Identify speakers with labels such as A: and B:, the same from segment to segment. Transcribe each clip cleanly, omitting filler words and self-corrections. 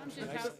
A: Nice.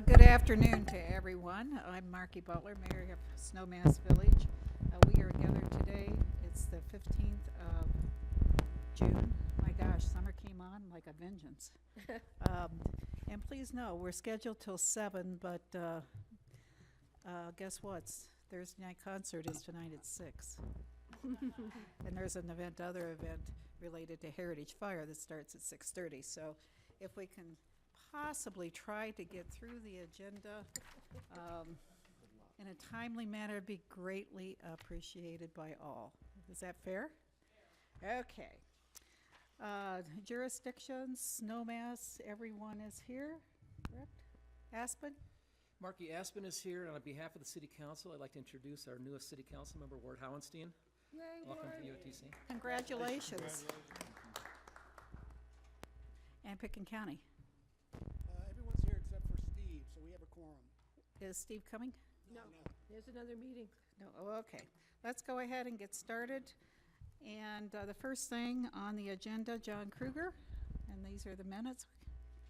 A: Good afternoon to everyone. I'm Marky Butler, Mayor of Snowmass Village. We are gathered today. It's the 15th of June. My gosh, summer came on like a vengeance. And please know, we're scheduled till 7, but guess what? Thursday night concert is tonight at 6. And there's an other event related to Heritage Fire that starts at 6:30. So if we can possibly try to get through the agenda in a timely manner, it'd be greatly appreciated by all. Is that fair? Okay. Jurisdictions, Snowmass, everyone is here, correct? Aspen?
B: Marky Aspen is here, and on behalf of the City Council, I'd like to introduce our newest City Council member, Ward Howenstein.
C: Yay,
B: Welcome to
C: Ward.
B: EOTC.
A: Congratulations. And Picken County.
D: Everyone's here except for Steve, so we have a quorum.
A: Is Steve coming?
C: No, there's another meeting.
A: No, oh, okay. Let's go ahead and get started. And the first thing on the agenda, John Kruger, and these are the minutes.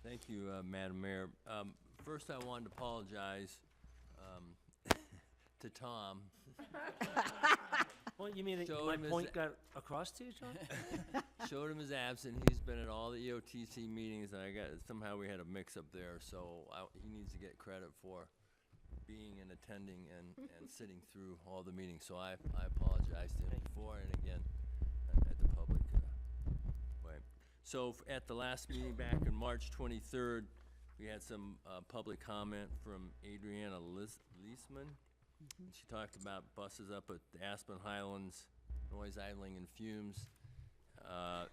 E: Thank you, Madam Mayor. First, I wanted to apologize to Tom.
F: Well, you mean that
E: Showed
F: my
E: him his-
F: point got across to you, John?
E: Showed him his absent. He's been at all the EOTC meetings, and somehow we had a mix-up there, so he needs to get credit for being and attending and sitting through all the meetings. So I apologize to him before and again at the public way. So at the last meeting back on March 23rd, we had some public comment from Adriana Leisman. She talked about buses up at the Aspen Highlands, noise idling and fumes. And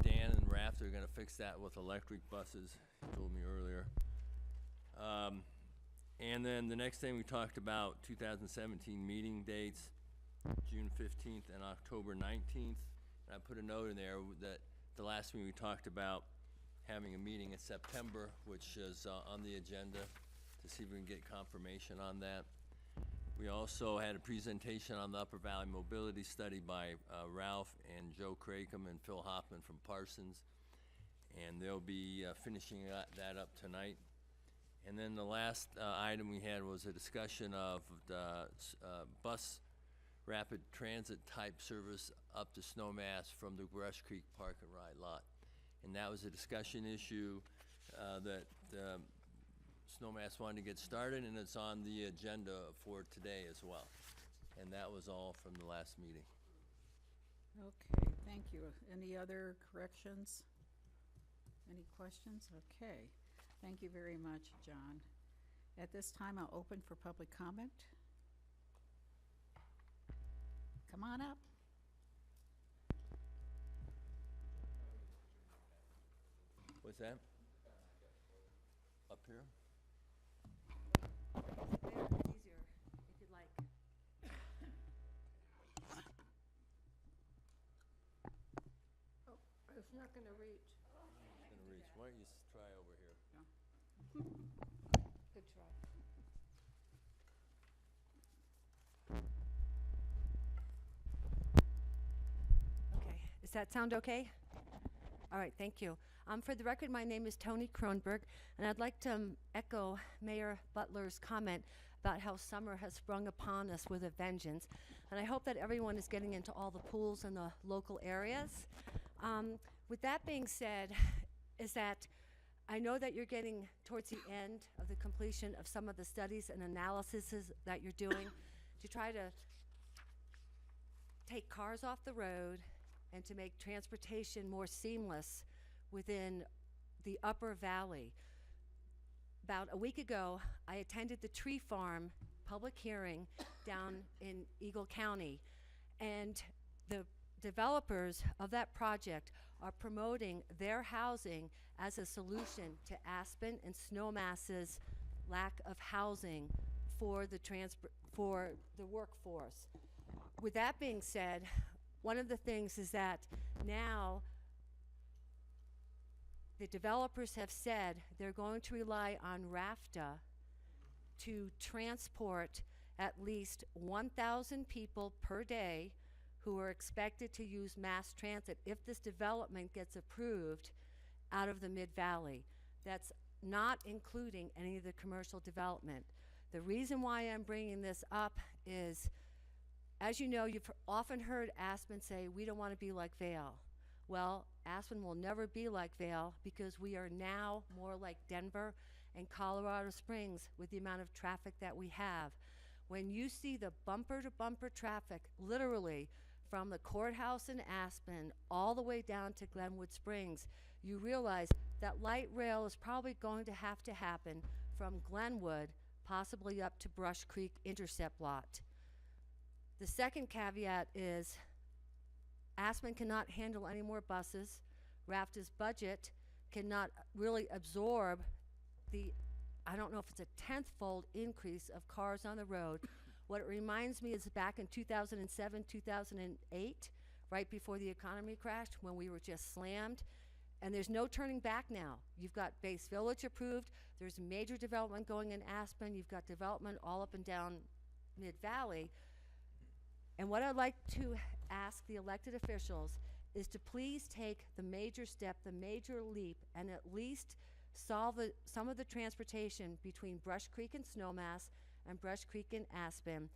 E: Dan and Raft are gonna fix that with electric buses, he told me earlier. And then the next thing we talked about 2017 meeting dates, June 15th and October 19th. And I put a note in there that the last meeting we talked about having a meeting in September, which is on the agenda, to see if we can get confirmation on that. We also had a presentation on the Upper Valley Mobility Study by Ralph and Joe Cracom and Phil Hoffman from Parsons. And they'll be finishing that up tonight. And then the last item we had was a discussion of the bus rapid transit type service up to Snowmass from the Brush Creek Park and Ride lot. And that was a discussion issue that Snowmass wanted to get started, and it's on the agenda for today as well. And that was all from the last meeting.
A: Okay, thank you. Any other corrections? Any questions? Okay. Thank you very much, John. At this time, I'll open for public comment. Come on up.
E: What's that? Up here?
C: Easier, if you'd like. Oh, it's not gonna reach.
E: It's gonna reach. Why don't you try over here?
C: Good try. Okay, does that sound okay? All right, thank you. For the record, my name is Toni Kronberg, and I'd like to echo Mayor Butler's comment about how summer has sprung upon us with a vengeance. And I hope that everyone is getting into all the pools in the local areas. With that being said, is that I know that you're getting towards the end of the completion of some of the studies and analyses that you're doing to try to take cars off the road and to make transportation more seamless within the Upper Valley. About a week ago, I attended the Tree Farm public hearing down in Eagle County, and the developers of that project are promoting their housing as a solution to Aspen and Snowmass's lack of housing for the workforce. With that being said, one of the things is that now the developers have said they're going to rely on RAFTA to transport at least 1,000 people per day who are expected to use mass transit if this development gets approved out of the Mid-Valley. That's not including any of the commercial development. The reason why I'm bringing this up is, as you know, you've often heard Aspen say, we don't want to be like Vail. Well, Aspen will never be like Vail because we are now more like Denver and Colorado Springs with the amount of traffic that we have. When you see the bumper-to-bumper traffic, literally, from the courthouse in Aspen all the way down to Glenwood Springs, you realize that light rail is probably going to have to happen from Glenwood, possibly up to Brush Creek Intercept Lot. The second caveat is Aspen cannot handle any more buses. RAFTA's budget cannot really absorb the, I don't know if it's a 10th-fold increase of cars on the road. What it reminds me is back in 2007, 2008, right before the economy crashed, when we were just slammed. And there's no turning back now. You've got Base Village approved. There's major development going in Aspen. You've got development all up and down Mid-Valley. And what I'd like to ask the elected officials is to please take the major step, the major leap, and at least solve some of the transportation between Brush Creek and Snowmass and Brush Creek and Aspen.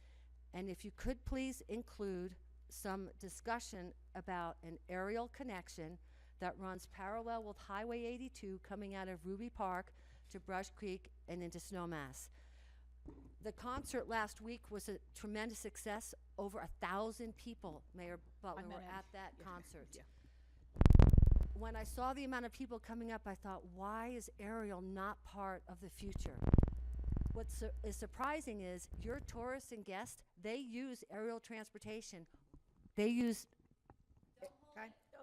C: And if you could please include some discussion about an aerial connection that runs parallel with Highway 82 coming out of Ruby Park to Brush Creek and into Snowmass. The concert last week was a tremendous success. Over 1,000 people, Mayor Butler, were at that concert.
A: Yeah.
C: When I saw the amount of people coming up, I thought, why is aerial not part of the future? What is surprising is your tourists and guests, they use aerial transportation. They use...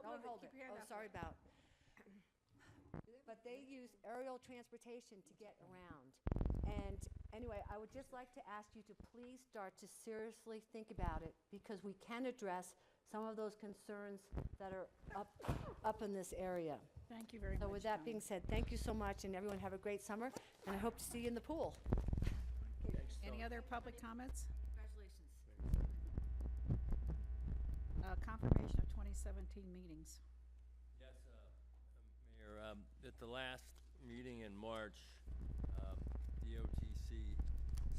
C: Don't hold it. Oh, sorry about. But they use aerial transportation to get around. And anyway, I would just like to ask you to please start to seriously think about it, because we can address some of those concerns that are up in this area.
A: Thank you very much.
C: So with that
A: Connie.
C: being said, thank you so much, and everyone have a great summer, and I hope to see you in the pool.
A: Any other public comments?
C: Congratulations.
A: Confirmation of 2017 meetings.
E: Yes, Mayor, at the last meeting in March, EOTC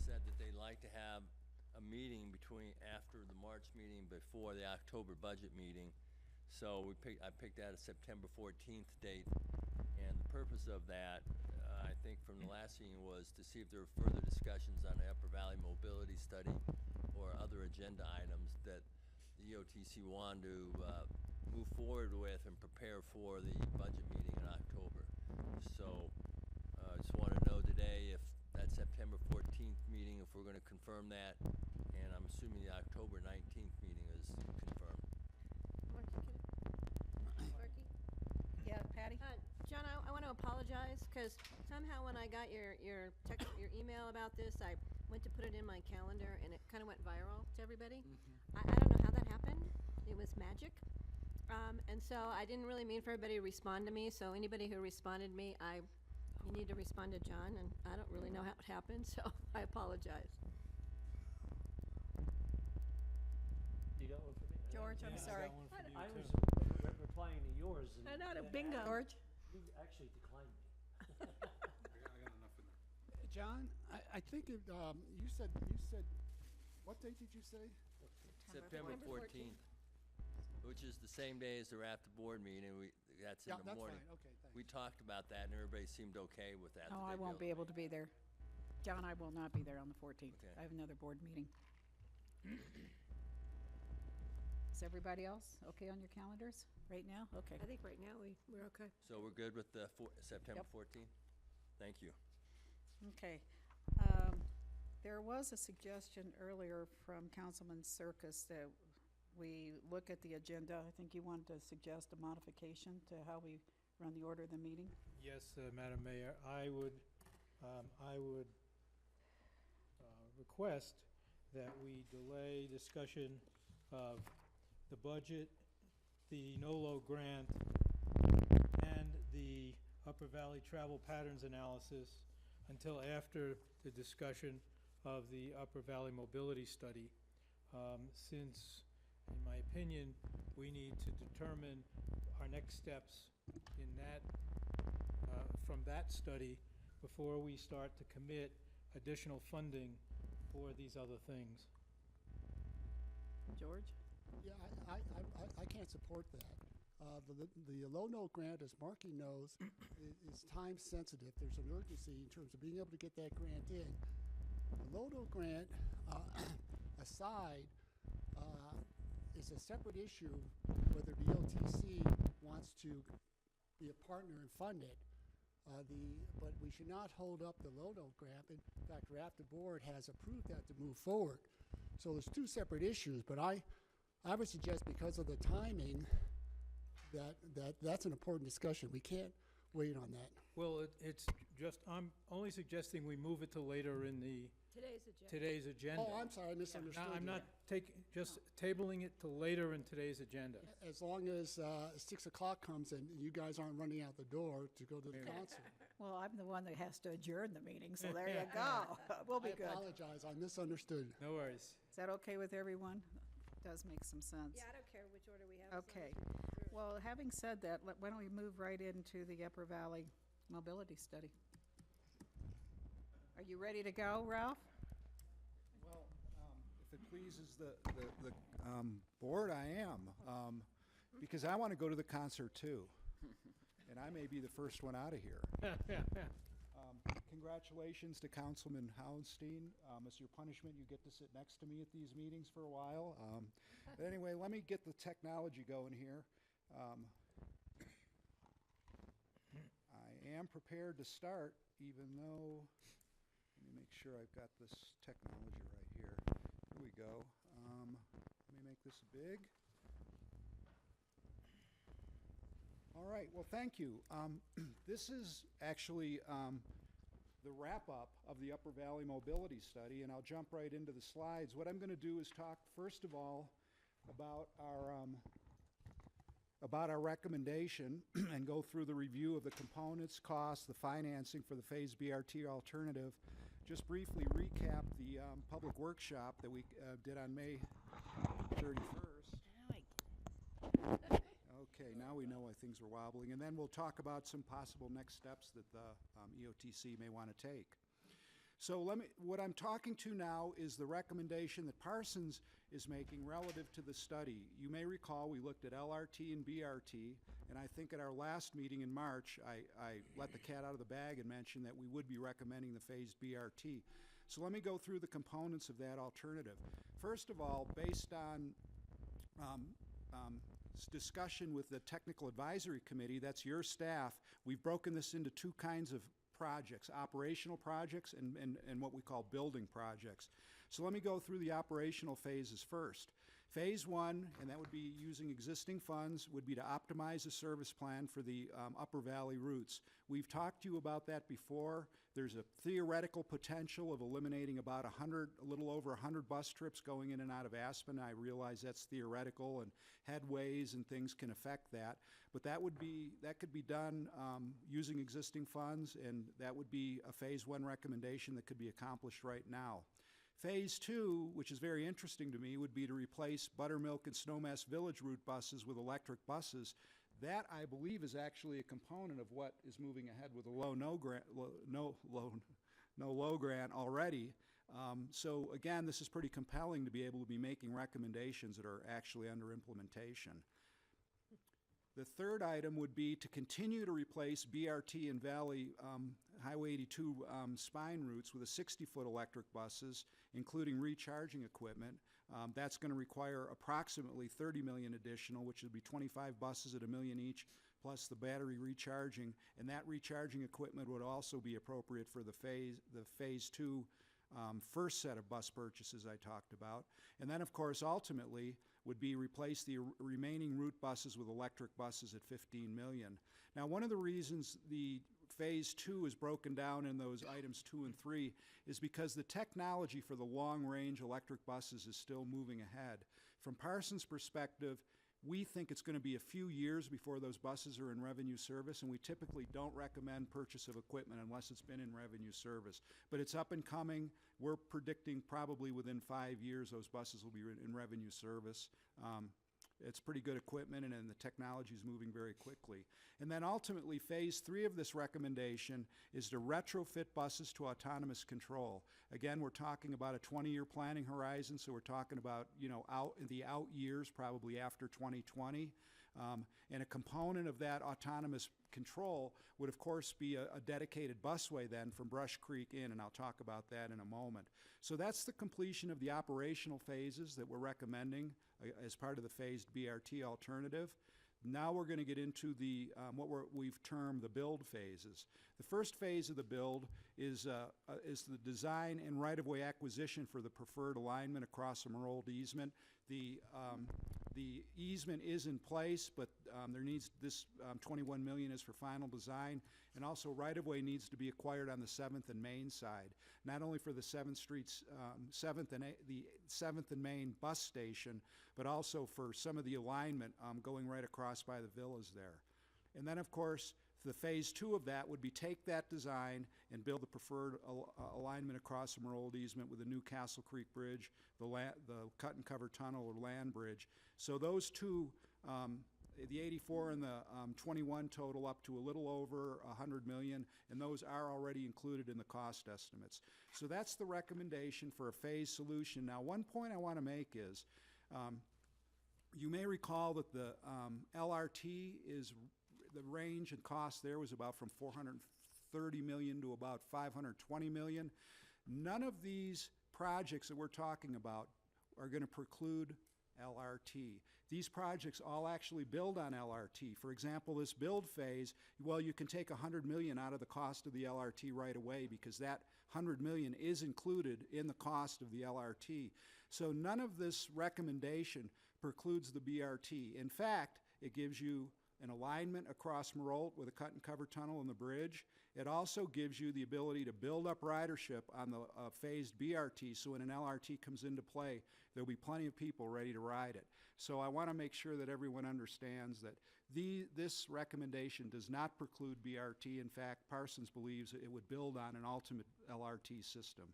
E: said that they'd like to have a meeting after the March meeting, before the October budget meeting. So I picked out a September 14th date, and the purpose of that, I think from the last meeting, was to see if there were further discussions on the Upper Valley Mobility Study or other agenda items that the EOTC wanted to move forward with and prepare for the budget meeting in October. So I just want to know today if that September 14th meeting, if we're going to confirm that, and I'm assuming the October 19th meeting is confirmed.
A: Yeah, Patty?
G: John, I want to apologize, because somehow when I got your text, your email about this, I went to put it in my calendar, and it kind of went viral to everybody. I don't know how that happened. It was magic. And so I didn't really mean for everybody to respond to me, so anybody who responded to me, you need to respond to John, and I don't really know how it happened, so I apologize.
F: You got one for me?
A: George, I'm
D: Yeah,
A: sorry.
D: I got one for you,
F: I was
D: too.
F: replying to yours. And
G: Not a
F: then
G: bingo.
A: George?
F: You actually declined me.
D: I got enough in there. John, I think you said, what date did you say?
E: September 14th, which is the same day as the RAFTA board meeting. That's in
D: Yeah,
E: the
D: that's
E: morning.
D: fine, okay, thanks.
E: We talked about that, and everybody seemed okay with that.
A: No,
E: that
A: I
E: they'd
A: won't be able to be there. John, I will not be there on the 14th.
E: Okay.
A: I have another board meeting. Is everybody else okay on your calendars right now? Okay.
G: I think right now we're okay.
E: So we're good with the September
A: Yep.
E: 14th? Thank you.
A: Okay. There was a suggestion earlier from Councilman Circus that we look at the agenda. I think you wanted to suggest a modification to how we run the order of the meeting.
H: Yes, Madam Mayor, I would request that we delay discussion of the budget, the NOLO grant, and the Upper Valley travel patterns analysis until after the discussion of the Upper Valley mobility study, since, in my opinion, we need to determine our next steps in that, from that study before we start to commit additional funding for these other things.
A: George?
D: Yeah, I can't support that. The low-no grant, as Marky knows, is time sensitive. There's an urgency in terms of being able to get that grant in. The low-no grant aside is a separate issue whether the EOTC wants to be a partner and fund it. But we should not hold up the low-no grant. In fact, the board has approved that to move forward. So there's two separate issues, but I would suggest because of the timing that's an important discussion. We can't wait on that.
H: Well, it's just, I'm only suggesting we move it to later in the today's agenda.
D: Oh, I'm sorry, I misunderstood.
H: I'm
D: you.
H: not just tabling it to later in today's agenda.
D: As long as 6 o'clock comes and you guys aren't running out the door to go to the concert.
A: Well, I'm the one that has to adjourn the meeting, so there you go. We'll be
D: I
A: good.
D: apologize, I misunderstood.
H: No worries.
A: Is that okay with everyone? Does make some sense.
G: Yeah, I don't care which order we have. as long
A: Okay.
G: as we go through it.
A: Well, having said that, why don't we move right into the Upper Valley Mobility Study? Are you ready to go, Ralph?
I: Well, if it pleases the board, I am, because I want to go to the concert too, and I may be the first one out of here. Congratulations to Councilman Howenstein. As your punishment, you get to sit next to me at these meetings for a while. But anyway, let me get the technology going here. I am prepared to start, even though, let me make sure I've got this technology right here. Here we go. Let me make this big. All right, well, thank you. This is actually the wrap-up of the Upper Valley Mobility Study, and I'll jump right into the slides. What I'm going to do is talk, first of all, about our recommendation and go through the review of the components, costs, the financing for the phased BRT alternative. Just briefly recap the public workshop that we did on May 31st. Okay, now we know why things are wobbling. And then we'll talk about some possible next steps that the EOTC may want to take. So what I'm talking to now is the recommendation that Parsons is making relative to the study. You may recall we looked at LRT and BRT, and I think at our last meeting in March, I let the cat out of the bag and mentioned that we would be recommending the phased BRT. So let me go through the components of that alternative. First of all, based on discussion with the Technical Advisory Committee, that's your staff, we've broken this into two kinds of projects, operational projects and what we call building projects. So let me go through the operational phases first. Phase one, and that would be using existing funds, would be to optimize the service plan for the Upper Valley routes. We've talked to you about that before. There's a theoretical potential of eliminating about a little over 100 bus trips going in and out of Aspen. I realize that's theoretical, and headways and things can affect that. But that could be done using existing funds, and that would be a phase one recommendation that could be accomplished right now. Phase two, which is very interesting to me, would be to replace Buttermilk and Snowmass Village route buses with electric buses. That, I believe, is actually a component of what is moving ahead with the low grant already. So again, this is pretty compelling to be able to be making recommendations that are actually under implementation. The third item would be to continue to replace BRT and Valley Highway 82 spine routes with a 60-foot electric buses, including recharging equipment. That's going to require approximately $30 million additional, which would be 25 buses at $1 million each, plus the battery recharging. And that recharging equipment would also be appropriate for the phase two first set of bus purchases I talked about. And then, of course, ultimately would be replace the remaining route buses with electric buses at $15 million. Now, one of the reasons the phase two is broken down in those items 2 and 3 is because the technology for the long-range electric buses is still moving ahead. From Parsons' perspective, we think it's going to be a few years before those buses are in revenue service, and we typically don't recommend purchase of equipment unless it's been in revenue service. But it's up and coming. We're predicting probably within 5 years those buses will be in revenue service. it's pretty good equipment, and the technology is moving very quickly. And then ultimately, phase 3 of this recommendation is to retrofit buses to autonomous control. Again, we're talking about a 20-year planning horizon, so we're talking about, out in the out years, probably after 2020. And a component of that autonomous control would, of course, be a dedicated busway then from Brush Creek in, and I'll talk about that in a moment. So that's the completion of the operational phases that we're recommending as part of the phased BRT alternative. Now we're going to get into the what we've termed the build phases. The first phase of the build is the design and right-of-way acquisition for the preferred alignment across the Marold easement. The easement is in place, but there needs this $21 million is for final design, and also right-of-way needs to be acquired on the 7th and Main side, not only for the 7th and Main bus station, but also for some of the alignment going right across by the villas there. And then, of course, the phase 2 of that would be take that design and build the preferred alignment across the Marold easement with the new Castle Creek Bridge, the cut and cover tunnel or land bridge. So those two, the 84 and the 21 total up to a little over $100 million, and those are already included in the cost estimates. So that's the recommendation for a phased solution. Now, one point I want to make is, you may recall that the LRT is, the range and cost there was about from $430 million to about $520 million. None of these projects that we're talking about are going to preclude LRT. These projects all actually build on LRT. For example, this build phase, well, you can take $100 million out of the cost of the LRT right away because that $100 million is included in the cost of the LRT. So none of this recommendation precludes the BRT. In fact, it gives you an alignment across Marolt with a cut and cover tunnel and the bridge. It also gives you the ability to build up ridership on the phased BRT, so when an LRT comes into play, there'll be plenty of people ready to ride it. So I want to make sure that everyone understands that this recommendation does not preclude BRT. In fact, Parsons believes it would build on an ultimate LRT system.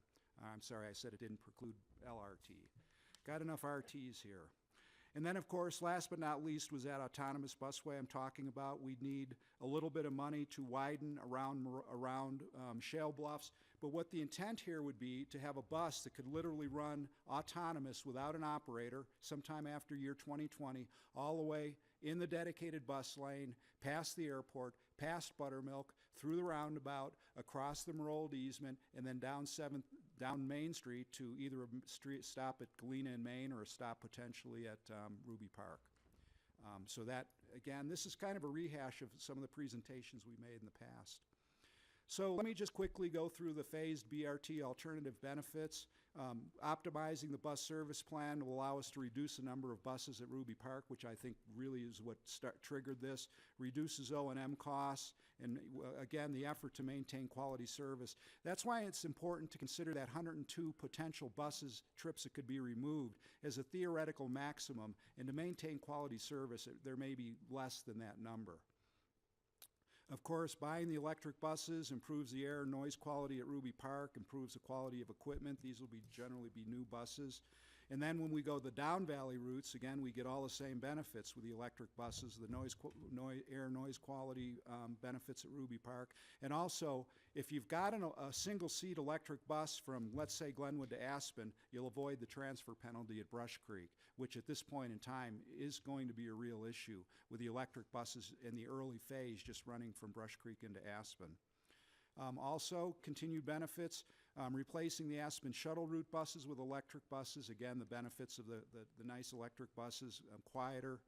I: I'm sorry, I said it didn't preclude LRT. Got enough RTs here. And then, of course, last but not least was that autonomous busway I'm talking about. We'd need a little bit of money to widen around Shale Bluffs. But what the intent here would be to have a bus that could literally run autonomous without an operator sometime after year 2020, all the way in the dedicated bus lane, past the airport, past Buttermilk, through the roundabout, across the Marold easement, and then down Main Street to either a street stop at Galena and Main or a stop potentially at Ruby Park. So that, again, this is kind of a rehash of some of the presentations we made in the past. So let me just quickly go through the phased BRT alternative benefits. Optimizing the bus service plan will allow us to reduce the number of buses at Ruby Park, which I think really is what triggered this, reduces O&M costs, and again, the effort to maintain quality service. That's why it's important to consider that 102 potential buses trips that could be removed as a theoretical maximum, and to maintain quality service, there may be less than that number. Of course, buying the electric buses improves the air and noise quality at Ruby Park, improves the quality of equipment. These will generally be new buses. And then when we go the down valley routes, again, we get all the same benefits with the electric buses, the air noise quality benefits at Ruby Park. And also, if you've got a single seat electric bus from, let's say, Glenwood to Aspen, you'll avoid the transfer penalty at Brush Creek, which at this point in time is going to be a real issue with the electric buses in the early phase just running from Brush Creek into Aspen. Also, continued benefits, replacing the Aspen shuttle route buses with electric buses. Again, the benefits of the nice electric buses, quieter,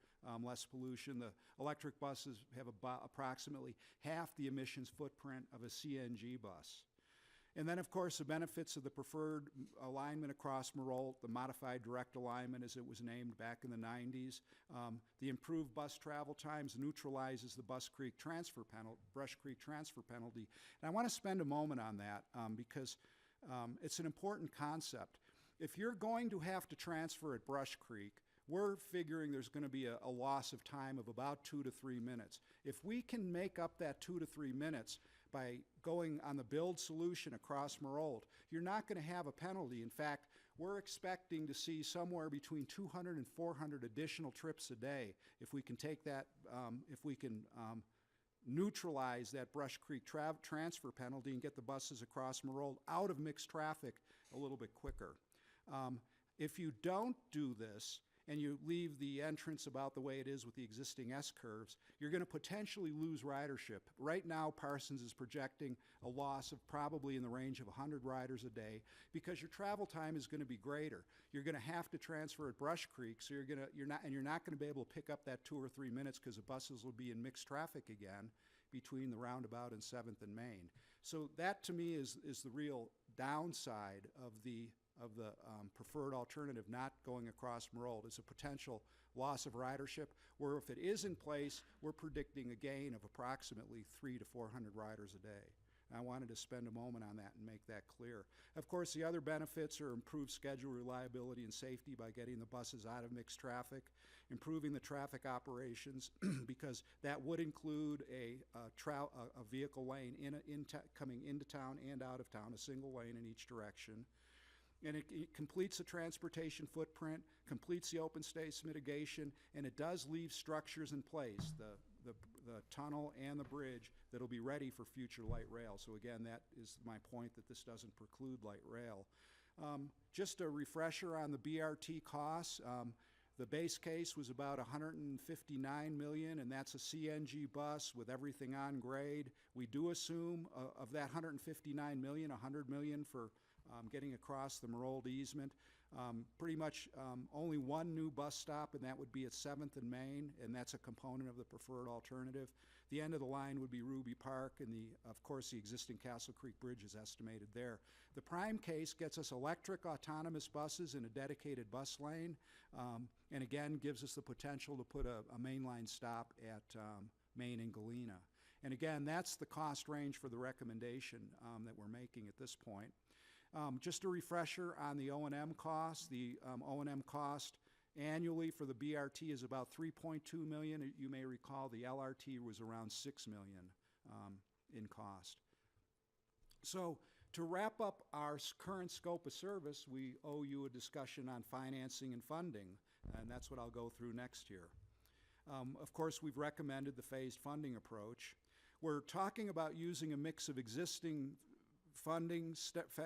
I: less pollution. The electric buses have approximately half the emissions footprint of a CNG bus. And then, of course, the benefits of the preferred alignment across Marolt, the modified direct alignment as it was named back in the 90s. The improved bus travel times neutralizes the Brush Creek transfer penalty. And I want to spend a moment on that because it's an important concept. If you're going to have to transfer at Brush Creek, we're figuring there's going to be a loss of time of about 2 to 3 minutes. If we can make up that 2 to 3 minutes by going on the build solution across Marold, you're not going to have a penalty. In fact, we're expecting to see somewhere between 200 and 400 additional trips a day if we can take that, if we can neutralize that Brush Creek transfer penalty and get the buses across Marold out of mixed traffic a little bit quicker. If you don't do this, and you leave the entrance about the way it is with the existing S-curves, you're going to potentially lose ridership. Right now, Parsons is projecting a loss of probably in the range of 100 riders a day because your travel time is going to be greater. You're going to have to transfer at Brush Creek, so you're not going to be able to pick up that 2 or 3 minutes because the buses will be in mixed traffic again between the roundabout and 7th and Main. So that, to me, is the real downside of the preferred alternative not going across Marold. Is a potential loss of ridership, where if it is in place, we're predicting a gain of approximately 300 to 400 riders a day. I wanted to spend a moment on that and make that clear. Of course, the other benefits are improved schedule reliability and safety by getting the buses out of mixed traffic, improving the traffic operations because that would include a vehicle lane coming into town and out of town, a single lane in each direction. And it completes the transportation footprint, completes the open space mitigation, and it does leave structures in place, the tunnel and the bridge, that'll be ready for future light rail. So again, that is my point, that this doesn't preclude light rail. Just a refresher on the BRT costs. The base case was about $159 million, and that's a CNG bus with everything on grade. We do assume of that $159 million, $100 million for getting across the Marold easement. Pretty much only one new bus stop, and that would be at 7th and Main, and that's a component of the preferred alternative. The end of the line would be Ruby Park, and of course the existing Castle Creek Bridge is estimated there. The prime case gets us electric autonomous buses in a dedicated bus lane, and again gives us the potential to put a mainline stop at Main and Galena. And again, that's the cost range for the recommendation that we're making at this point. Just a refresher on the O&M costs. The O&M cost annually for the BRT is about $3.2 million. You may recall the LRT was around $6 million in cost. So to wrap up our current scope of service, we owe you a discussion on financing and funding, and that's what I'll go through next here. Of course, we've recommended the phased funding approach. We're talking about using a mix of existing funding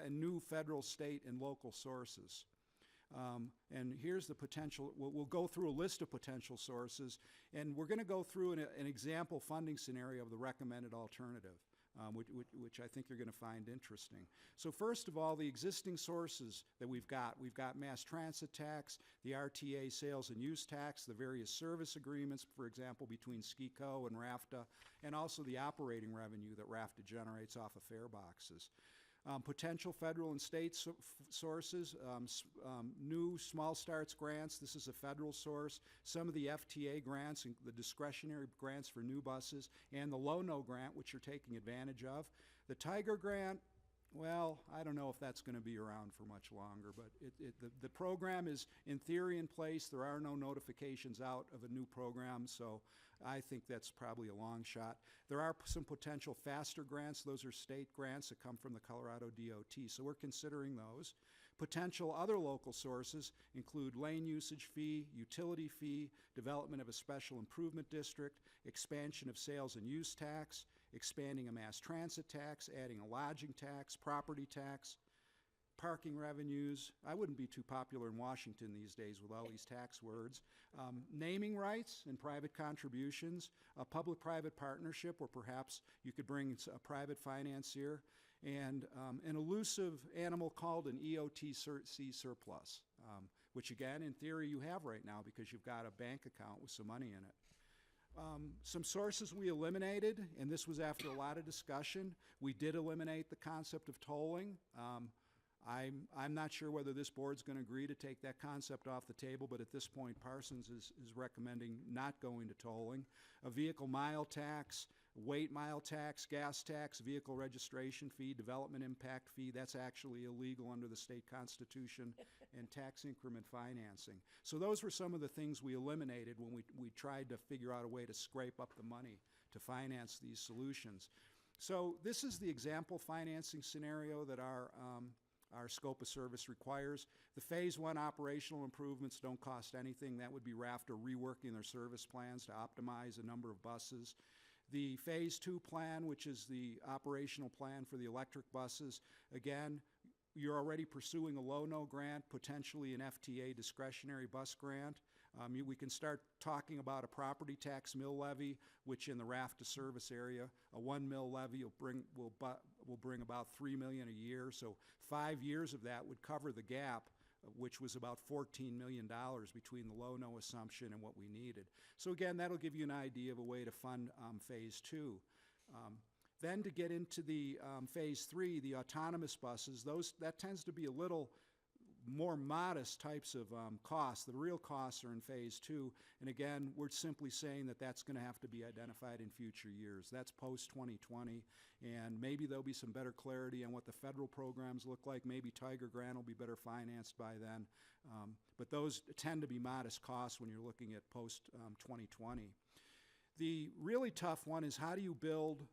I: and new federal, state, and local sources. And here's the potential. We'll go through a list of potential sources, and we're going to go through an example funding scenario of the recommended alternative, which I think you're going to find interesting. So first of all, the existing sources that we've got mass transit tax, the RTA sales and use tax, the various service agreements, for example, between SKICO and RAFTA, and also the operating revenue that RAFTA generates off of fare boxes. Potential federal and state sources, new small starts grants, this is a federal source, some of the FTA grants, and the discretionary grants for new buses, and the low-no grant, which you're taking advantage of. The Tiger grant, well, I don't know if that's going to be around for much longer, but the program is in theory in place. There are no notifications out of a new program, so I think that's probably a long shot. There are some potential faster grants. Those are state grants that come from the Colorado DOT, so we're considering those. Potential other local sources include lane usage fee, utility fee, development of a special improvement district, expansion of sales and use tax, expanding a mass transit tax, adding a lodging tax, property tax, parking revenues. I wouldn't be too popular in Washington these days with all these tax words. Naming rights and private contributions, a public-private partnership where perhaps you could bring a private financier, and an elusive animal called an EOTC surplus, which again, in theory, you have right now because you've got a bank account with some money in it. Some sources we eliminated, and this was after a lot of discussion. We did eliminate the concept of tolling. I'm not sure whether this board's going to agree to take that concept off the table, but at this point, Parsons is recommending not going to tolling. A vehicle mile tax, weight mile tax, gas tax, vehicle registration fee, development impact fee, that's actually illegal under the state constitution, and tax increment financing. So those were some of the things we eliminated when we tried to figure out a way to scrape up the money to finance these solutions. So this is the example financing scenario that our scope of service requires. The Phase 1 operational improvements don't cost anything. That would be RAFTA reworking their service plans to optimize a number of buses. The Phase 2 plan, which is the operational plan for the electric buses, again, you're already pursuing a low-no grant, potentially an FTA discretionary bus grant. We can start talking about a property tax mill levy, which in the RAFTA service area, a 1 mill levy will bring about $3 million a year. So 5 years of that would cover the gap, which was about $14 million between the low-no assumption and what we needed. So again, that'll give you an idea of a way to fund Phase 2. Then to get into the Phase 3, the autonomous buses, that tends to be a little more modest types of costs. The real costs are in Phase 2, and again, we're simply saying that that's going to have to be identified in future years. That's post-2020, and maybe there'll be some better clarity on what the federal programs look like. Maybe Tiger Grant will be better financed by then, but those tend to be modest costs when you're looking at post-2020. The really tough one is how do you build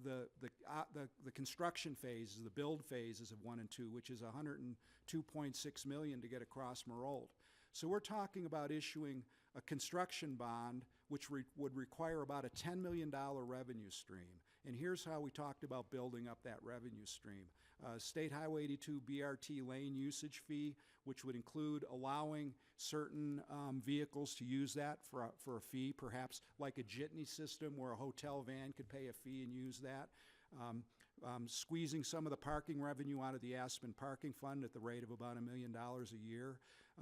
I: the construction phases, the build phases of 1 and 2, which is $102.6 million to get across Marold. So we're talking about issuing a construction bond, which would require about a $10 million revenue stream. And here's how we talked about building up that revenue stream. State Highway 82 BRT lane usage fee, which would include allowing certain vehicles to use that for a fee, perhaps like a jitney system where a hotel van could pay a fee and use that. Squeezing some of the parking revenue out of the Aspen Parking Fund at the rate of about $1 million a year.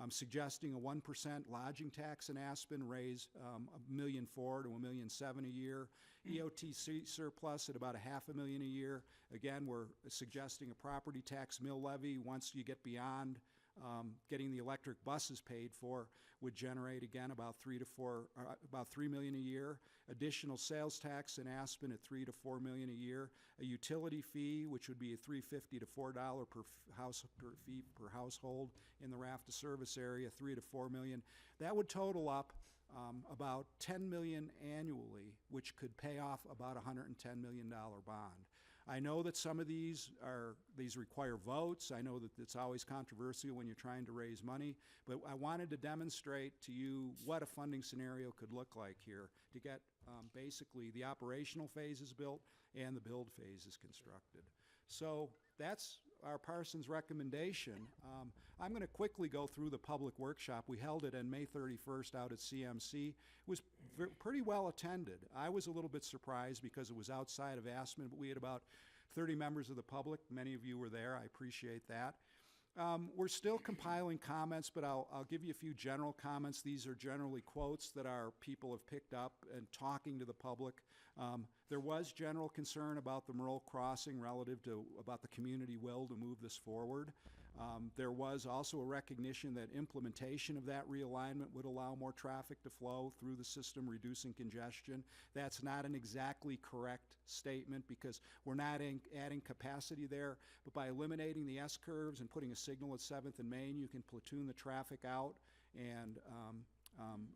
I: Suggesting a 1% lodging tax in Aspen, raise $1.4 million to $1.7 million a year. EOTC surplus at about $500,000 a year. Again, we're suggesting a property tax mill levy once you get beyond getting the electric buses paid for, would generate again about $3 million a year. Additional sales tax in Aspen at $3 to $4 million a year. A utility fee, which would be a $3.50 to $4 fee per household in the RAFTA service area, $3 to $4 million. That would total up about $10 million annually, which could pay off about a $110 million bond. I know that some of these require votes. I know that it's always controversial when you're trying to raise money, but I wanted to demonstrate to you what a funding scenario could look like here to get basically the operational phases built and the build phases constructed. So that's our Parsons recommendation. I'm going to quickly go through the public workshop. We held it on May 31st out at CMC. It was pretty well attended. I was a little bit surprised because it was outside of Aspen, but we had about 30 members of the public. Many of you were there. I appreciate that. We're still compiling comments, but I'll give you a few general comments. These are generally quotes that our people have picked up and talking to the public. There was general concern about the Merle crossing relative to about the community will to move this forward. There was also a recognition that implementation of that realignment would allow more traffic to flow through the system, reducing congestion. That's not an exactly correct statement because we're not adding capacity there, but by eliminating the S-curves and putting a signal at 7th and Main, you can platoon the traffic out and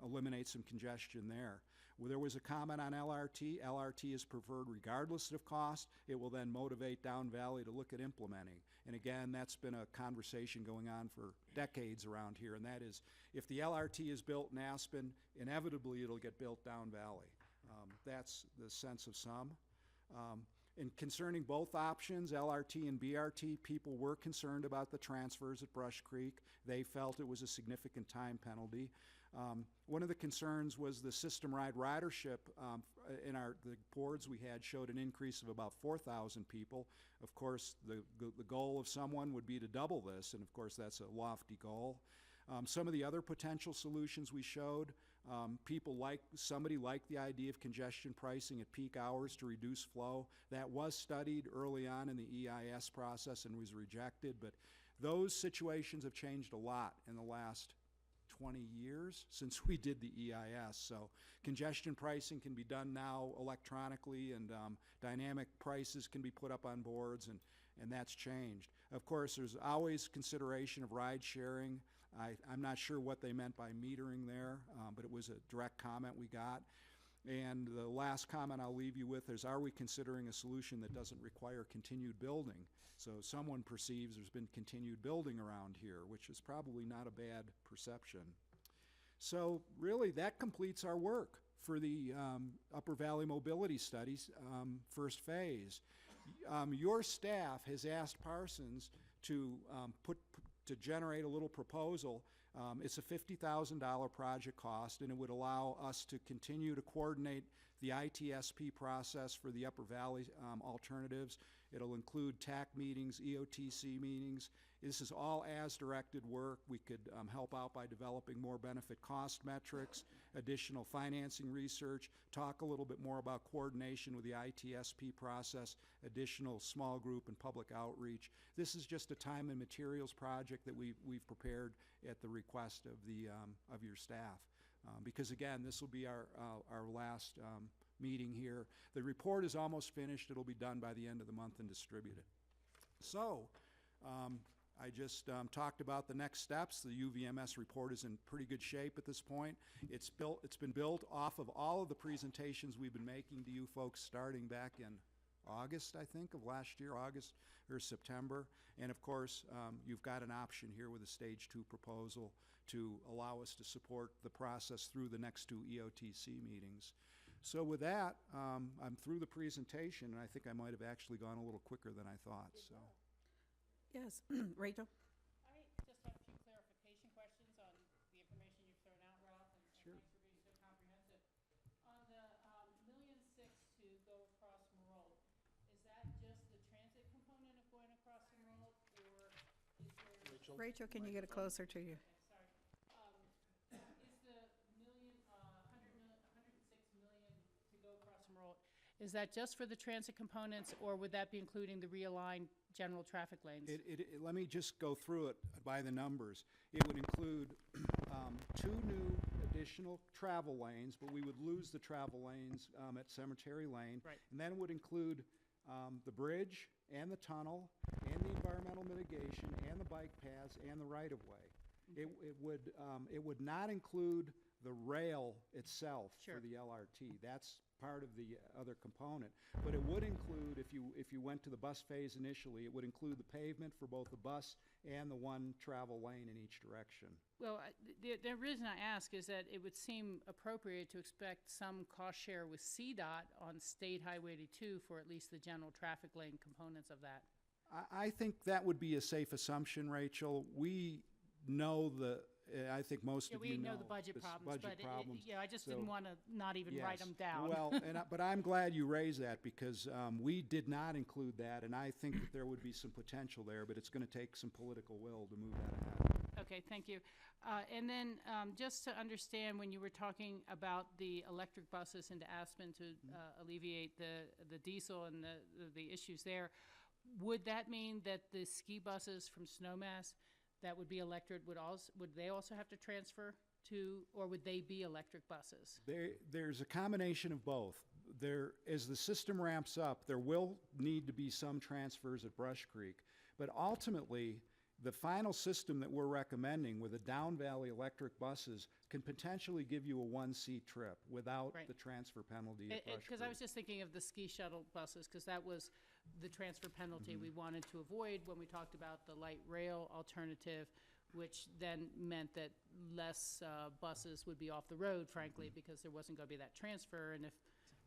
I: eliminate some congestion there. Well, there was a comment on LRT. LRT is preferred regardless of cost. It will then motivate Down Valley to look at implementing. And again, that's been a conversation going on for decades around here, and that is if the LRT is built in Aspen, inevitably it'll get built Down Valley. That's the sense of some. And concerning both options, LRT and BRT, people were concerned about the transfers at Brush Creek. They felt it was a significant time penalty. One of the concerns was the system-wide ridership. In the boards we had showed an increase of about 4,000 people. Of course, the goal of someone would be to double this, and of course that's a lofty goal. Some of the other potential solutions we showed, somebody liked the idea of congestion pricing at peak hours to reduce flow. That was studied early on in the EIS process and was rejected, but those situations have changed a lot in the last 20 years since we did the EIS. So congestion pricing can be done now electronically, and dynamic prices can be put up on boards, and that's changed. Of course, there's always consideration of ride sharing. I'm not sure what they meant by metering there, but it was a direct comment we got. And the last comment I'll leave you with is, are we considering a solution that doesn't require continued building? So someone perceives there's been continued building around here, which is probably not a bad perception. So really, that completes our work for the Upper Valley Mobility Studies first phase. Your staff has asked Parsons to generate a little proposal. It's a $50,000 project cost, and it would allow us to continue to coordinate the ITSP process for the Upper Valley alternatives. It'll include TAC meetings, EOTC meetings. This is all as-directed work. We could help out by developing more benefit cost metrics, additional financing research, talk a little bit more about coordination with the ITSP process, additional small group and public outreach. This is just a time and materials project that we've prepared at the request of your staff. Because again, this will be our last meeting here. The report is almost finished. It'll be done by the end of the month and distributed. So, I just talked about the next steps. The UVMS report is in pretty good shape at this point. It's been built off of all of the presentations we've been making to you folks starting back in August, I think, of last year, August or September. And of course, you've got an option here with a stage 2 proposal to allow us to support the process through the next 2 EOTC meetings. So with that, I'm through the presentation, and I think I might have actually gone a little quicker than I thought. So.
A: Yes, Rachel?
J: I just have a few clarification questions on the information you've thrown out, Ralph, and
I: Sure.
J: thanks for being so comprehensive. On the $1,600,000 to go across Merle, is that just the transit component of going across Merle, or is there?
A: Rachel, can you get it closer to you?
J: Okay, sorry. Is the $106 million to go across Merle, is that just for the transit components, or would that be including the realigned general traffic lanes?
I: Let me just go through it by the numbers. It would include 2 new additional travel lanes, but we would lose the travel lanes at Cemetery Lane.
J: Right.
I: And then it would include the bridge and the tunnel and the environmental mitigation and the bike paths and the right-of-way. It would not include the rail itself
J: Sure.
I: for the LRT. That's part of the other component. But it would include, if you went to the bus phase initially, it would include the pavement for both the bus and the 1 travel lane in each direction.
J: Well, the reason I ask is that it would seem appropriate to expect some cost share with CDOT on State Highway 82 for at least the general traffic lane components of that.
I: I think that would be a safe assumption, Rachel. We know I think most of you know.
J: We know the budget problems, but I just didn't want to not even write them down.
I: Well, but I'm glad you raised that, because we did not include that, and I think that there would be some potential there, but it's going to take some political will to move that ahead.
J: Okay, thank you. And then just to understand, when you were talking about the electric buses into Aspen to alleviate the diesel and the issues there, would that mean that the ski buses from Snowmass that would be electric would they also have to transfer to, or would they be electric buses?
I: There's a combination of both. As the system ramps up, there will need to be some transfers at Brush Creek, but ultimately, the final system that we're recommending with the Down Valley electric buses can potentially give you a 1-seat trip without
J: Right.
I: the transfer penalty at Brush Creek.
J: Because I was just thinking of the ski shuttle buses, because that was the transfer penalty we wanted to avoid when we talked about the light rail alternative, which then meant that less buses would be off the road, frankly, because there wasn't going to be that transfer. And if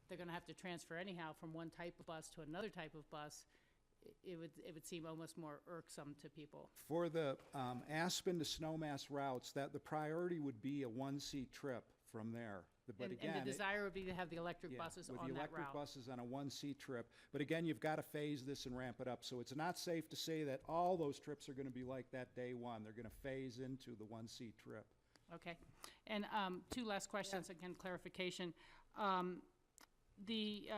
J: they're going to have to transfer anyhow from one type of bus to another type of bus, it would seem almost more irksome to people.
I: For the Aspen to Snowmass routes, the priority would be a 1-seat trip from there. But again,
J: and the desire would be to have the electric buses on that route.
I: with the electric buses on a 1-seat trip. But again, you've got to phase this and ramp it up. So it's not safe to say that all those trips are going to be like that day one. They're going to phase into the 1-seat trip.
J: Okay. And 2 last questions, again, clarification. The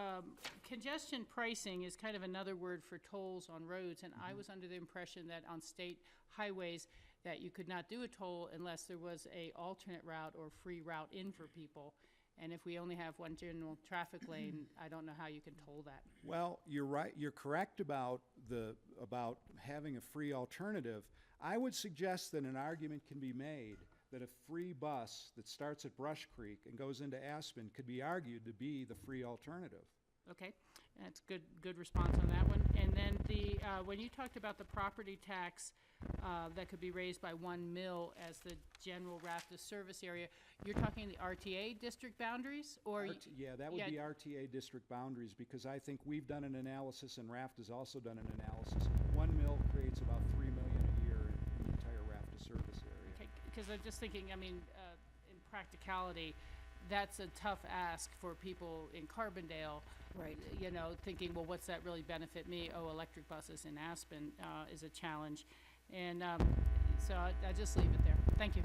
J: congestion pricing is kind of another word for tolls on roads, and I was under the impression that on state highways that you could not do a toll unless there was a alternate route or free route in for people. And if we only have 1 general traffic lane, I don't know how you can toll that.
I: Well, you're right. You're correct about having a free alternative. I would suggest that an argument can be made that a free bus that starts at Brush Creek and goes into Aspen could be argued to be the free alternative.
J: Okay, that's good response on that one. And then when you talked about the property tax that could be raised by 1 mil as the general RAFTA service area, you're talking the RTA district boundaries, or?
I: Yeah, that would
J: yeah.
I: be RTA district boundaries, because I think we've done an analysis and RAFTA's also done an analysis. 1 mil creates about $3 million a year in the entire RAFTA service area.
J: Okay, because I'm just thinking, I mean, in practicality, that's a tough ask for people in Carbondale.
A: Right.
J: You know, thinking, well, what's that really benefit me? Oh, electric buses in Aspen is a challenge. And so I just leave it there. Thank you.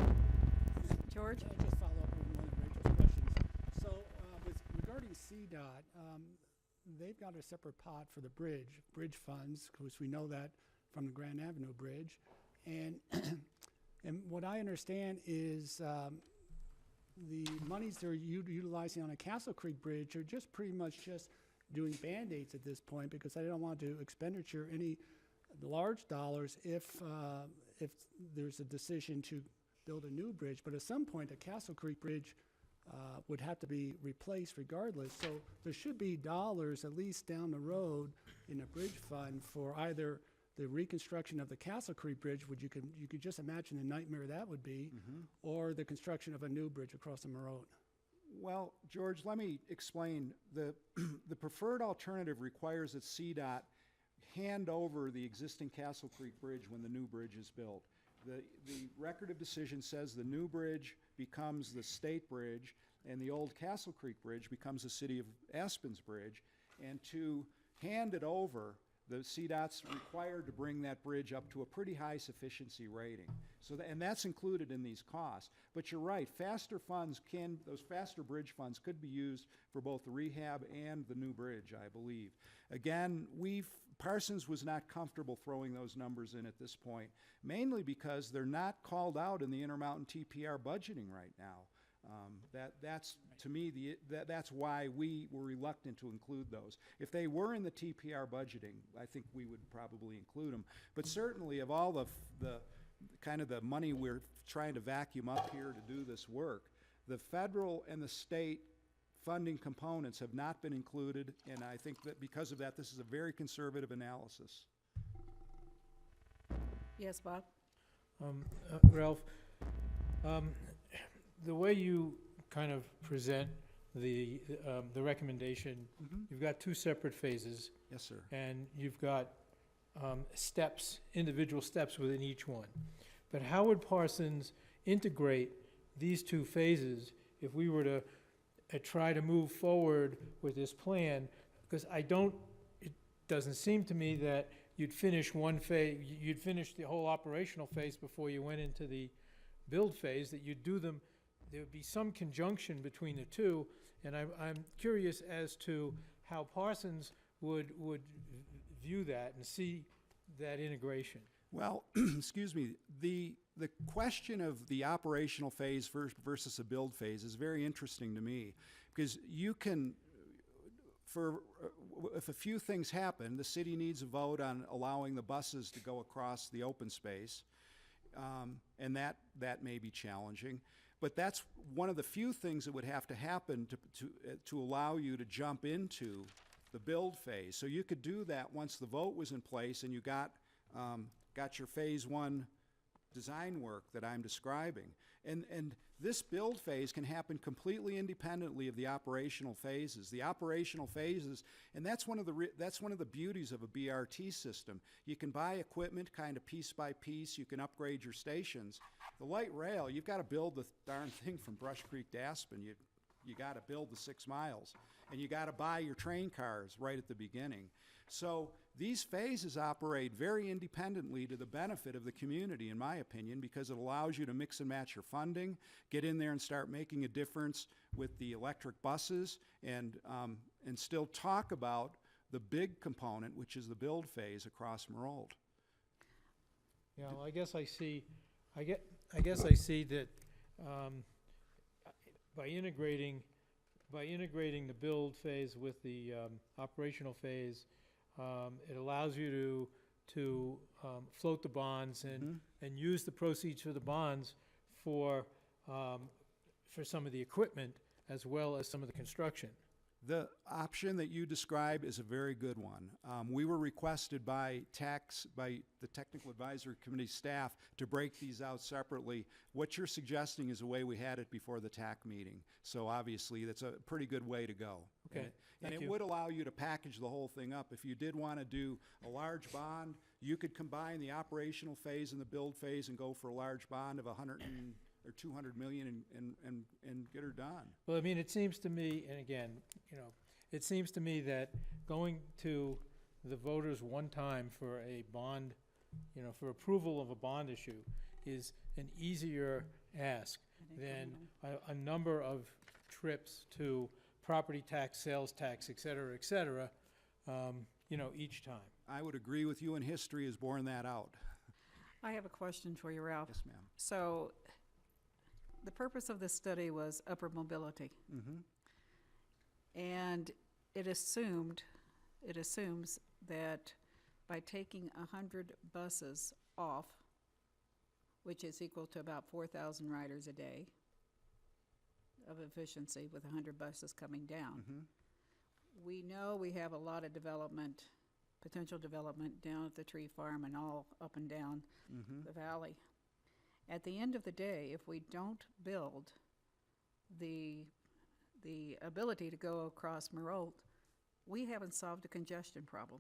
A: George?
D: I just follow up on one of Rachel's questions. So regarding CDOT, they've got a separate pot for the bridge funds, because we know that from the Grand Avenue Bridge. And and what I understand is the monies they're utilizing on a Castle Creek Bridge are just pretty much just doing Band-Aids at this point, because I don't want to expenditure any large dollars if there's a decision to build a new bridge. But at some point, the Castle Creek Bridge would have to be replaced regardless. So there should be dollars at least down the road in a bridge fund for either the reconstruction of the Castle Creek Bridge, which you could just imagine the nightmare that would be, or the construction of a new bridge across the Merode.
I: Well, George, let me explain. The preferred alternative requires that CDOT hand over the existing Castle Creek Bridge when the new bridge is built. The record of decision says the new bridge becomes the state bridge, and the old Castle Creek Bridge becomes the city of Aspen's bridge. And to hand it over, the CDOT's required to bring that bridge up to a pretty high sufficiency rating. So and that's included in these costs. But you're right, those faster bridge funds could be used for both the rehab and the new bridge, I believe. Again, Parsons was not comfortable throwing those numbers in at this point, mainly because they're not called out in the Intermountain TPR budgeting right now. That's to me that's why we were reluctant to include those. If they were in the TPR budgeting, I think we would probably include them. But certainly, of all the kind of the money we're trying to vacuum up here to do this work, the federal and the state funding components have not been included, and I think that because of that, this is a very conservative analysis.
A: Yes, Bob?
H: Ralph, the way you kind of present the recommendation, you've got two separate phases.
I: Yes, sir.
H: And you've got steps, individual steps within each one. But how would Parsons integrate these two phases if we were to try to move forward with this plan? Because it doesn't seem to me that you'd finish one phase, you'd finish the whole operational phase before you went into the build phase, that you'd do them. There would be some conjunction between the two, and I'm curious as to how Parsons would view that and see that integration.
I: Well, excuse me, the question of the operational phase versus a build phase is very interesting to me, because you can, if a few things happen, the city needs a vote on allowing the buses to go across the open space, and that may be challenging. But that's one of the few things that would have to happen to allow you to jump into the build phase. So you could do that once the vote was in place and you got your phase one design work that I'm describing. And this build phase can happen completely independently of the operational phases. The operational phases, and that's one of the beauties of a BRT system. You can buy equipment kind of piece by piece. You can upgrade your stations. The light rail, you've got to build the darn thing from Brush Creek to Aspen. You got to build the 6 miles, and you got to buy your train cars right at the beginning. So these phases operate very independently to the benefit of the community, in my opinion, because it allows you to mix and match your funding, get in there and start making a difference with the electric buses, and still talk about the big component, which is the build phase across Merode.
H: Yeah, well, I guess I see that by integrating the build phase with the operational phase, it allows you to float the bonds and use the proceeds for the bonds for some of the equipment as well as some of the construction.
I: The option that you describe is a very good one. We were requested by the Technical Advisory Committee staff to break these out separately. What you're suggesting is the way we had it before the TAC meeting. So obviously, that's a pretty good way to go.
H: Okay,
I: And
H: thank
I: it
H: you.
I: would allow you to package the whole thing up. If you did want to do a large bond, you could combine the operational phase and the build phase and go for a large bond of 100 or 200 million and get her done.
H: Well, I mean, it seems to me, and again, it seems to me that going to the voters one time for a bond, for approval of a bond issue is an easier ask than a number of trips to property tax, sales tax, et cetera, each time.
I: I would agree with you, and history has borne that out.
A: I have a question for you, Ralph.
I: Yes, ma'am.
A: So, the purpose of this study was upper mobility. And it assumes that by taking 100 buses off, which is equal to about 4,000 riders a day of efficiency with 100 buses coming down, we know we have a lot of potential development down at the tree farm and all up and down the valley. At the end of the day, if we don't build the ability to go across Meralt, we haven't solved a congestion problem.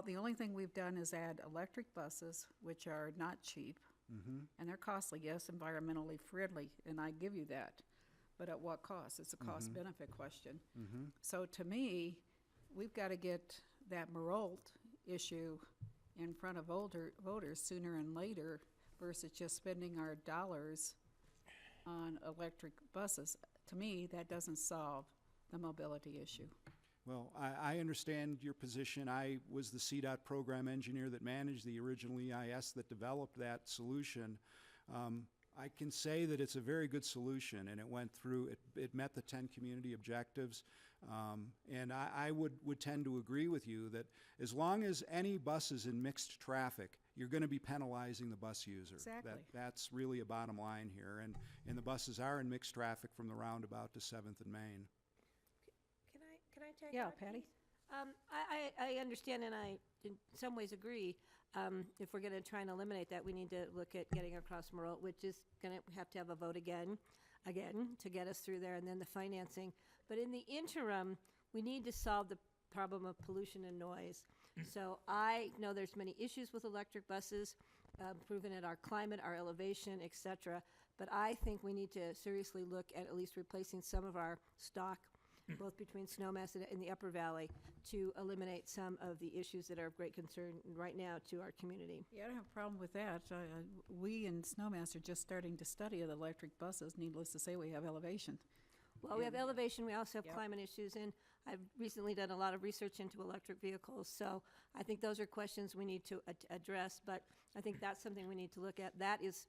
A: The only thing we've done is add electric buses, which are not cheap, and they're costly, yes, environmentally friendly, and I give you that. But at what cost? It's a cost-benefit question. So to me, we've got to get that Meralt issue in front of voters sooner and later versus just spending our dollars on electric buses. To me, that doesn't solve the mobility issue.
I: Well, I understand your position. I was the CDOT program engineer that managed the original EIS that developed that solution. I can say that it's a very good solution, and it went through, it met the 10 community objectives. And I would tend to agree with you that as long as any bus is in mixed traffic, you're going to be penalizing the bus user.
A: Exactly.
I: That's really a bottom line here. And the buses are in mixed traffic from the roundabout to 7th and Main.
G: Can I take
A: Yeah,
G: that,
A: Patty?
G: please? I understand, and I in some ways agree. If we're going to try and eliminate that, we need to look at getting across Meralt, which is going to have to have a vote again, to get us through there, and then the financing. But in the interim, we need to solve the problem of pollution and noise. So I know there's many issues with electric buses, proven at our climate, our elevation, et cetera. But I think we need to seriously look at least replacing some of our stock, both between Snowmass and in the Upper Valley, to eliminate some of the issues that are of great concern right now to our community.
A: Yeah, I don't have a problem with that. We in Snowmass are just starting to study the electric buses. Needless to say, we have elevation.
G: Well, we have elevation, we also have
A: Yep.
G: climate issues, and I've recently done a lot of research into electric vehicles, so I think those are questions we need to address, but I think that's something we need to look at. That is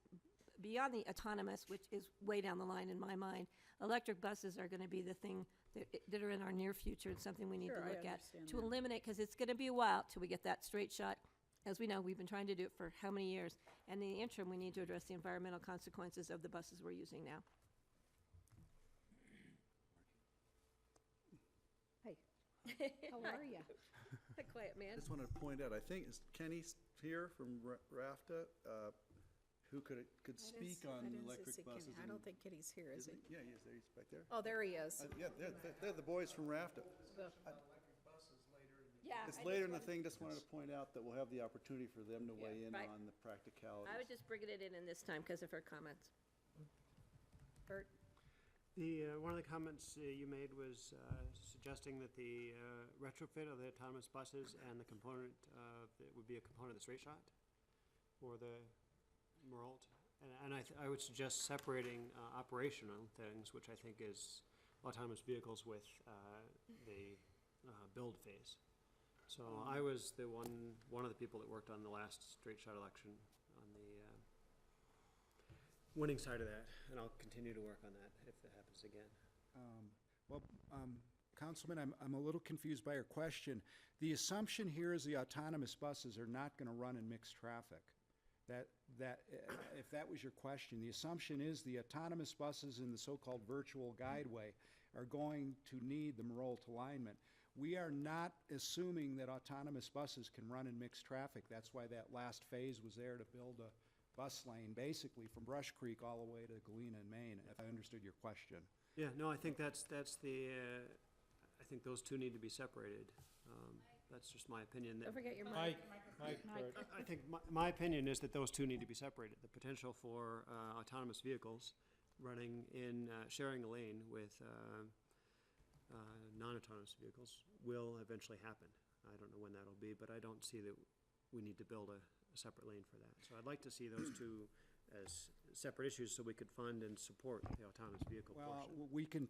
G: beyond the autonomous, which is way down the line in my mind. Electric buses are gonna be the thing that are in our near future, and something we need to
A: Sure, I
G: look at
A: understand
G: to
A: that.
G: eliminate, because it's gonna be a while till we get that straight shot. As we know, we've been trying to do it for how many years? And in the interim, we need to address the environmental consequences of the buses we're using now.
A: How are you?
G: A quiet man.
K: Just wanted to point out, I think is Kenny's here from RAFTA, who could speak on electric buses.
A: I don't think Kitty's here, is he?
K: Yeah, he is. There, he's back there.
A: Oh, there he is.
K: Yeah, they're the boys from RAFTA.
G: Yeah.
K: It's later in the thing. Just wanted to point out that we'll have the opportunity for them to weigh in
G: Right.
K: on the practicalities.
G: I was just bringing it in this time because of her comments.
A: Bert?
L: One of the comments you made was suggesting that the retrofit of the autonomous buses and the component, that would be a component of the straight shot or the Meralt. And I would suggest separating operational things, which I think is autonomous vehicles with the build phase. So I was one of the people that worked on the last straight shot election on the winning side of that, and I'll continue to work on that if it happens again.
I: Councilman, I'm a little confused by your question. The assumption here is the autonomous buses are not going to run in mixed traffic. if that was your question, the assumption is the autonomous buses in the so-called virtual guideway are going to need the Marolta alignment. We are not assuming that autonomous buses can run in mixed traffic. That's why that last phase was there, to build a bus lane, basically from Brush Creek all the way to Galena and Maine, if I understood your question.
L: Yeah, no, I think that's the, I think those two need to be separated. That's just my opinion.
G: Don't forget your
H: Mike,
G: mic.
H: Bert.
L: I think my opinion is that those two need to be separated. The potential for autonomous vehicles running in, sharing a lane with non-autonomous vehicles will eventually happen. I don't know when that'll be, but I don't see that we need to build a separate lane for that. So I'd like to see those two as separate issues so we could fund and support the autonomous vehicle
I: Well,
L: portion.
I: we can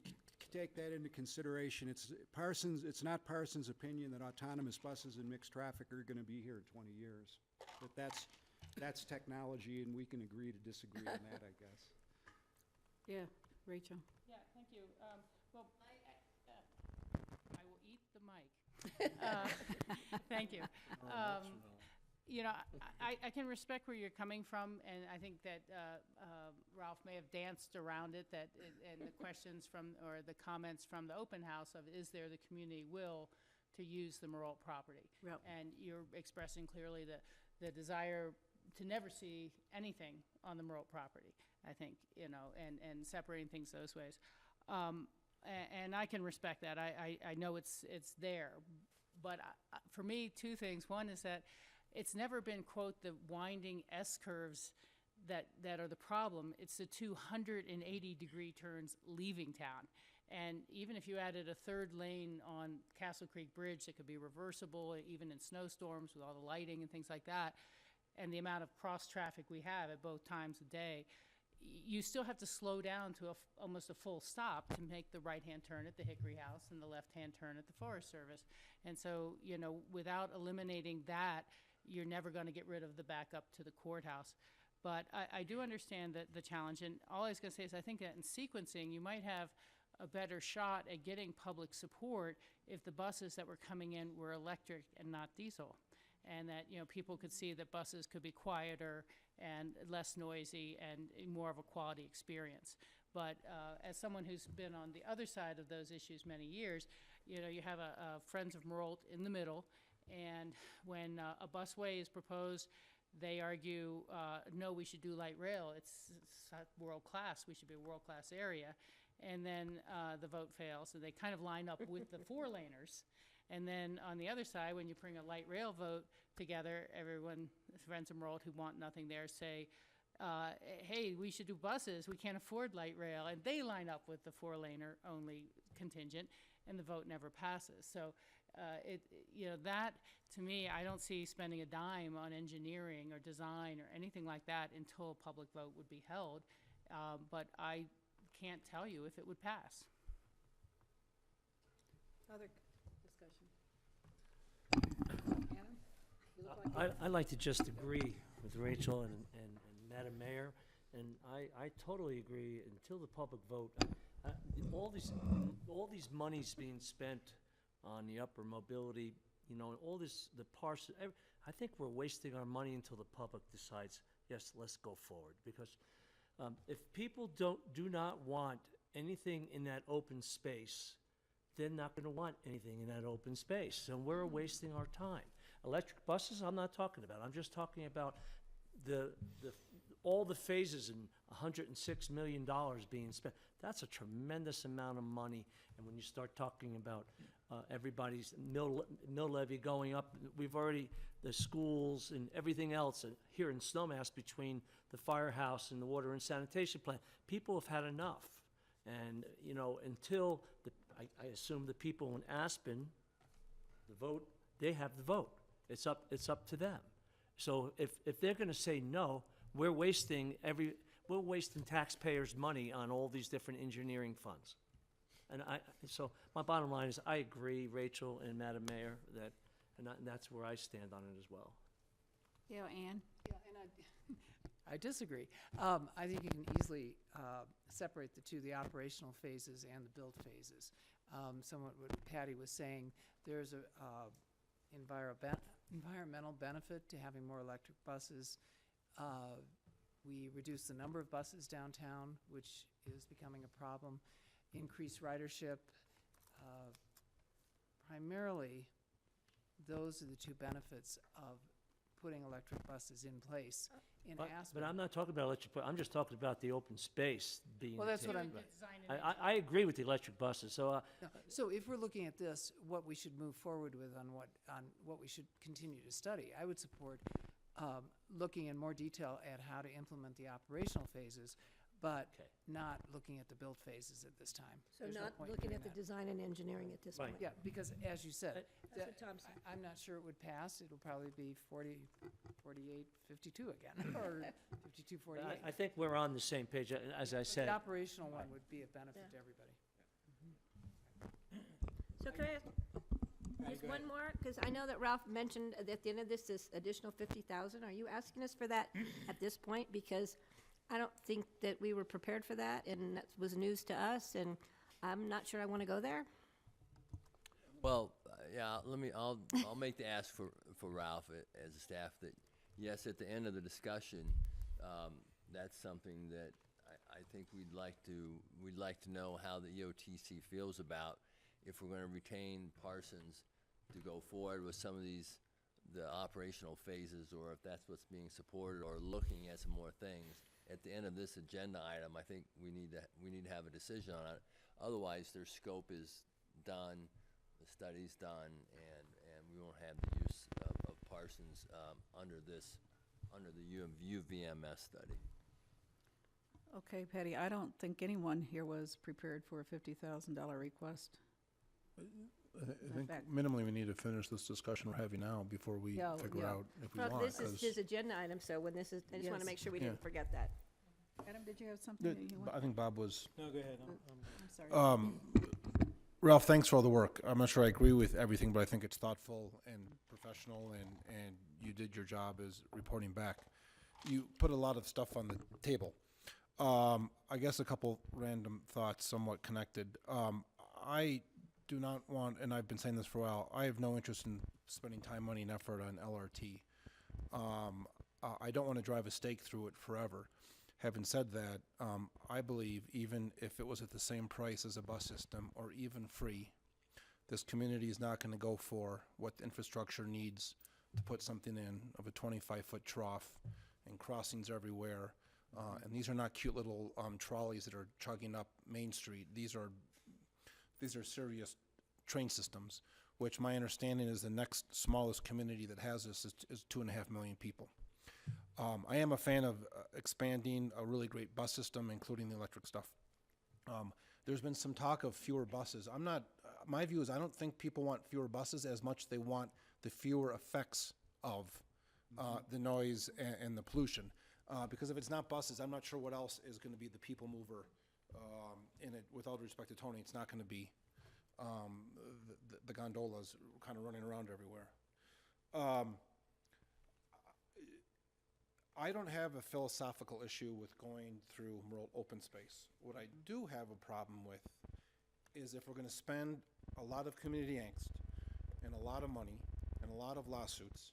I: take that into consideration. It's not Parsons' opinion that autonomous buses in mixed traffic are gonna be here in 20 years. But that's technology, and we can agree to disagree on that, I guess.
A: Yeah, Rachel.
J: Yeah, thank you. Well, I will eat the mic. Thank you. You know, I can respect where you're coming from, and I think that Ralph may have danced around it, and the questions from, or the comments from the open house of, is there the community will to use the Marolta property?
A: Yep.
J: And you're expressing clearly the desire to never see anything on the Marolta property, I think, you know, and separating things those ways. And I can respect that. I know it's there. But for me, two things. One is that it's never been, quote, the winding S-curves that are the problem. It's the 280-degree turns leaving town. And even if you added a third lane on Castle Creek Bridge that could be reversible, even in snowstorms with all the lighting and things like that, and the amount of cross-traffic we have at both times of day, you still have to slow down to almost a full stop to make the right-hand turn at the Hickory House and the left-hand turn at the Forest Service. And so, you know, without eliminating that, you're never going to get rid of the backup to the courthouse. But I do understand the challenge, and all I was going to say is I think that in sequencing, you might have a better shot at getting public support if the buses that were coming in were electric and not diesel. And that, you know, people could see that buses could be quieter and less noisy and more of a quality experience. But as someone who's been on the other side of those issues many years, you know, you have a Friends of Marolta in the middle, and when a busway is proposed, they argue, no, we should do light rail. It's world-class. We should be a world-class area. And then the vote fails, and they kind of line up with the four-laners. And then on the other side, when you bring a light rail vote together, everyone, Friends of Marolta who want nothing there, say, hey, we should do buses. We can't afford light rail. And they line up with the four-laner only contingent, and the vote never passes. So, you know, that, to me, I don't see spending a dime on engineering or design or anything like that until a public vote would be held. But I can't tell you if it would pass.
A: Other discussion? Anna? You look like
F: I'd like to just agree with Rachel and Madam Mayor, and I totally agree. Until the public vote, all these monies being spent on the upper mobility, you know, all this, the parcel, I think we're wasting our money until the public decides, yes, let's go forward. Because if people do not want anything in that open space, they're not going to want anything in that open space, and we're wasting our time. Electric buses, I'm not talking about. I'm just talking about all the phases and $106 million being spent. That's a tremendous amount of money. And when you start talking about everybody's mill levy going up, we've already, the schools and everything else here in Snowmass between the firehouse and the water and sanitation plant, people have had enough. And, you know, until I assume the people in Aspen, the vote, they have the vote. It's up to them. So if they're going to say no, we're wasting taxpayers' money on all these different engineering funds. And so my bottom line is I agree, Rachel and Madam Mayor, and that's where I stand on it as well.
A: Yeah, Ann?
M: Yeah, and I disagree. I think you can easily separate the two, the operational phases and the build phases. Somewhat what Patty was saying, there's a environmental benefit to having more electric buses. We reduced the number of buses downtown, which is becoming a problem. Increased ridership. Primarily, those are the two benefits of putting electric buses in place. In Aspen,
F: But I'm not talking about electric, I'm just talking about the open space being.
M: Well, that's what
F: taken
M: I'm-
F: by- I agree with the electric buses, so,
M: no, so if we're looking at this, what we should move forward with on what we should continue to study, I would support looking in more detail at how to implement the operational phases, but
F: Okay.
M: not looking at the build phases at this time.
G: So
M: There's no
G: not
M: point in
G: looking
M: doing
G: at the
M: that.
G: design and engineering at this
F: Right.
G: point.
M: Yeah, because as you said,
G: That's what Tom said.
M: I'm not sure it would pass. It'll probably be 40, 48, 52 again, or 52, 48.
F: I think we're on the same page, as I
M: But
F: said.
M: the operational one would be a benefit
G: Yeah.
M: to everybody.
G: So can I ask just one more? Because I know that Ralph mentioned at the end of this additional 50,000. Are you asking us for that at this point? Because I don't think that we were prepared for that, and that was news to us, and I'm not sure I want to go there.
E: Well, yeah, I'll make the ask for Ralph as a staff that, yes, at the end of the discussion, that's something that I think we'd like to know how the EOTC feels about if we're gonna retain Parsons to go forward with some of the operational phases, or if that's what's being supported, or looking at some more things. At the end of this agenda item, I think we need to have a decision on it. Otherwise, their scope is done, the study's done, and we won't have the use of Parsons under the UVMS study.
A: Okay, Patty, I don't think anyone here was prepared for a $50,000 request.
N: I think
A: fact-
N: minimally we need to finish this discussion we're having now before we
A: Yeah,
N: figure
A: yeah.
N: out if we
G: Well,
N: want.
G: this is
N: 'cause-
G: his agenda item, so when this is, I just want to
A: Yes.
G: make sure we
N: Yeah.
G: didn't forget that.
A: Adam, did you have something that you
N: I
A: wanted?
N: think Bob was,
H: No, go ahead.
A: I'm sorry.
N: Ralph, thanks for all the work. I'm not sure I agree with everything, but I think it's thoughtful and professional, and you did your job as reporting back. You put a lot of stuff on the table. I guess a couple random thoughts, somewhat connected. I do not want, and I've been saying this for a while, I have no interest in spending time, money, and effort on LRT. I don't want to drive a stake through it forever. Having said that, I believe even if it was at the same price as a bus system, or even free, this community is not going to go for what the infrastructure needs to put something in of a 25-foot trough and crossings everywhere. And these are not cute little trolleys that are chugging up Main Street. These are serious train systems, which my understanding is the next smallest community that has this is 2.5 million people. I am a fan of expanding a really great bus system, including the electric stuff. There's been some talk of fewer buses. My view is I don't think people want fewer buses as much as they want the fewer effects of the noise and the pollution. Because if it's not buses, I'm not sure what else is going to be the people mover in it. With all due respect to Tony, it's not going to be the gondolas kind of running around everywhere. I don't have a philosophical issue with going through rural open space. What I do have a problem with is if we're going to spend a lot of community angst and a lot of money and a lot of lawsuits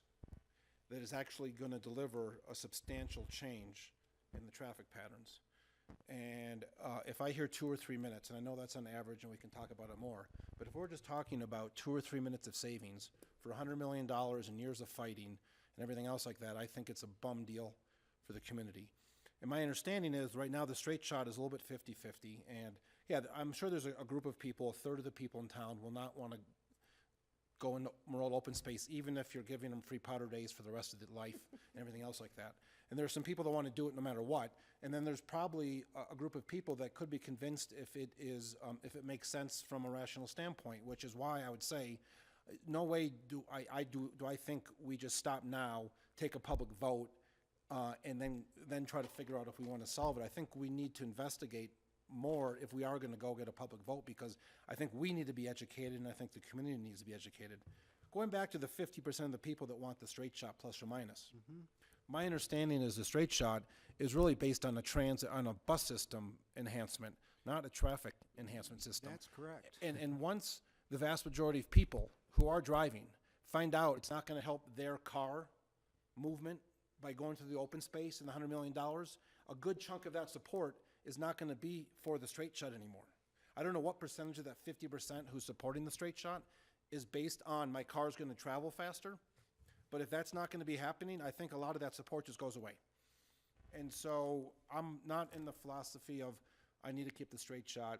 N: that is actually going to deliver a substantial change in the traffic patterns. And if I hear 2 or 3 minutes, and I know that's on average and we can talk about it more, but if we're just talking about 2 or 3 minutes of savings for $100 million and years of fighting and everything else like that, I think it's a bum deal for the community. And my understanding is right now the straight shot is a little bit 50-50. And yeah, I'm sure there's a group of people, a third of the people in town will not want to go into rural open space, even if you're giving them free powder days for the rest of their life and everything else like that. And there are some people that want to do it no matter what. And then there's probably a group of people that could be convinced if it makes sense from a rational standpoint, which is why I would say, no way do I think we just stop now, take a public vote, and then try to figure out if we want to solve it. I think we need to investigate more if we are going to go get a public vote, because I think we need to be educated, and I think the community needs to be educated. Going back to the 50% of the people that want the straight shot plus or minus, my understanding is the straight shot is really based on a bus system enhancement, not a traffic enhancement system.
I: That's correct.
N: And once the vast majority of people who are driving find out it's not going to help their car movement by going to the open space and the $100 million, a good chunk of that support is not going to be for the straight shot anymore. I don't know what percentage of that 50% who's supporting the straight shot is based on my car's going to travel faster, but if that's not going to be happening, I think a lot of that support just goes away. And so I'm not in the philosophy of I need to keep the straight shot.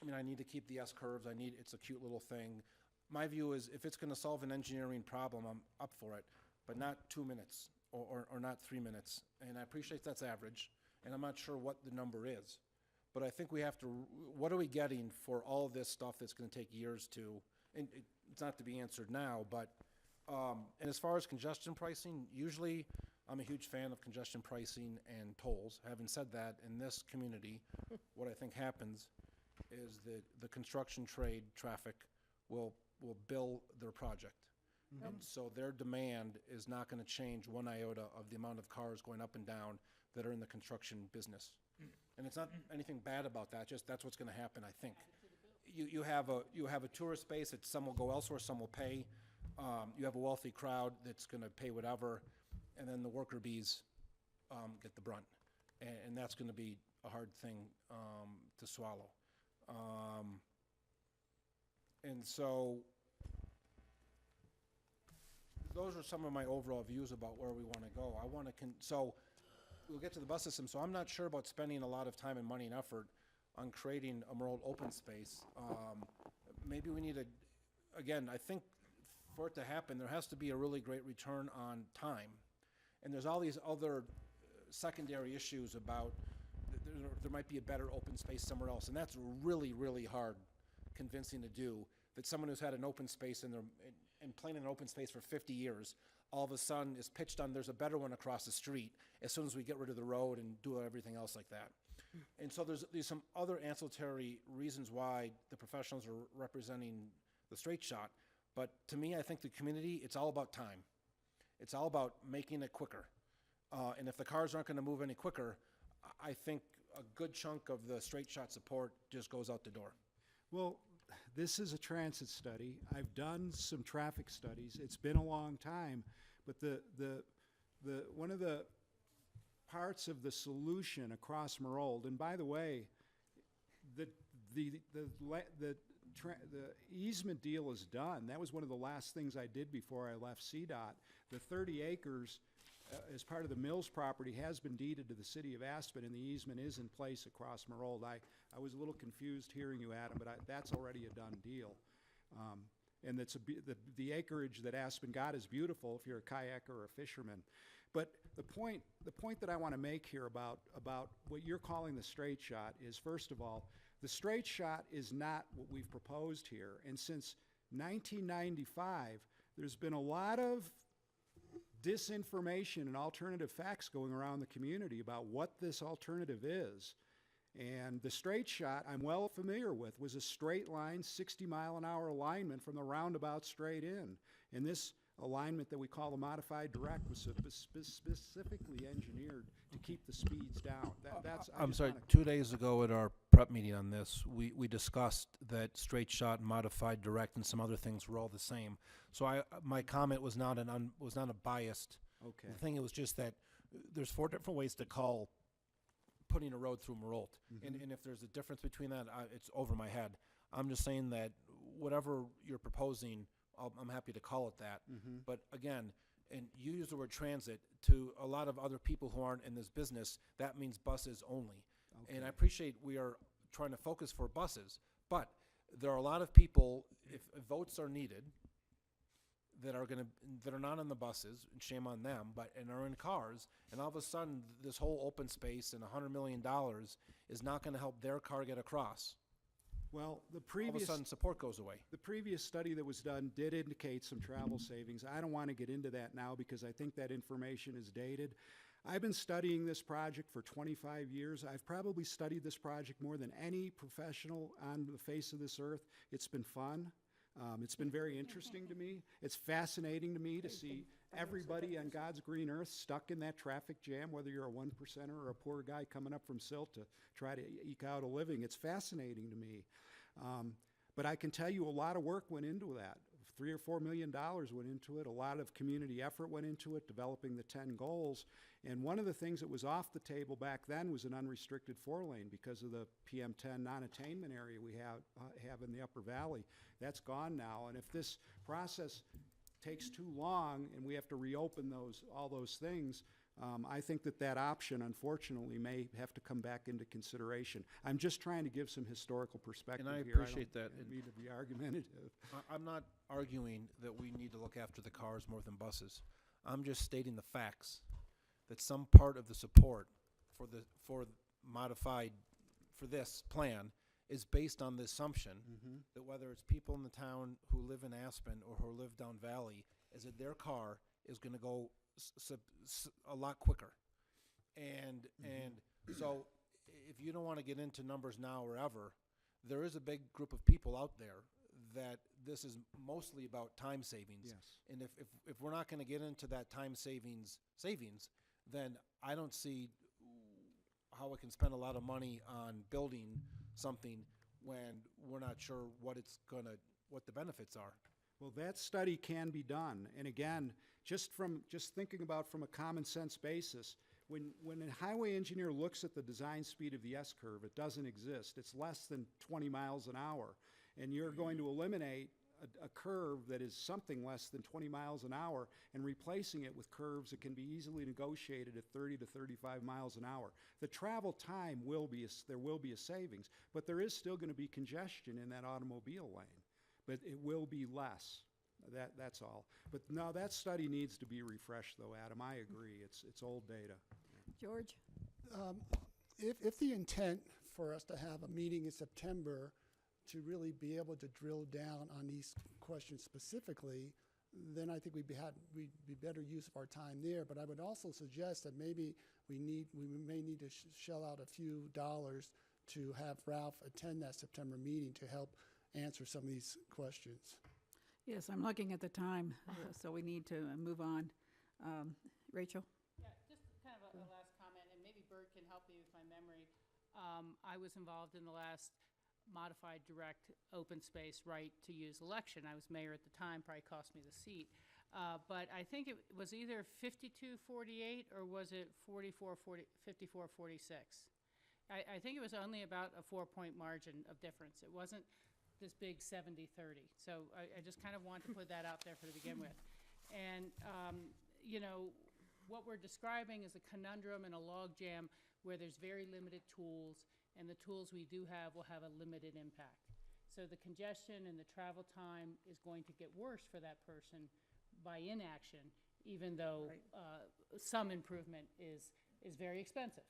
N: I mean, I need to keep the S-curves. It's a cute little thing. My view is if it's going to solve an engineering problem, I'm up for it, but not 2 minutes or not 3 minutes. And I appreciate that's average, and I'm not sure what the number is. But I think we have to, what are we getting for all this stuff that's going to take years to, and it's not to be answered now, but, and as far as congestion pricing, usually I'm a huge fan of congestion pricing and tolls. Having said that, in this community, what I think happens is that the construction trade traffic will bill their project. And so their demand is not going to change one iota of the amount of cars going up and down that are in the construction business. And it's not anything bad about that, just that's what's going to happen, I think. You have a tourist space that some will go elsewhere, some will pay. You have a wealthy crowd that's going to pay whatever, and then the worker bees get the brunt. And that's going to be a hard thing to swallow. And so those are some of my overall views about where we want to go. I want to, so we'll get to the bus system. So I'm not sure about spending a lot of time and money and effort on creating a more open space. Maybe we need to, again, I think for it to happen, there has to be a really great return on time. And there's all these other secondary issues about there might be a better open space somewhere else. And that's really, really hard convincing to do, that someone who's had an open space and playing in an open space for 50 years, all of a sudden is pitched on there's a better one across the street as soon as we get rid of the road and do everything else like that. And so there's some other ancillary reasons why the professionals are representing the straight shot. But to me, I think the community, it's all about time. It's all about making it quicker. And if the cars aren't going to move any quicker, I think a good chunk of the straight shot support just goes out the door.
I: Well, this is a transit study. I've done some traffic studies. It's been a long time, but one of the parts of the solution across Marold, and by the way, the easement deal is done. That was one of the last things I did before I left CDOT. The 30 acres as part of the Mills property has been deeded to the city of Aspen, and the easement is in place across Marold. I was a little confused hearing you, Adam, but that's already a done deal. And it's the acreage that Aspen got is beautiful if you're a kayaker or a fisherman. But the point that I want to make here about what you're calling the straight shot is, first of all, the straight shot is not what we've proposed here. And since 1995, there's been a lot of disinformation and alternative facts going around the community about what this alternative is. And the straight shot I'm well familiar with was a straight line 60-mile-an-hour alignment from the roundabout straight in. And this alignment that we call the modified direct was specifically engineered to keep the speeds down.
N: I'm sorry, 2 days ago at our prep meeting on this, we discussed that straight shot, modified direct, and some other things were all the same. So my comment was not a biased thing. It was just that there's 4 different ways to call putting a road through Marolt. And if there's a difference between that, it's over my head. I'm just saying that whatever you're proposing, I'm happy to call it that. But again, and you use the word transit, to a lot of other people who aren't in this business, that means buses only. And I appreciate we are trying to focus for buses, but there are a lot of people, if votes are needed, that are not on the buses, and shame on them, and are in cars, and all of a sudden this whole open space and $100 million is not going to help their car get across.
I: Well,
N: All of a sudden support goes away.
I: The previous study that was done did indicate some travel savings. I don't want to get into that now because I think that information is dated. I've been studying this project for 25 years. I've probably studied this project more than any professional on the face of this earth. It's been fun. It's been very interesting to me. It's fascinating to me to see everybody on God's green earth stuck in that traffic jam, whether you're a 1%er or a poor guy coming up from Silt to try to eke out a living. It's fascinating to me. But I can tell you a lot of work went into that $3 or $4 million went into it. A lot of community effort went into it, developing the 10 goals. And one of the things that was off the table back then was an unrestricted 4-lane because of the PM10 non-attainment area we have in the Upper Valley. That's gone now. And if this process takes too long and we have to reopen all those things, I think that option, unfortunately, may have to come back into consideration. I'm just trying to give some historical perspective
N: And I
I: here.
N: appreciate that.
I: I don't mean to be argumentative.
N: I'm not arguing that we need to look after the cars more than buses. I'm just stating the facts, that some part of the support for this plan is based on the assumption that whether it's people in the town who live in Aspen or who live down Valley, is that their car is going to go a lot quicker. And so if you don't want to get into numbers now or ever, there is a big group of people out there that this is mostly about time savings.
I: Yes.
N: And if we're not going to get into that time savings, then I don't see how we can spend a lot of money on building something when we're not sure what the benefits are.
I: Well, that study can be done. And again, just thinking about from a common sense basis, when a highway engineer looks at the design speed of the S-curve, it doesn't exist. It's less than 20 miles an hour. And you're going to eliminate a curve that is something less than 20 miles an hour and replacing it with curves that can be easily negotiated at 30 to 35 miles an hour. The travel time there will be a savings, but there is still going to be congestion in that automobile lane. But it will be less. That's all. But no, that study needs to be refreshed, though, Adam. I agree. It's old data.
A: George?
D: If the intent for us to have a meeting in September to really be able to drill down on these questions specifically, then I think we'd be better use of our time there. But I would also suggest that maybe we may need to shell out a few dollars to have Ralph attend that September meeting to help answer some of these questions.
A: Yes, I'm looking at the time, so we need to move on. Rachel?
J: Yeah, just kind of a last comment, and maybe Bert can help me with my memory. I was involved in the last modified direct open space right to use election. I was mayor at the time, probably cost me the seat. But I think it was either 52-48 or was it 54-46. I think it was only about a 4-point margin of difference. It wasn't this big 70-30. So I just kind of want to put that out there to begin with. And, what we're describing is a conundrum and a logjam where there's very limited tools, and the tools we do have will have a limited impact. So the congestion and the travel time is going to get worse for that person by inaction, even though some improvement is very expensive.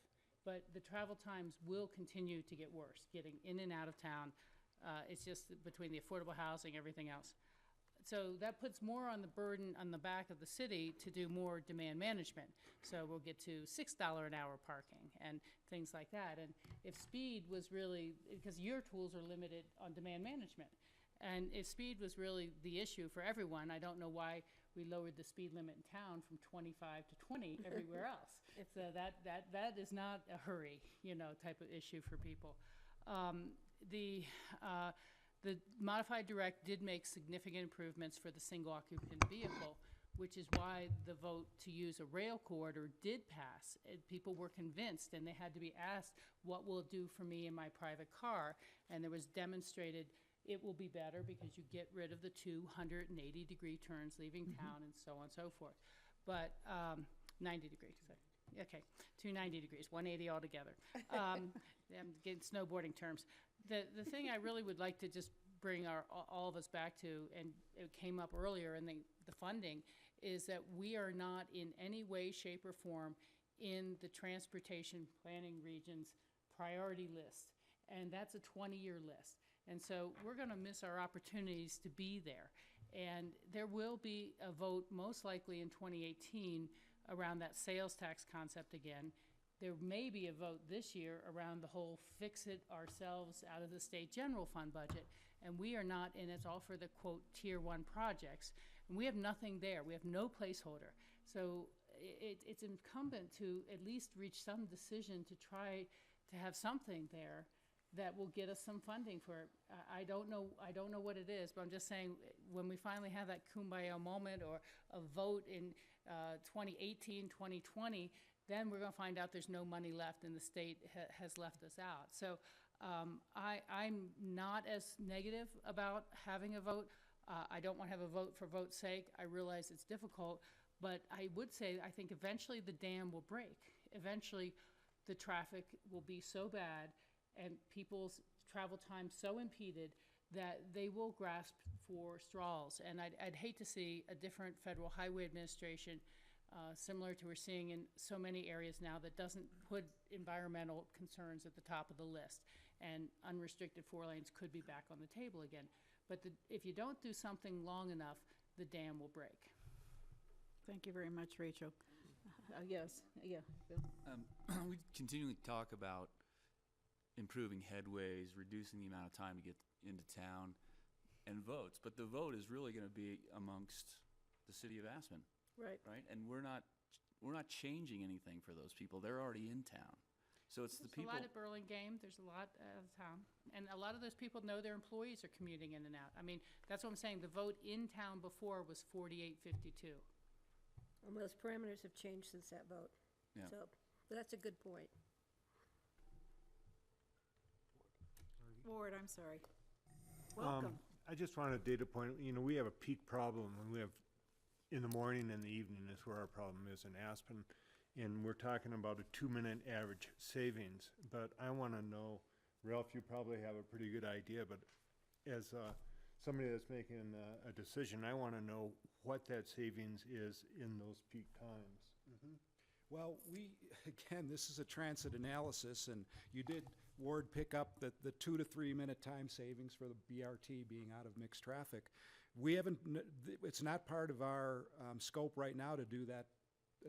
J: But the travel times will continue to get worse, getting in and out of town. It's just between the affordable housing, everything else. So that puts more on the burden on the back of the city to do more demand management. So we'll get to $6 an hour parking and things like that. And if speed was really, because your tools are limited on demand management, and if speed was really the issue for everyone, I don't know why we lowered the speed limit in town from 25 to 20 everywhere else. So that is not a hurry, type of issue for people. The modified direct did make significant improvements for the single occupant vehicle, which is why the vote to use a rail corridor did pass. People were convinced, and they had to be asked, what will it do for me in my private car? And there was demonstrated it will be better because you get rid of the 280-degree turns leaving town and so on and so forth. But 90 degrees, okay, 290 degrees, 180 altogether. I'm getting snowboarding terms. The thing I really would like to just bring all of us back to, and it came up earlier in the funding, is that we are not in any way, shape, or form in the transportation planning region's priority list. And that's a 20-year list. And so we're going to miss our opportunities to be there. And there will be a vote most likely in 2018 around that sales tax concept again. There may be a vote this year around the whole fix it ourselves out of the state general fund budget. And we are not, and it's all for the quote tier 1 projects. And we have nothing there. We have no placeholder. So it's incumbent to at least reach some decision to try to have something there that will get us some funding for it. I don't know what it is, but I'm just saying, when we finally have that kumbaya moment or a vote in 2018, 2020, then we're gonna find out there's no money left and the state has left us out. So I'm not as negative about having a vote. I don't want to have a vote for vote's sake. I realize it's difficult, but I would say I think eventually the dam will break. Eventually, the traffic will be so bad and people's travel time so impeded that they will grasp for straws. And I'd hate to see a different Federal Highway Administration, similar to we're seeing in so many areas now, that doesn't put environmental concerns at the top of the list. And unrestricted 4 lanes could be back on the table again. But if you don't do something long enough, the dam will break.
A: Thank you very much, Rachel. Yes, yeah, Bill.
O: We continually talk about improving headways, reducing the amount of time to get into town, and votes. But the vote is really going to be amongst the city of Aspen,
G: Right.
O: right? And we're not changing anything for those people. They're already in town. So it's the people.
J: There's a lot at Burlingame, there's a lot out of town. And a lot of those people know their employees are commuting in and out. I mean, that's what I'm saying, the vote in town before was 48-52.
G: And those parameters have changed since that vote.
O: Yeah.
G: So, but that's a good point.
A: Ward, I'm sorry. Welcome.
P: I just want a data point. You know, we have a peak problem, and we have in the morning and the evening is where our problem is in Aspen. And we're talking about a 2-minute average savings. But I want to know, Ralph, you probably have a pretty good idea, but as somebody that's making a decision, I want to know what that savings is in those peak times.
I: Well, again, this is a transit analysis, and you did, Ward, pick up the 2 to 3 minute time savings for the BRT being out of mixed traffic. We haven't, it's not part of our scope right now to do that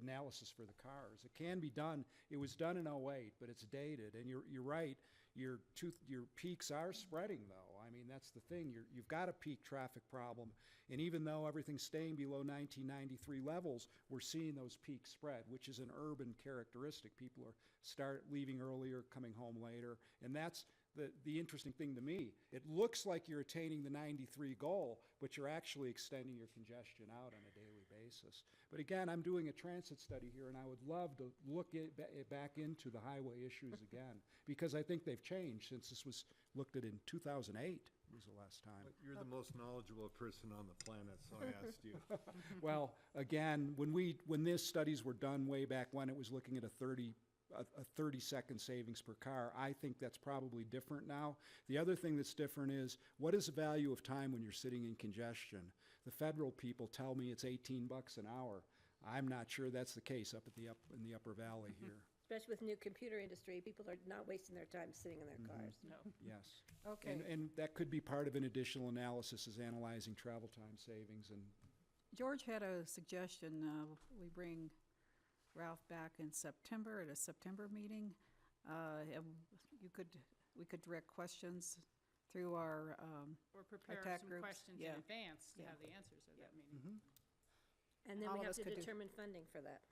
I: analysis for the cars. It can be done. It was done in '08, but it's dated. And you're right. Your peaks are spreading, though. I mean, that's the thing. You've got a peak traffic problem. And even though everything's staying below 1993 levels, we're seeing those peaks spread, which is an urban characteristic. People are leaving earlier, coming home later. And that's the interesting thing to me. It looks like you're attaining the 93 goal, but you're actually extending your congestion out on a daily basis. But again, I'm doing a transit study here, and I would love to look back into the highway issues again, because I think they've changed since this was looked at in 2008 was the last time.
P: But you're the most knowledgeable person on the planet, so I asked you.
I: Well, again, when these studies were done way back when, it was looking at a 30-second savings per car. I think that's probably different now. The other thing that's different is, what is the value of time when you're sitting in congestion? The federal people tell me it's $18 an hour. I'm not sure that's the case up in the Upper Valley here.
G: Especially with new computer industry, people are not wasting their time sitting in their cars.
J: No.
I: Yes.
A: Okay.
I: And that could be part of an additional analysis, is analyzing travel time savings. And
A: George had a suggestion. We bring Ralph back in September at a September meeting. And we could direct questions through our
J: Or prepare
A: attack
J: some
A: groups.
J: questions in
A: Yeah.
J: advance to
A: Yeah.
J: have the answers at that meeting.
G: And then
A: All
G: we
A: of
G: have
A: us
G: to
A: could do-
G: determine funding for that.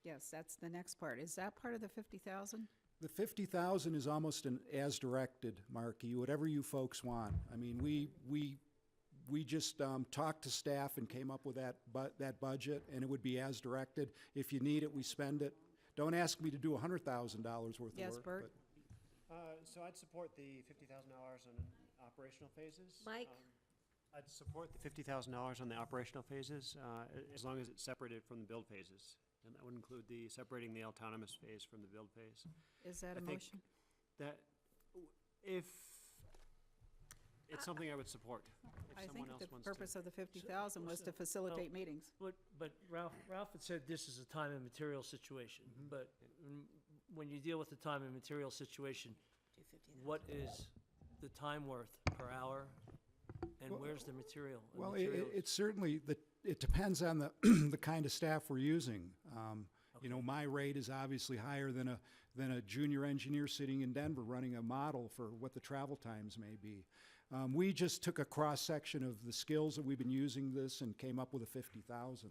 A: Yes, that's the next part. Is that part of the 50,000?
I: the 50,000 is almost an as-directed, Markey, whatever you folks want. I mean, we just talked to staff and came up with that budget, and it would be as directed. If you need it, we spend it. Don't ask me to do $100,000 worth of work.
A: Yes, Bert?
L: So I'd support the $50,000 on operational phases.
G: Mike?
L: I'd support the $50,000 on the operational phases, as long as it's separated from the build phases. And that would include separating the autonomous phase from the build phase.
A: Is that a
L: I think
A: motion?
L: That, if, it's something I would support. If
A: I
L: someone
A: think
L: else
A: the
L: wants to.
A: purpose of the 50,000 was to facilitate meetings.
F: But Ralph had said this is a time and material situation. But when you deal with the time and material situation, what is the time worth per hour? And where's the material?
I: Well, it's certainly, it depends on the, the kind of staff we're using. You know, my rate is obviously higher than a junior engineer sitting in Denver running a model for what the travel times may be. We just took a cross-section of the skills that we've been using this and came up with a 50,000.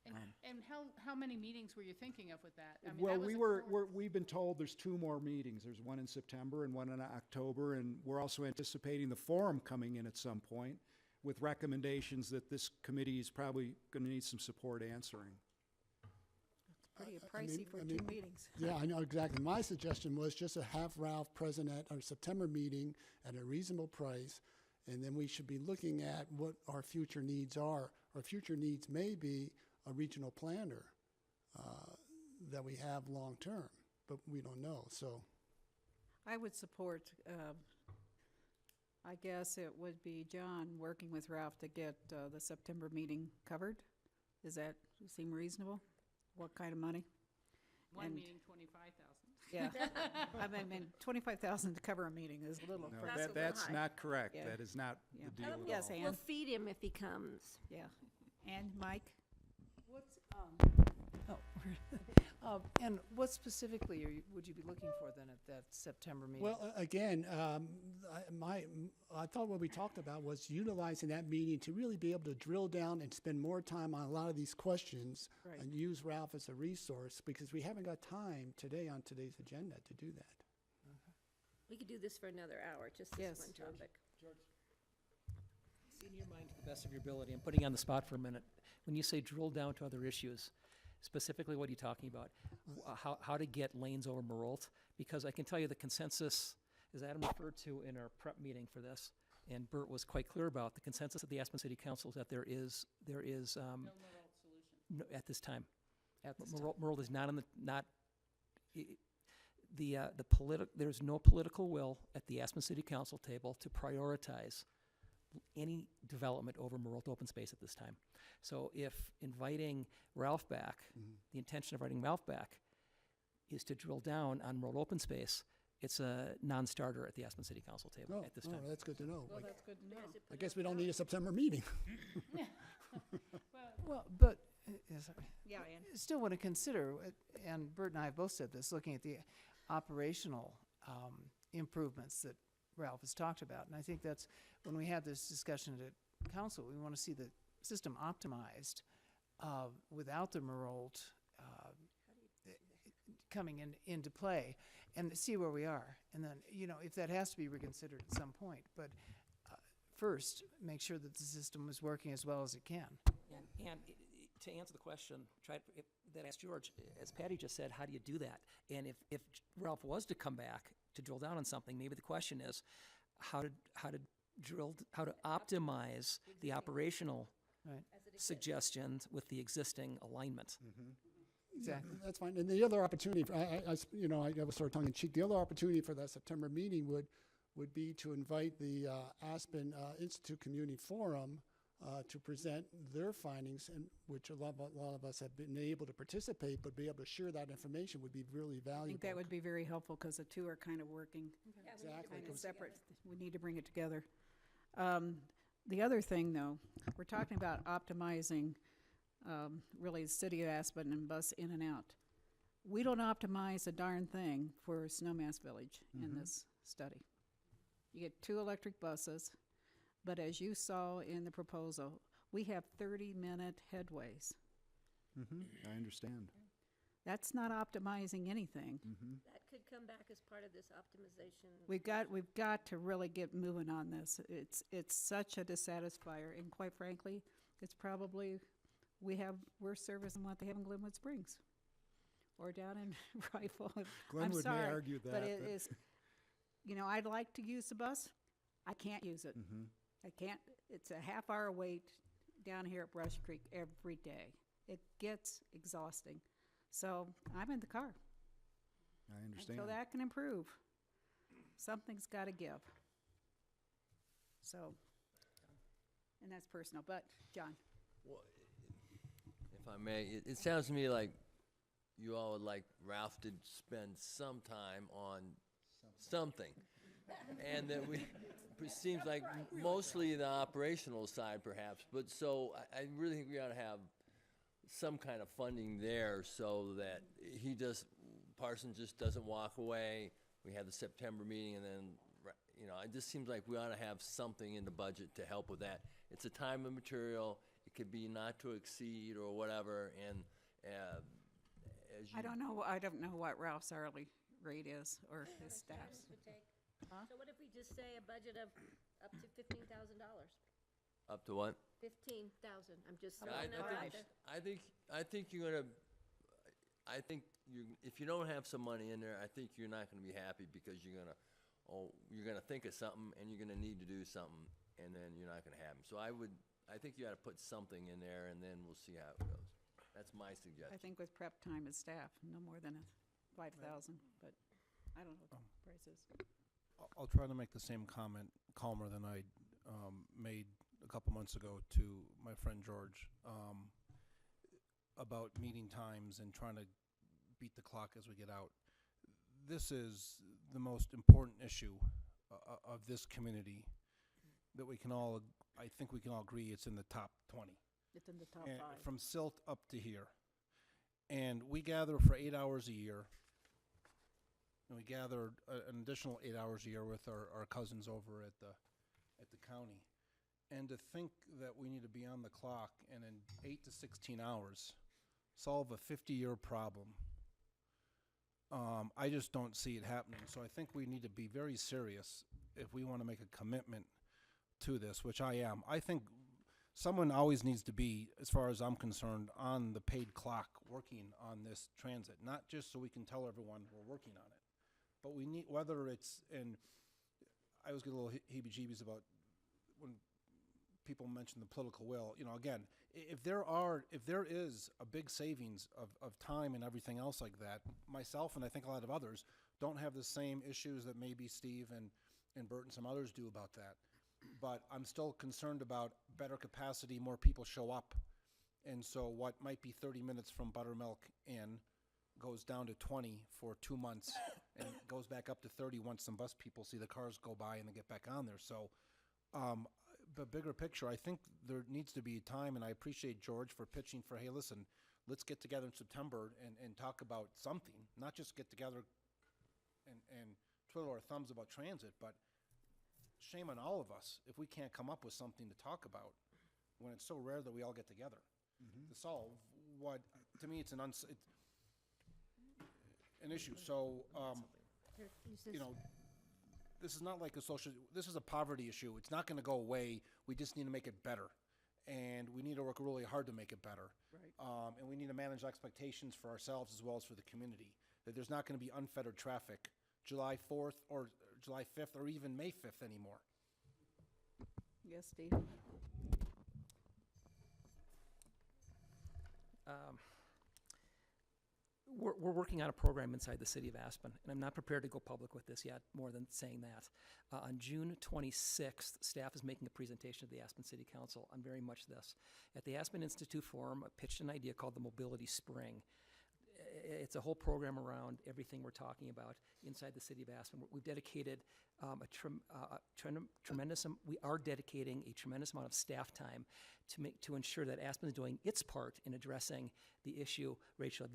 J: And how many meetings were you thinking of with that? I mean,
I: Well,
J: that was a
I: we've been told there's 2 more meetings. There's one in September and one in October, and we're also anticipating the forum coming in at some point with recommendations that this committee is probably going to need some support answering.
A: Pretty
D: I mean-
A: pricey for
D: I
A: 2
D: mean,
A: meetings.
D: Yeah, I know exactly. My suggestion was just to have Ralph present at our September meeting at a reasonable price, and then we should be looking at what our future needs are. Our future needs may be a regional planner that we have long-term, but we don't know, so.
A: I would support, I guess it would be John working with Ralph to get the September meeting covered. Does that seem reasonable? What kind of money?
J: one
A: And-
J: meeting, 25,000.
A: Yeah, I mean, 25,000 to cover a meeting is a little.
I: No,
A: pricey.
I: that's
G: high.
I: not correct.
A: Yeah.
I: That is not
A: Yeah.
I: the deal at
A: Yes,
I: all.
A: Ann?
G: We'll feed him if he comes.
A: Yeah. And Mike?
M: What's, and what specifically would you be looking for then at that September meeting?
D: Well, again, I thought what we talked about was utilizing that meeting to really be able to drill down and spend more time on a lot of these questions
A: Right.
D: and use Ralph as a resource, because we haven't got time today on today's agenda to do that.
G: We could do this for another hour, just
A: Yes.
G: this one topic.
B: See in your mind to the best of your ability, I'm putting you on the spot for a minute. When you say drill down to other issues, specifically what are you talking about? How to get lanes over Maroldt? Because I can tell you the consensus, as Adam referred to in our prep meeting for this, and Bert was quite clear about, the consensus of the Aspen City Council is that there is
J: No Maroldt solution.
B: no, at this time.
M: At this
B: Maroldt is not in the, not, there's no political will at the Aspen City Council table to prioritize any development over Maroldt open space at this time. So if inviting Ralph back, the intention of inviting Ralph back is to drill down on Maroldt open space, it's a non-starter at the Aspen City Council table
D: Oh,
B: at this time.
D: that's good to know.
A: Well, that's good to know.
D: I guess we don't need a September meeting.
M: Well, but,
A: Yeah, Ann?
M: still want to consider, and Bert and I have both said this, looking at the operational improvements that Ralph has talked about. And I think that's, when we had this discussion at council, we want to see the system optimized without the Maroldt coming into play, and see where we are. And then, if that has to be reconsidered at some point. But first, make sure that the system is working as well as it can.
B: And to answer the question, that asked George, as Patty just said, how do you do that? And if Ralph was to come back to drill down on something, maybe the question is how to optimize the operational
M: Right.
B: suggestions with the existing alignment.
M: Exactly.
D: That's fine. And the other opportunity, I was sort of tongue in cheek, the other opportunity for that September meeting would be to invite the Aspen Institute Community Forum to present their findings, and which a lot of us have been able to participate, but be able to share that information would be really valuable.
A: I think that would be very helpful, because the two are kind of working
D: Exactly.
A: kind of separate. We need to bring it together. The other thing, though, we're talking about optimizing really the city of Aspen and bus in and out. We don't optimize a darn thing for Snowmass Village in this study. You get 2 electric buses, but as you saw in the proposal, we have 30-minute headways.
I: I understand.
A: That's not optimizing anything.
G: That could come back as part of this optimization.
A: We've got to really get moving on this. It's such a dissatisfier, and quite frankly, it's probably we're servicing what they have in Glenwood Springs or down in Rifle.
I: Glenwood
A: I'm
I: may
A: sorry,
I: argue that,
A: but it
I: but-
A: is. I'd like to use the bus. I can't use it. I can't. It's a half-hour wait down here at Brush Creek every day. It gets exhausting. So I'm in the car.
I: I understand.
A: Until that can improve, something's got to give. So, and that's personal, but, John?
E: Well, if I may, it sounds to me like you all would like Ralph to spend some time on something. And that it seems like mostly the operational side perhaps, but so I really think we ought to have some kind of funding there so that Parsons just doesn't walk away. We have the September meeting, and then, it just seems like we ought to have something in the budget to help with that. It's a time and material it could be not to exceed or whatever, and, as you.
A: I don't know what Ralph's hourly rate is, or his staff's. Huh?
G: So what if we just say a budget of up to $15,000?
E: Up to what?
G: 15,000, I'm just
E: Yeah,
G: throwing that out there.
E: I think you're gonna, if you don't have some money in there, I think you're not gonna be happy, because you're gonna think of something, and you're gonna need to do something, and then you're not gonna have them. So I think you ought to put something in there, and then we'll see how it goes. That's my
A: I
E: suggestion.
A: think with prep time and staff, no more than 5,000, but I don't know what the price is.
N: I'll try to make the same comment calmer than I made a couple months ago to my friend George about meeting times and trying to beat the clock as we get out. This is the most important issue of this community that I think we can all agree it's in the top 20.
A: It's in the top
N: And
A: 5.
N: from Silt up to here. And we gather for 8 hours a year. And we gather an additional 8 hours a year with our cousins over at the county. And to think that we need to be on the clock and in 8 to 16 hours solve a 50-year problem, I just don't see it happening. So I think we need to be very serious if we want to make a commitment to this, which I am. I think someone always needs to be, as far as I'm concerned, on the paid clock working on this transit, not just so we can tell everyone we're working on it. But we need, whether it's, and I always get a little heebie-jeebies about when people mention the political will. You know, again, if there is a big savings of time and everything else like that, myself and I think a lot of others don't have the same issues that maybe Steve and Bert and some others do about that. But I'm still concerned about better capacity, more people show up. And so what might be 30 minutes from Buttermilk Inn goes down to 20 for 2 months and goes back up to 30 once some bus people see the cars go by and they get back on there. So, but bigger picture, I think there needs to be time, and I appreciate George for pitching for, hey, listen, let's get together in September and talk about something, not just get together and twiddle our thumbs about transit, but shame on all of us if we can't come up with something to talk about when it's so rare that we all get together to solve what, to me, it's an issue. So, you know, this is not like this is a poverty issue. It's not going to go away. We just need to make it better. And we need to work really hard to make it better.
A: Right.
N: And we need to manage expectations for ourselves as well as for the community. That there's not going to be unfettered traffic July 4th or July 5th or even May 5th anymore.
A: Yes, Steve?
B: We're working on a program inside the city of Aspen, and I'm not prepared to go public with this yet, more than saying that. On June 26th, staff is making a presentation to the Aspen City Council on very much this. At the Aspen Institute Forum, I pitched an idea called the Mobility Spring. It's a whole program around everything we're talking about inside the city of Aspen. We've dedicated we are dedicating a tremendous amount of staff time to ensure that Aspen is doing its part in addressing the issue, Rachel,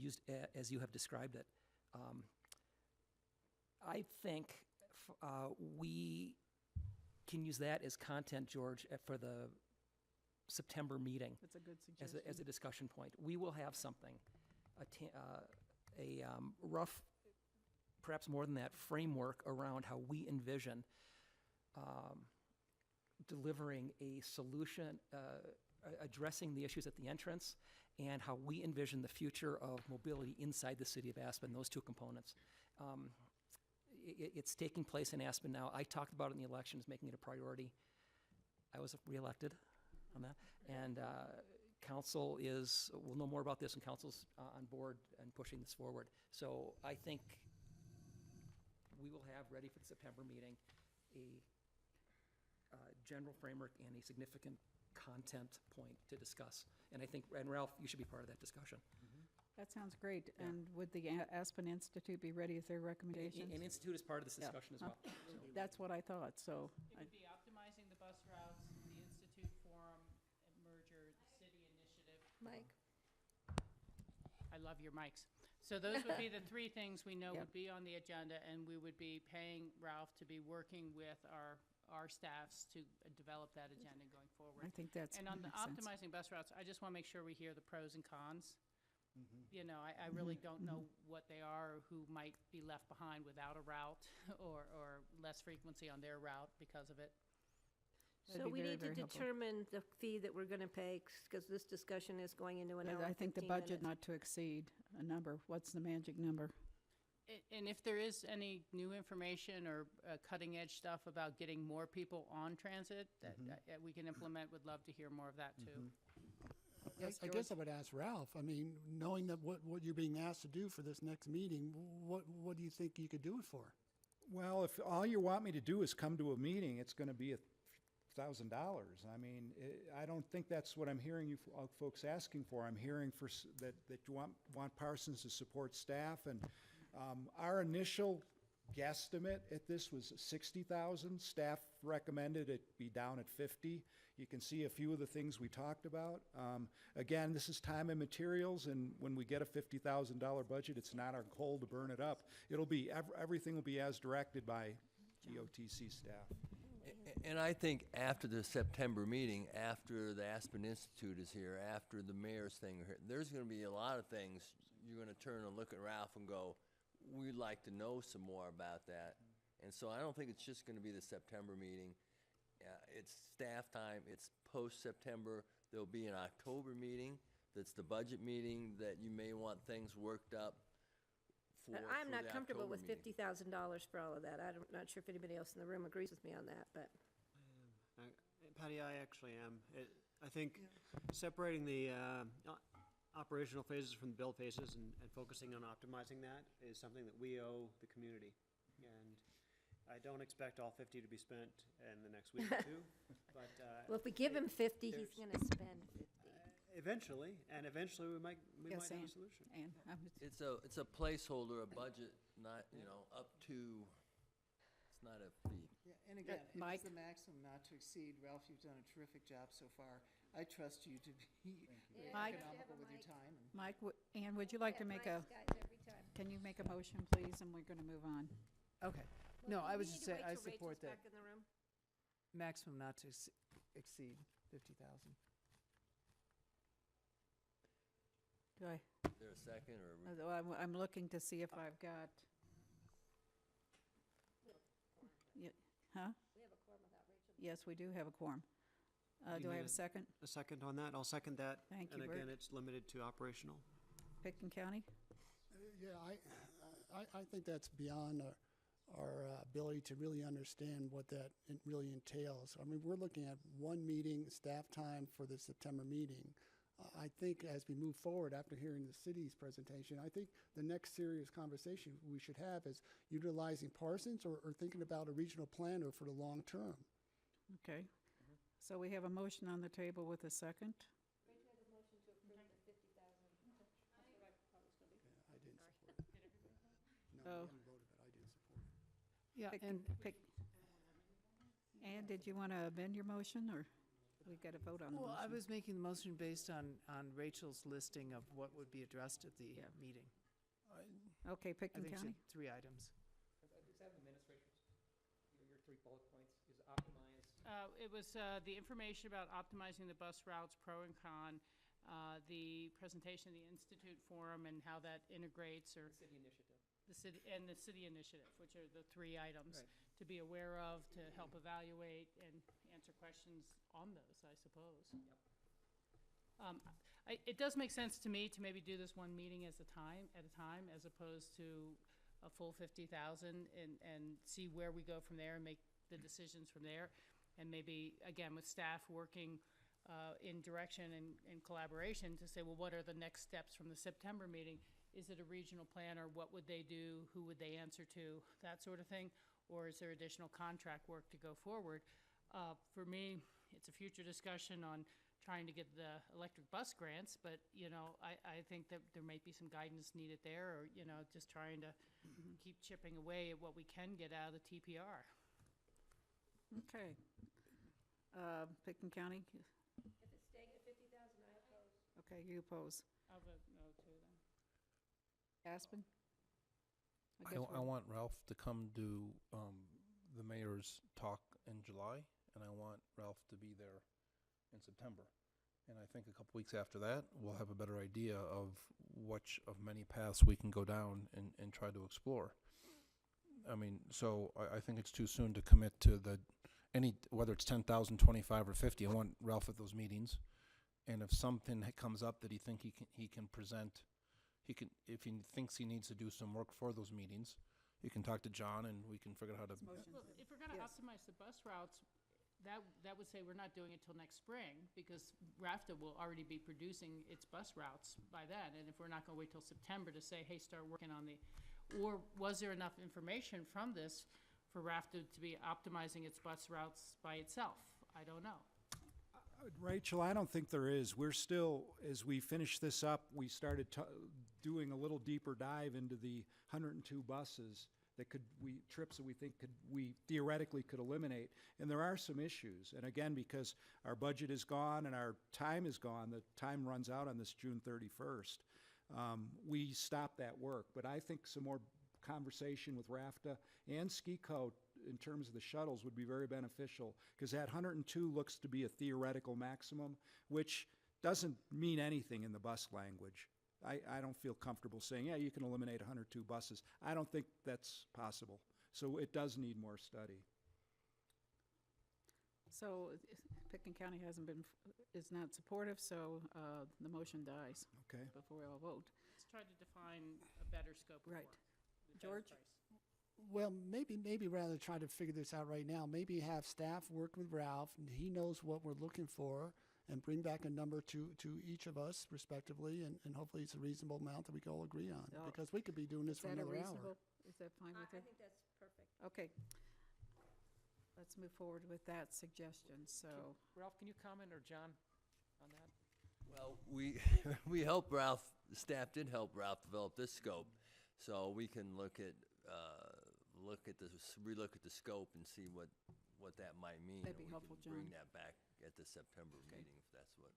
B: as you have described it. I think we can use that as content, George, for the September meeting.
A: That's a good suggestion.
B: As a discussion point. We will have something, a rough, perhaps more than that, framework around how we envision delivering a solution, addressing the issues at the entrance, and how we envision the future of mobility inside the city of Aspen, those two components. It's taking place in Aspen now. I talked about it in the elections, making it a priority. I was reelected on that. And council we'll know more about this, and council's on board and pushing this forward. So I think we will have ready for the September meeting a general framework and a significant content point to discuss. And I think, and Ralph, you should be part of that discussion.
A: That sounds great.
B: Yeah.
A: And would the Aspen Institute be ready with their recommendations?
B: An institute is part of this discussion as well.
A: That's what I thought, so.
J: It would be optimizing the bus routes, the Institute Forum, merger, the city initiative.
G: Mike?
J: I love your mics. So those would be the three things we know
A: Yep.
J: would be on the agenda, and we would be paying Ralph to be working with our our staffs to develop that agenda going forward.
A: I think that's
J: And on the
A: makes sense.
J: optimizing bus routes, I just want to make sure we hear the pros and cons. You know, I really don't know what they are, or who might be left behind without a route, or less frequency on their route because of it.
A: That'd
G: So
A: be
G: we
A: very,
G: need to
A: very helpful.
G: determine the fee that we're gonna pay, because this discussion is going into an hour
A: I
G: and
A: think the
G: 15
A: budget
G: minutes.
A: not to exceed a number. What's the magic number?
J: And if there is any new information or cutting edge stuff about getting more people on transit that we can implement, would love to hear more of that too.
A: Yes,
D: I guess I would ask Ralph, I mean, knowing that what you're being asked to do for this next meeting, what do you think you could do it for?
I: Well, if all you want me to do is come to a meeting, it's gonna be $1,000. I mean, I don't think that's what I'm hearing you folks asking for. I'm hearing that you want Parsons to support staff, and our initial guesstimate at this was 60,000. Staff recommended it be down at 50. You can see a few of the things we talked about. Again, this is time and materials, and when we get a $50,000 budget, it's not our goal to burn it up. It'll be, everything will be as directed by EOTC staff.
E: And I think after the September meeting, after the Aspen Institute is here, after the mayor's thing, there's gonna be a lot of things you're gonna turn and look at Ralph and go, we'd like to know some more about that. And so I don't think it's just gonna be the September meeting. It's staff time, it's post-September. There'll be an October meeting, that's the budget meeting, that you may want things worked up for.
G: But I'm
E: for
G: not
E: the
G: comfortable
E: October
G: with
E: meeting.
G: $50,000 for all of that. I'm not sure if anybody else in the room agrees with me on that, but.
L: Patty, I actually am. I think separating the operational phases from the build phases and focusing on optimizing that is something that we owe the community. And I don't expect all 50 to be spent in the next week or two, but.
G: Well, if we give him 50, he's gonna spend 50.
L: Eventually, we might
A: Yes,
L: have
A: Ann.
L: a solution.
A: And
E: It's a placeholder, a budget, not, up to, it's not a fee.
M: Yeah, and again, if
A: Mike?
M: it's the maximum not to exceed, Ralph, you've done a terrific job so far. I trust you to be very
A: Mike?
M: economical with your time. and-
A: Mike, Ann, would you like to make a,
G: Guys, every time.
A: can you make a motion, please, and we're gonna move on?
M: Okay. No, I was
G: We
M: just
G: need to
M: saying, I
G: wait till
M: support
G: Rachel's
M: that
G: back in the room.
M: maximum not to exceed 50,000.
A: Do I,
E: Is there a second, or?
A: although I'm looking to see if I've got. Yeah, huh?
G: We have a quorum without Rachel.
A: Yes, we do have a quorum.
L: You
A: Do I
L: need
A: have a second?
L: A second on that? I'll second that.
A: Thank you,
L: And again,
A: Bert.
L: it's limited to operational.
A: Pitkin County?
D: Yeah, I think that's beyond our ability to really understand what that really entails. I mean, we're looking at one meeting, staff time for the September meeting. I think as we move forward after hearing the city's presentation, I think the next serious conversation we should have is utilizing Parsons or thinking about a regional planner for the long term.
A: Okay. So we have a motion on the table with a second.
G: Rachel had a motion to approve the 50,000. That's what I thought was gonna be.
D: I didn't support it.
A: Oh.
D: No, we haven't voted, but I didn't support it.
M: Yeah,
A: Pick-
M: and
A: pick- Ann, did you want to amend your motion, or we got to vote on the motion?
M: well, I was making the motion based on Rachel's listing of what would be addressed at the
A: Yeah.
M: meeting.
A: Okay,
M: I
A: Pitkin
M: think she
A: County?
M: had 3 items.
B: Is that administration's, your 3 bullet points, is optimize?
J: It was the information about optimizing the bus routes, pro and con, the presentation of the Institute Forum and how that integrates, or
B: City initiative.
J: the city initiative, which are the 3 items
B: Right.
J: to be aware of, to help evaluate and answer questions on those, I suppose. It does make sense to me to maybe do this one meeting at a time, as opposed to a full 50,000, and see where we go from there and make the decisions from there. And maybe, again, with staff working in direction and collaboration to say, well, what are the next steps from the September meeting? Is it a regional plan, or what would they do? Who would they answer to? That sort of thing. Or is there additional contract work to go forward? For me, it's a future discussion on trying to get the electric bus grants, but, I think that there might be some guidance needed there, or, just trying to keep chipping away at what we can get out of the TPR.
A: Okay. Pitkin County?
G: If it's staying at 50,000, I oppose.
A: Okay, you oppose.
J: I'll vote no too then.
A: Aspen?
N: I
A: guess
N: want
A: we'll-
N: Ralph to come to the mayor's talk in July, and I want Ralph to be there in September. And I think a couple weeks after that, we'll have a better idea of which of many paths we can go down and try to explore. I mean, so I think it's too soon to commit to whether it's 10,000, 25, or 50. I want Ralph at those meetings. And if something comes up that he can present, if he thinks he needs to do some work for those meetings, he can talk to John and we can figure out how to.
J: Well, if we're gonna optimize the bus routes, that would say we're not doing it till next spring, because RAFTA will already be producing its bus routes by then, and if we're not gonna wait till September to say, hey, start working on or was there enough information from this for RAFTA to be optimizing its bus routes by itself? I don't know.
I: Rachel, I don't think there is. We're still, as we finish this up, we started doing a little deeper dive into the 102 buses trips that we think we theoretically could eliminate. And there are some issues. And again, because our budget is gone and our time is gone, the time runs out on this June 31st, we stopped that work. But I think some more conversation with RAFTA and SKICO in terms of the shuttles would be very beneficial, because that 102 looks to be a theoretical maximum, which doesn't mean anything in the bus language. I don't feel comfortable saying, yeah, you can eliminate 102 buses. I don't think that's possible. So it does need more study.
A: So Picken County is not supportive, so the motion dies.
I: Okay.
A: Before I'll vote.
J: Let's try to define a better scope of
A: Right.
J: work. with better
A: George?
J: price.
D: Well, maybe rather try to figure this out right now, maybe have staff work with Ralph, and he knows what we're looking for, and bring back a number to each of us respectively, and hopefully it's a reasonable amount that we can all agree on,
A: Yeah.
D: because we could be doing this
A: Is
D: for
A: that a
D: another hour.
A: reasonable, is that fine with you?
G: I think that's perfect.
A: Okay. Let's move forward with that suggestion, so.
B: Ralph, can you comment, or John, on that?
E: Well, we helped Ralph, the staff did help Ralph develop this scope, so we can relook at the scope and see what that might mean.
A: That'd
E: and
A: be helpful,
E: we can bring
A: John.
E: that back at the September meeting, if that's what.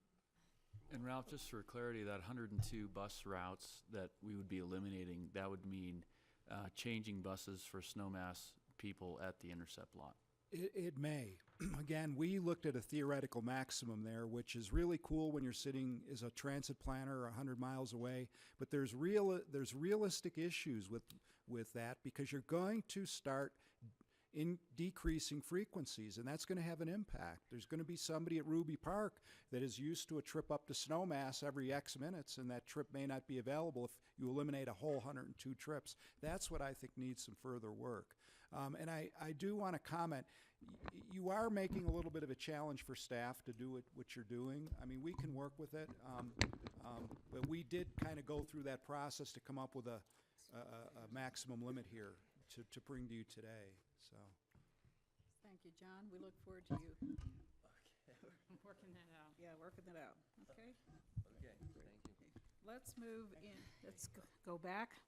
O: And Ralph, just for clarity, that 102 bus routes that we would be eliminating, that would mean changing buses for snowmass people at the intercept lot.
I: It may. Again, we looked at a theoretical maximum there, which is really cool when you're sitting as a transit planner 100 miles away. But there's realistic issues with that, because you're going to start in decreasing frequencies, and that's going to have an impact. There's going to be somebody at Ruby Park that is used to a trip up to Snowmass every X minutes, and that trip may not be available if you eliminate a whole 102 trips. That's what I think needs some further work. And I do want to comment, you are making a little bit of a challenge for staff to do what you're doing. I mean, we can work with it, but we did kind of go through that process to come up with a maximum limit here to bring to you today. So,
A: Thank you, John. We look forward to you.
J: Working that out.
A: Yeah, working it out, okay?
E: Okay, thank you.
A: Let's move in, let's go back.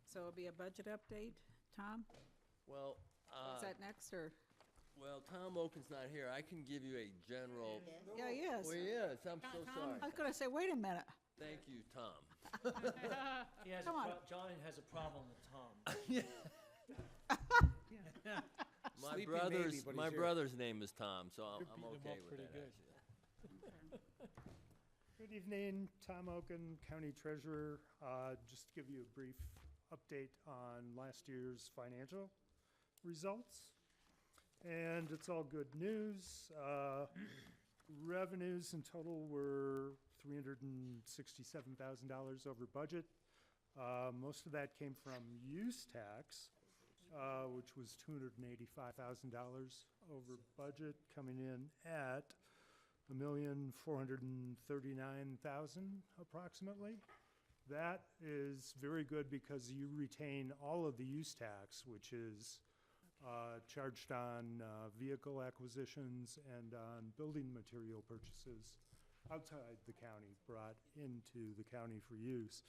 A: So it'll be a budget update. Tom,
E: Well,
A: is that next, or?
E: well, Tom Oken's not here. I can give you a general.
A: Yeah, he is.
E: Well, yes, I'm so sorry.
A: I was gonna say, wait a minute.
E: Thank you, Tom.
A: Come on.
F: John has a problem with Tom.
E: My
N: Sleepy
E: brother's
N: maybe, but
E: my
N: he's here.
E: brother's name is Tom, so I'm
H: beating him
E: okay
H: up
E: with
H: pretty
E: that.
H: good.
E: Actually.
H: Good evening, Tom Oken, County Treasurer. Just to give you a brief update on last year's financial results. And it's all good news. Revenues in total were $367,000 over budget. Most of that came from use tax, which was $285,000 over budget, coming in at $1,439,000 approximately. That is very good because you retain all of the use tax, which is charged on vehicle acquisitions and on building material purchases outside the county, brought into the county for use.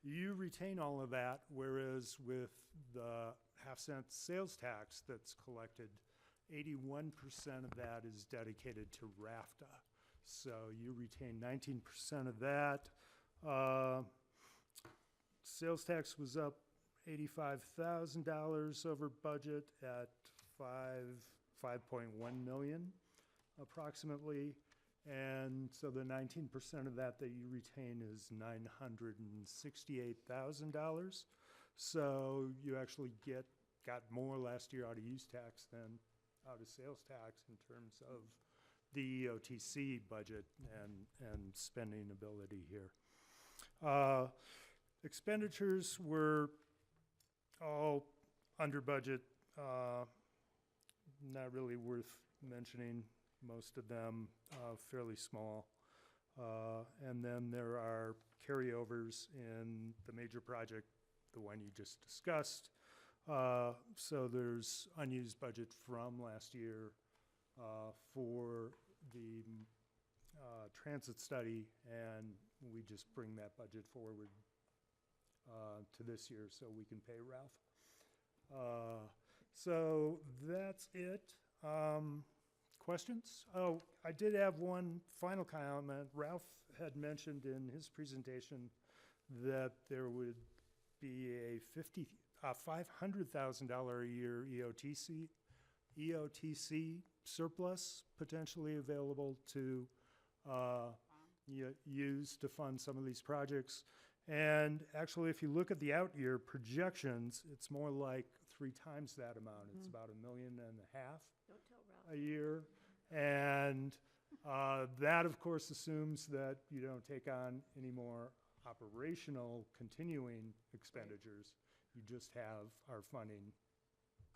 H: You retain all of that, whereas with the half-cent sales tax that's collected, 81% of that is dedicated to RAFTA. So you retain 19% of that. Sales tax was up $85,000 over budget at
P: 5.1 million approximately. And so the 19% of that you retain is $968,000. So you actually got more last year out of use tax than out of sales tax in terms of the EOTC budget and spending ability here. Expenditures were all under budget, not really worth mentioning, most of them fairly small. And then there are carryovers in the major project, the one you just discussed. So there's unused budget from last year for the transit study, and we just bring that budget forward to this year so we can pay Ralph. So that's it. Questions? Oh, I did have one final comment. Ralph had mentioned in his presentation that there would be a $500,000 a year EOTC surplus potentially available to use to fund some of these projects. And actually, if you look at the out-year projections, it's more like 3 times that amount. It's about $1.5 million
G: Don't tell Ralph.
P: a year. And that, of course, assumes that you don't take on any more operational continuing expenditures. You just are funding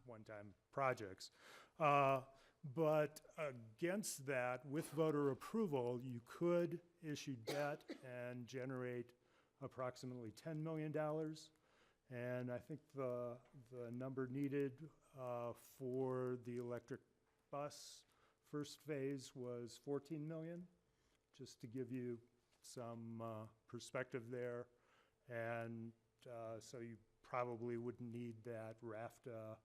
P: one-time projects. But against that, with voter approval, you could issue debt and generate approximately $10 million. And I think the number needed for the electric bus first phase was 14 million, just to give you some perspective there. And so you probably wouldn't need that RAFTA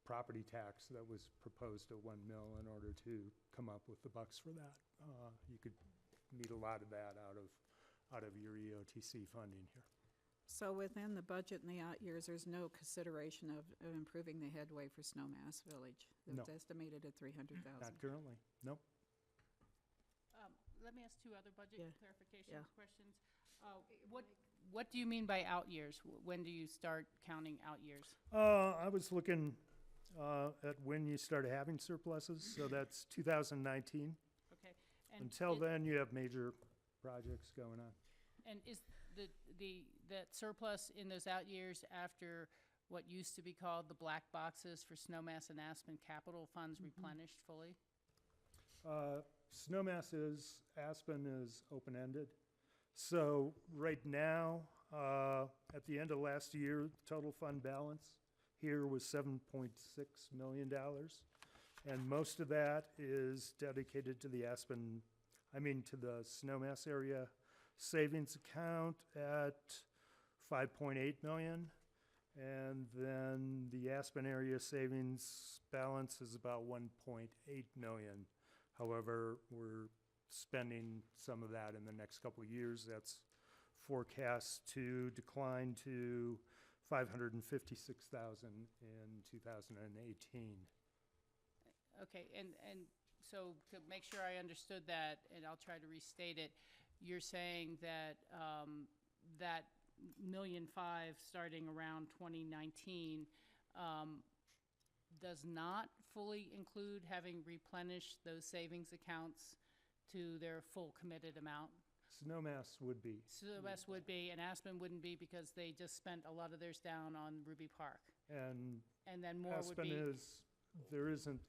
P: property tax that was proposed at 1 mil in order to come up with the bucks for that. You could meet a lot of that out of your EOTC funding here.
A: So within the budget in the out years, there's no consideration of improving the headway for Snowmass Village?
P: No.
A: It's estimated at 300,000.
P: Not currently, nope.
J: Let me ask 2 other budget
A: Yeah.
J: clarification
A: Yeah.
J: questions. What do you mean by out years? When do you start counting out years?
P: I was looking at when you started having surpluses, so that's 2019.
J: Okay. And
P: Until then, you have major projects going on.
J: And is that surplus in those out years after what used to be called the black boxes for Snowmass and Aspen capital funds replenished fully?
P: Snowmass is, Aspen is open-ended. So right now, at the end of last year, total fund balance here was $7.6 million. And most of that is dedicated to the to the Snowmass area savings account at 5.8 million. And then the Aspen area savings balance is about 1.8 million. However, we're spending some of that in the next couple of years. That's forecast to decline to 556,000 in 2018.
J: Okay, and so to make sure I understood that, and I'll try to restate it, you're saying that that $1.5 million starting around 2019 does not fully include having replenished those savings accounts to their full committed amount?
P: Snowmass would be.
J: Snowmass would be, and Aspen wouldn't be because they just spent a lot of theirs down on Ruby Park.
P: And
J: then more would
P: Aspen
J: be.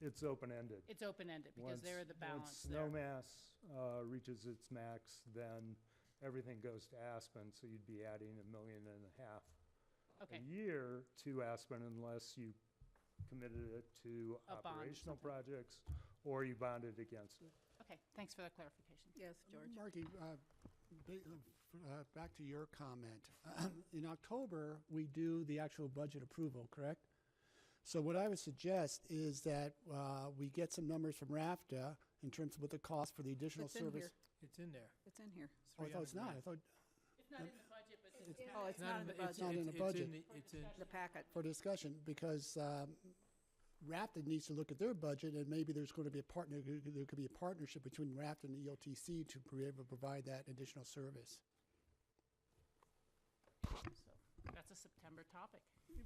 P: it's open-ended.
J: It's open-ended because they're the balance
P: Once
J: there.
P: Snowmass reaches its max, then everything goes to Aspen, so you'd be adding $1.5 million
J: Okay.
P: a year to Aspen unless you committed it to
J: A bond,
P: operational
J: something.
P: projects or you bonded against it.
J: Okay, thanks for that clarification.
A: Yes, George?
D: Marky, back to your comment. In October, we do the actual budget approval, correct? So what I would suggest is that we get some numbers from RAFTA in terms of what the cost for the additional
A: It's in
D: service.
A: here.
H: It's in there.
A: It's in here.
D: Oh, I thought it's not. I thought
J: It's not in the budget, but
G: It's
A: Oh, it's not in the budget.
D: not in the budget.
H: It's in,
A: The packet.
D: For discussion, because RAFTA needs to look at their budget, and maybe there's going to be there could be a partnership between RAFTA and the EOTC to be able to provide that additional service.
J: So that's a September topic.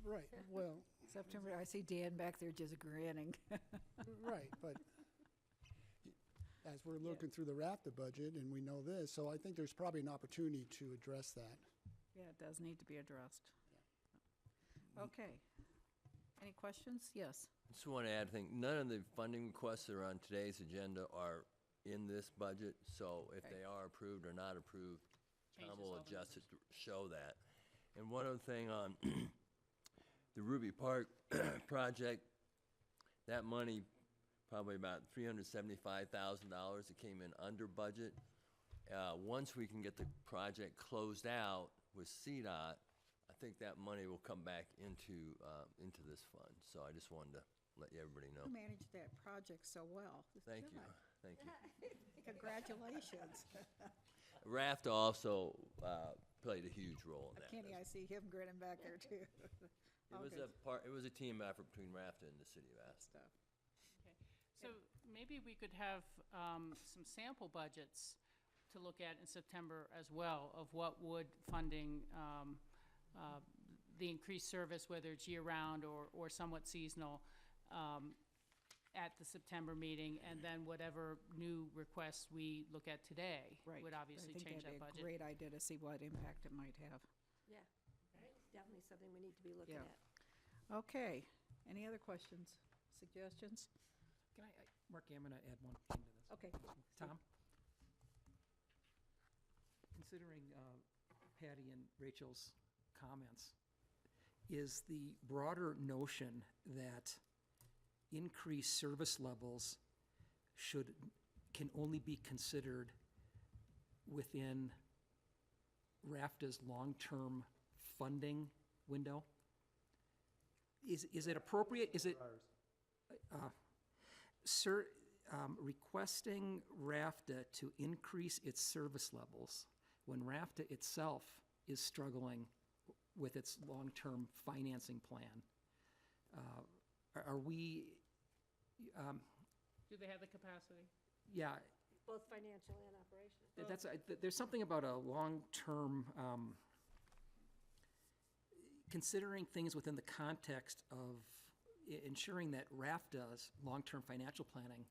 D: Right, well,
A: September, I see Dan back there just grinning.
D: right, but as we're looking through the RAFTA budget, and we know this, so I think there's probably an opportunity to address that.
A: Yeah, it does need to be addressed. Okay. Any questions? Yes.
E: Just want to add a thing. None of the funding requests that are on today's agenda are in this budget, so if
A: Okay.
E: they are approved or not approved, Tom
J: Changes
E: will
J: all the
E: adjust it to show that. And one other thing on the Ruby Park project, that money, probably about $375,000, it came in under budget. Once we can get the project closed out with CDOT, I think that money will come back into this fund. So I just wanted to let everybody know.
A: You managed that project so well. It's
E: Thank you,
A: good.
E: thank you.
A: Congratulations.
E: RAFTA also played a huge role in that.
A: Kenny, I see him grinning back there too.
E: It was a team effort between RAFTA and the city of Aspen.
A: Stuff.
J: Okay. So maybe we could have some sample budgets to look at in September as well of what would funding the increased service, whether it's year-round or somewhat seasonal, at the September meeting, and then whatever new requests we look at today
A: Right.
J: would obviously change that
A: I think that'd be
J: budget.
A: a great idea to see what impact it might have.
G: Yeah, definitely something we need to be looking
A: Yeah.
G: at.
A: Okay. Any other questions, suggestions?
B: Can Mark, I'm going to add one thing to this.
A: Okay.
B: Tom? Considering Patty and Rachel's comments, is the broader notion that increased service levels can only be considered within RAFTA's long-term funding window? Is it appropriate, requesting RAFTA to increase its service levels when RAFTA itself is struggling with its long-term financing plan? Are we,
J: Do they have the capacity?
B: yeah,
G: Both financially and operationally.
B: there's something about a long-term, considering things within the context of ensuring that RAFTA's long-term financial planning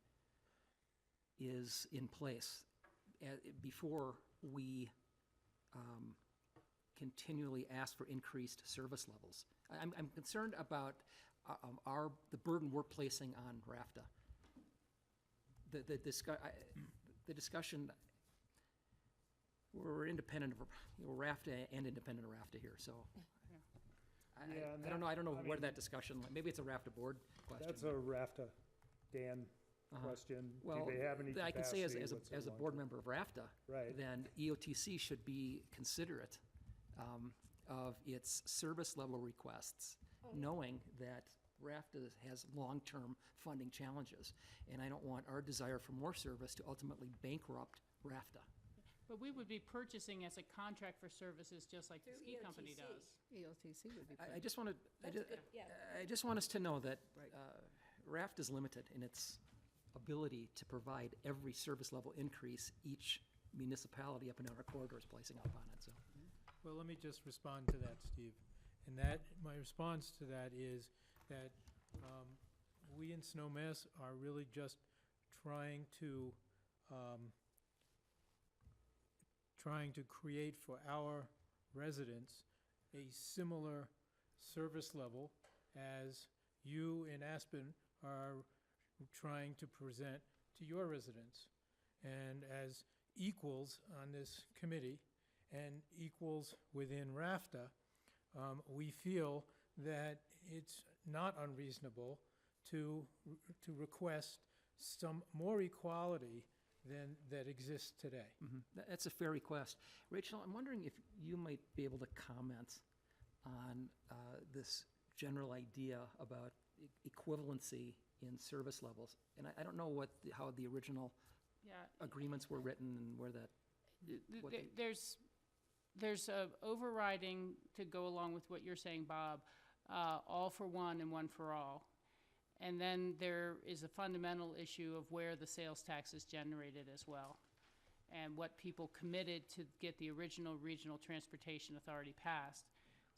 B: is in place before we continually ask for increased service levels. I'm concerned about the burden we're placing on RAFTA. The discussion, we're independent of RAFTA and independent of RAFTA here, so I don't know. I don't know where that discussion. Maybe it's a RAFTA board question.
H: that's a RAFTA, Dan, question.
B: Well,
H: Do they have any
B: I can say
H: capacity?
B: as
H: What's their
B: a board
H: long-term-
B: member of RAFTA,
H: Right.
B: then EOTC should be considerate of its service level requests, knowing that RAFTA has long-term funding challenges, and I don't want our desire for more service to ultimately bankrupt RAFTA.
J: But we would be purchasing as a contract for services, just like the
G: Through
J: ski company
G: EOTC.
J: does.
A: EOTC would be.
B: I just want to,
G: Yeah.
B: I just want us to know that
A: Right.
B: RAFTA is limited in its ability to provide every service level increase each municipality up and down our corridor is placing up on it, so.
H: Well, let me just respond to that, Steve. And my response to that is that we in Snowmass are really just trying to create for our residents a similar service level as you in Aspen are trying to present to your residents. And as equals on this committee and equals within RAFTA, we feel that it's not unreasonable to request some more equality than that exists today.
B: That's a fair request. Rachel, I'm wondering if you might be able to comment on this general idea about equivalency in service levels. And I don't know how the original
J: Yeah.
B: agreements were written and where that, what they-
J: There's there's a overriding, to go along with what you're saying, Bob, all for one and one for all. And then there is a fundamental issue of where the sales tax is generated as well, and what people committed to get the original Regional Transportation Authority passed.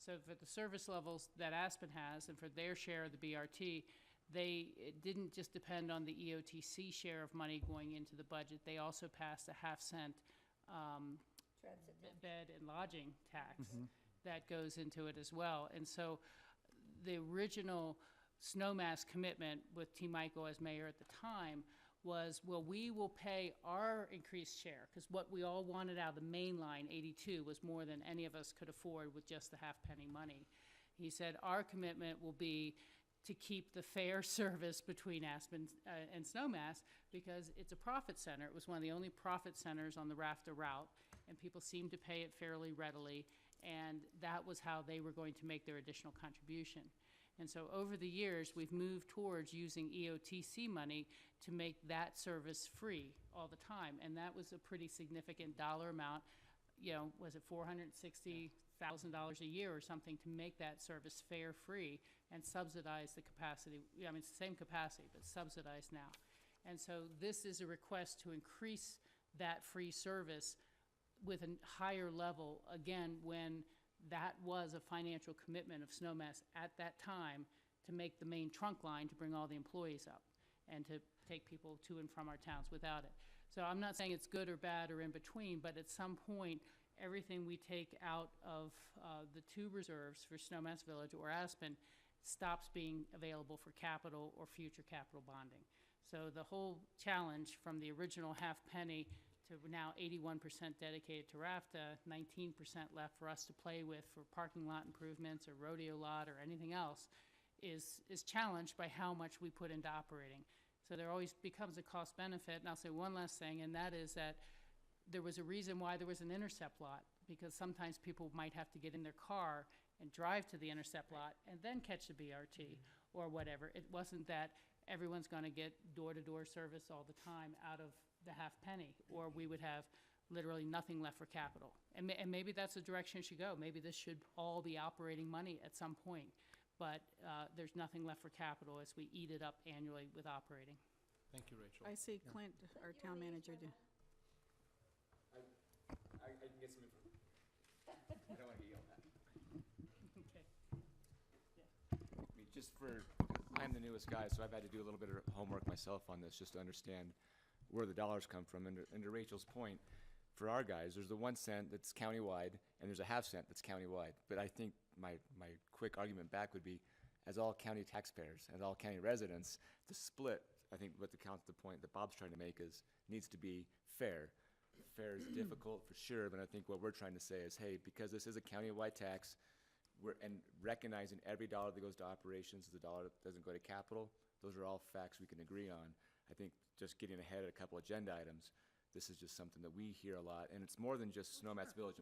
J: So for the service levels that Aspen has, and for their share of the BRT, it didn't just depend on the EOTC share of money going into the budget. They also passed a half-cent bed and lodging tax that goes into it as well. And so the original Snowmass commitment with T. Michael as mayor at the time was, well, we will pay our increased share, because what we all wanted out of the main line, 82, was more than any of us could afford with just the half-penny money. He said, our commitment will be to keep the fair service between Aspen and Snowmass, because it's a profit center. It was one of the only profit centers on the RAFTA route, and people seemed to pay it fairly readily, and that was how they were going to make their additional contribution. And so over the years, we've moved towards using EOTC money to make that service free all the time, and that was a pretty significant dollar amount. You know, was it $460,000 a year or something to make that service fare free and subsidize the capacity? I mean, it's the same capacity, but subsidized now. And so this is a request to increase that free service with a higher level, again, when that was a financial commitment of Snowmass at that time to make the main trunk line to bring all the employees up and to take people to and from our towns without it. So I'm not saying it's good or bad or in between, but at some point, everything we take out of the two reserves for Snowmass Village or Aspen stops being available for capital or future capital bonding. So the whole challenge from the original half penny to now 81% dedicated to RAFTA, 19% left for us to play with for parking lot improvements or rodeo lot or anything else, is challenged by how much we put into operating. So there always becomes a cost benefit. And I'll say one last thing, and that is that there was a reason why there was an intercept lot, because sometimes people might have to get in their car and drive to the intercept lot and then catch the BRT or whatever. It wasn't that everyone's going to get door-to-door service all the time out of the half penny, or we would have literally nothing left for capital. And maybe that's the direction it should go. Maybe this should all be operating money at some point, but there's nothing left for capital as we eat it up annually with operating.
N: Thank you, Rachel.
A: I see Clint, our town manager,
Q: I can get some info. I don't want to get yelled at.
J: Okay.
Q: I mean, I'm the newest guy, so I've had to do a little bit of homework myself on this just to understand where the dollars come from. And to Rachel's point, for our guys, there's the 1 cent that's countywide, and there's a half cent that's countywide. But I think my quick argument back would be, as all county taxpayers, as all county residents, the split, I think the point that Bob's trying to make is, needs to be fair. Fair is difficult for sure, but I think what we're trying to say is, hey, because this is a countywide tax, and recognizing every dollar that goes to operations is a dollar that doesn't go to capital, those are all facts we can agree on. I think just getting ahead of a couple agenda items, this is just something that we hear a lot, and it's more than just Snowmass Village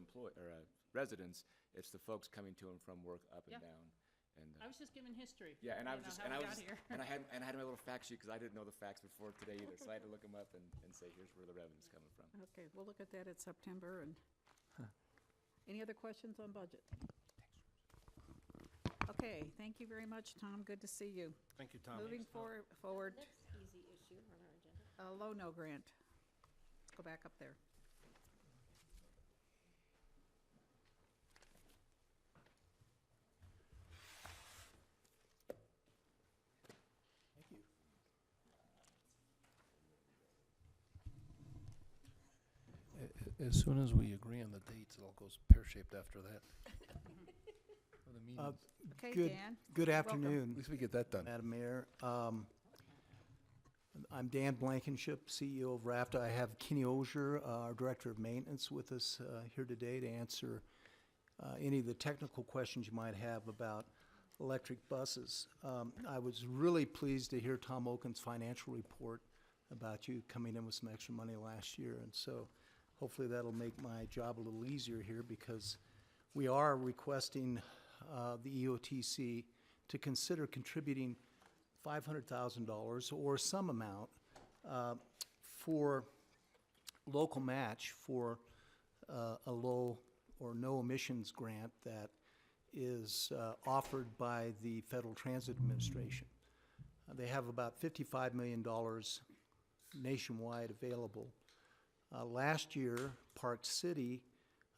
Q: residents, it's the folks coming to and from work up and down. And
J: I was just giving history.
Q: yeah, and I had my little fact sheet, because I didn't know the facts before today either, so I had to look them up and say, here's where the revenue's coming from.
A: Okay, we'll look at that in September. And any other questions on budget? Okay, thank you very much, Tom. Good to see you.
N: Thank you, Tom.
A: Moving forward,
G: Next easy issue on our agenda.
A: Low-no grant. Let's go back up there.
R: As soon as we agree on the dates, it all goes pear-shaped after that. For the meetings.
A: Okay,
S: Good-
A: Dan.
S: Good
A: welcome.
S: afternoon.
R: At least we get that done.
S: Madam Mayor. I'm Dan Blankenship, CEO of RAFTA. I have Kenny Ozier, our Director of Maintenance, with us here today to answer any of the technical questions you might have about electric buses. I was really pleased to hear Tom Oken's financial report about you coming in with some extra money last year, and so hopefully that'll make my job a little easier here, because we are requesting the EOTC to consider contributing $500,000 or some amount for local match for a low or no emissions grant that is offered by the Federal Transit Administration. They have about $55 million nationwide available. Last year, Park City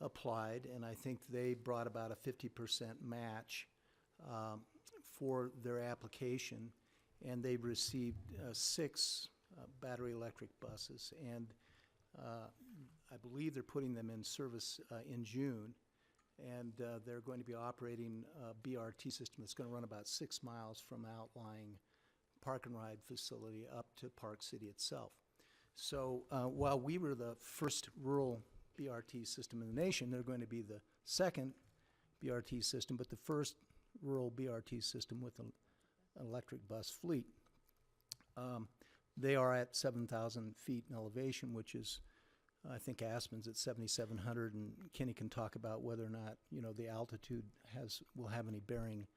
S: applied, and I think they brought about a 50% match for their application, and they've received 6 battery electric buses, and I believe they're putting them in service in June, and they're going to be operating a BRT system that's going to run about 6 miles from outlying park and ride facility up to Park City itself. So while we were the first rural BRT system in the nation, they're going to be the second BRT system, but the first rural BRT system with an electric bus fleet. They are at 7,000 feet in elevation, which is, I think Aspen's at 7,700, and Kenny can talk about whether or not, you know, the altitude will have any bearing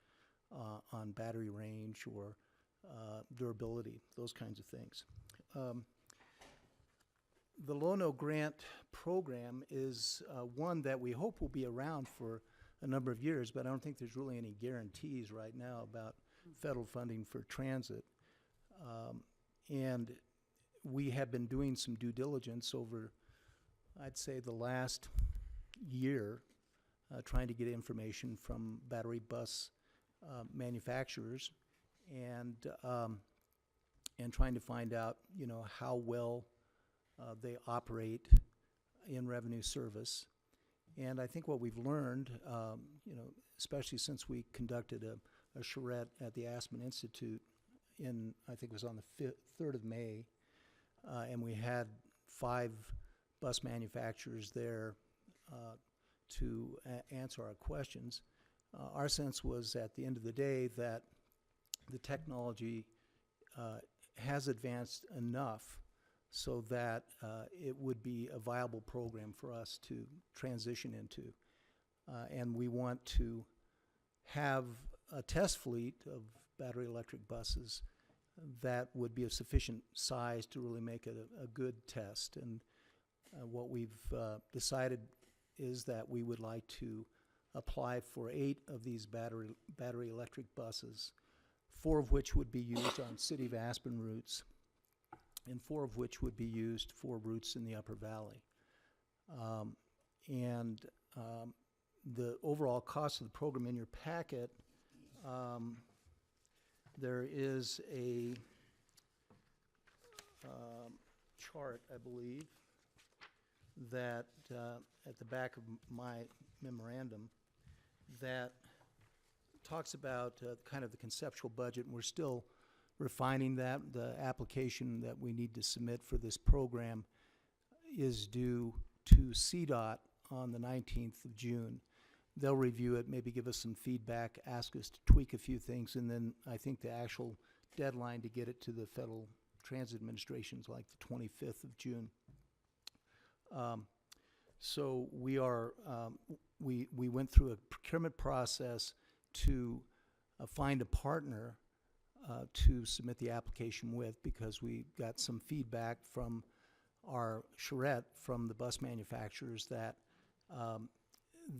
S: on battery range or durability, those kinds of things. The Low-No grant program is one that we hope will be around for a number of years, but I don't think there's really any guarantees right now about federal funding for transit. And we have been doing some due diligence over, I'd say, the last year, trying to get information from battery bus manufacturers and trying to find out, you know, how well they operate in revenue service. And I think what we've learned, you know, especially since we conducted a charrette at the Aspen Institute in, I think it was on the 3rd of May, and we had 5 bus manufacturers there to answer our questions. Our sense was, at the end of the day, that the technology has advanced enough so that it would be a viable program for us to transition into. And we want to have a test fleet of battery electric buses that would be of sufficient size to really make it a good test. And what we've decided is that we would like to apply for 8 of these battery electric buses, 4 of which would be used on City of Aspen routes, and 4 of which would be used for routes in the Upper Valley. The overall cost of the program in your packet, there is a chart, I believe, that at the back of my memorandum that talks about kind of the conceptual budget, and we're still refining that. The application that we need to submit for this program is due to CDOT on the 19th of June. They'll review it, maybe give us some feedback, ask us to tweak a few things, and then I think the actual deadline to get it to the Federal Transit Administration is like the 25th of June. So we are, we went through a procurement process to find a partner to submit the application with, because we got some feedback from our charrette from the bus manufacturers that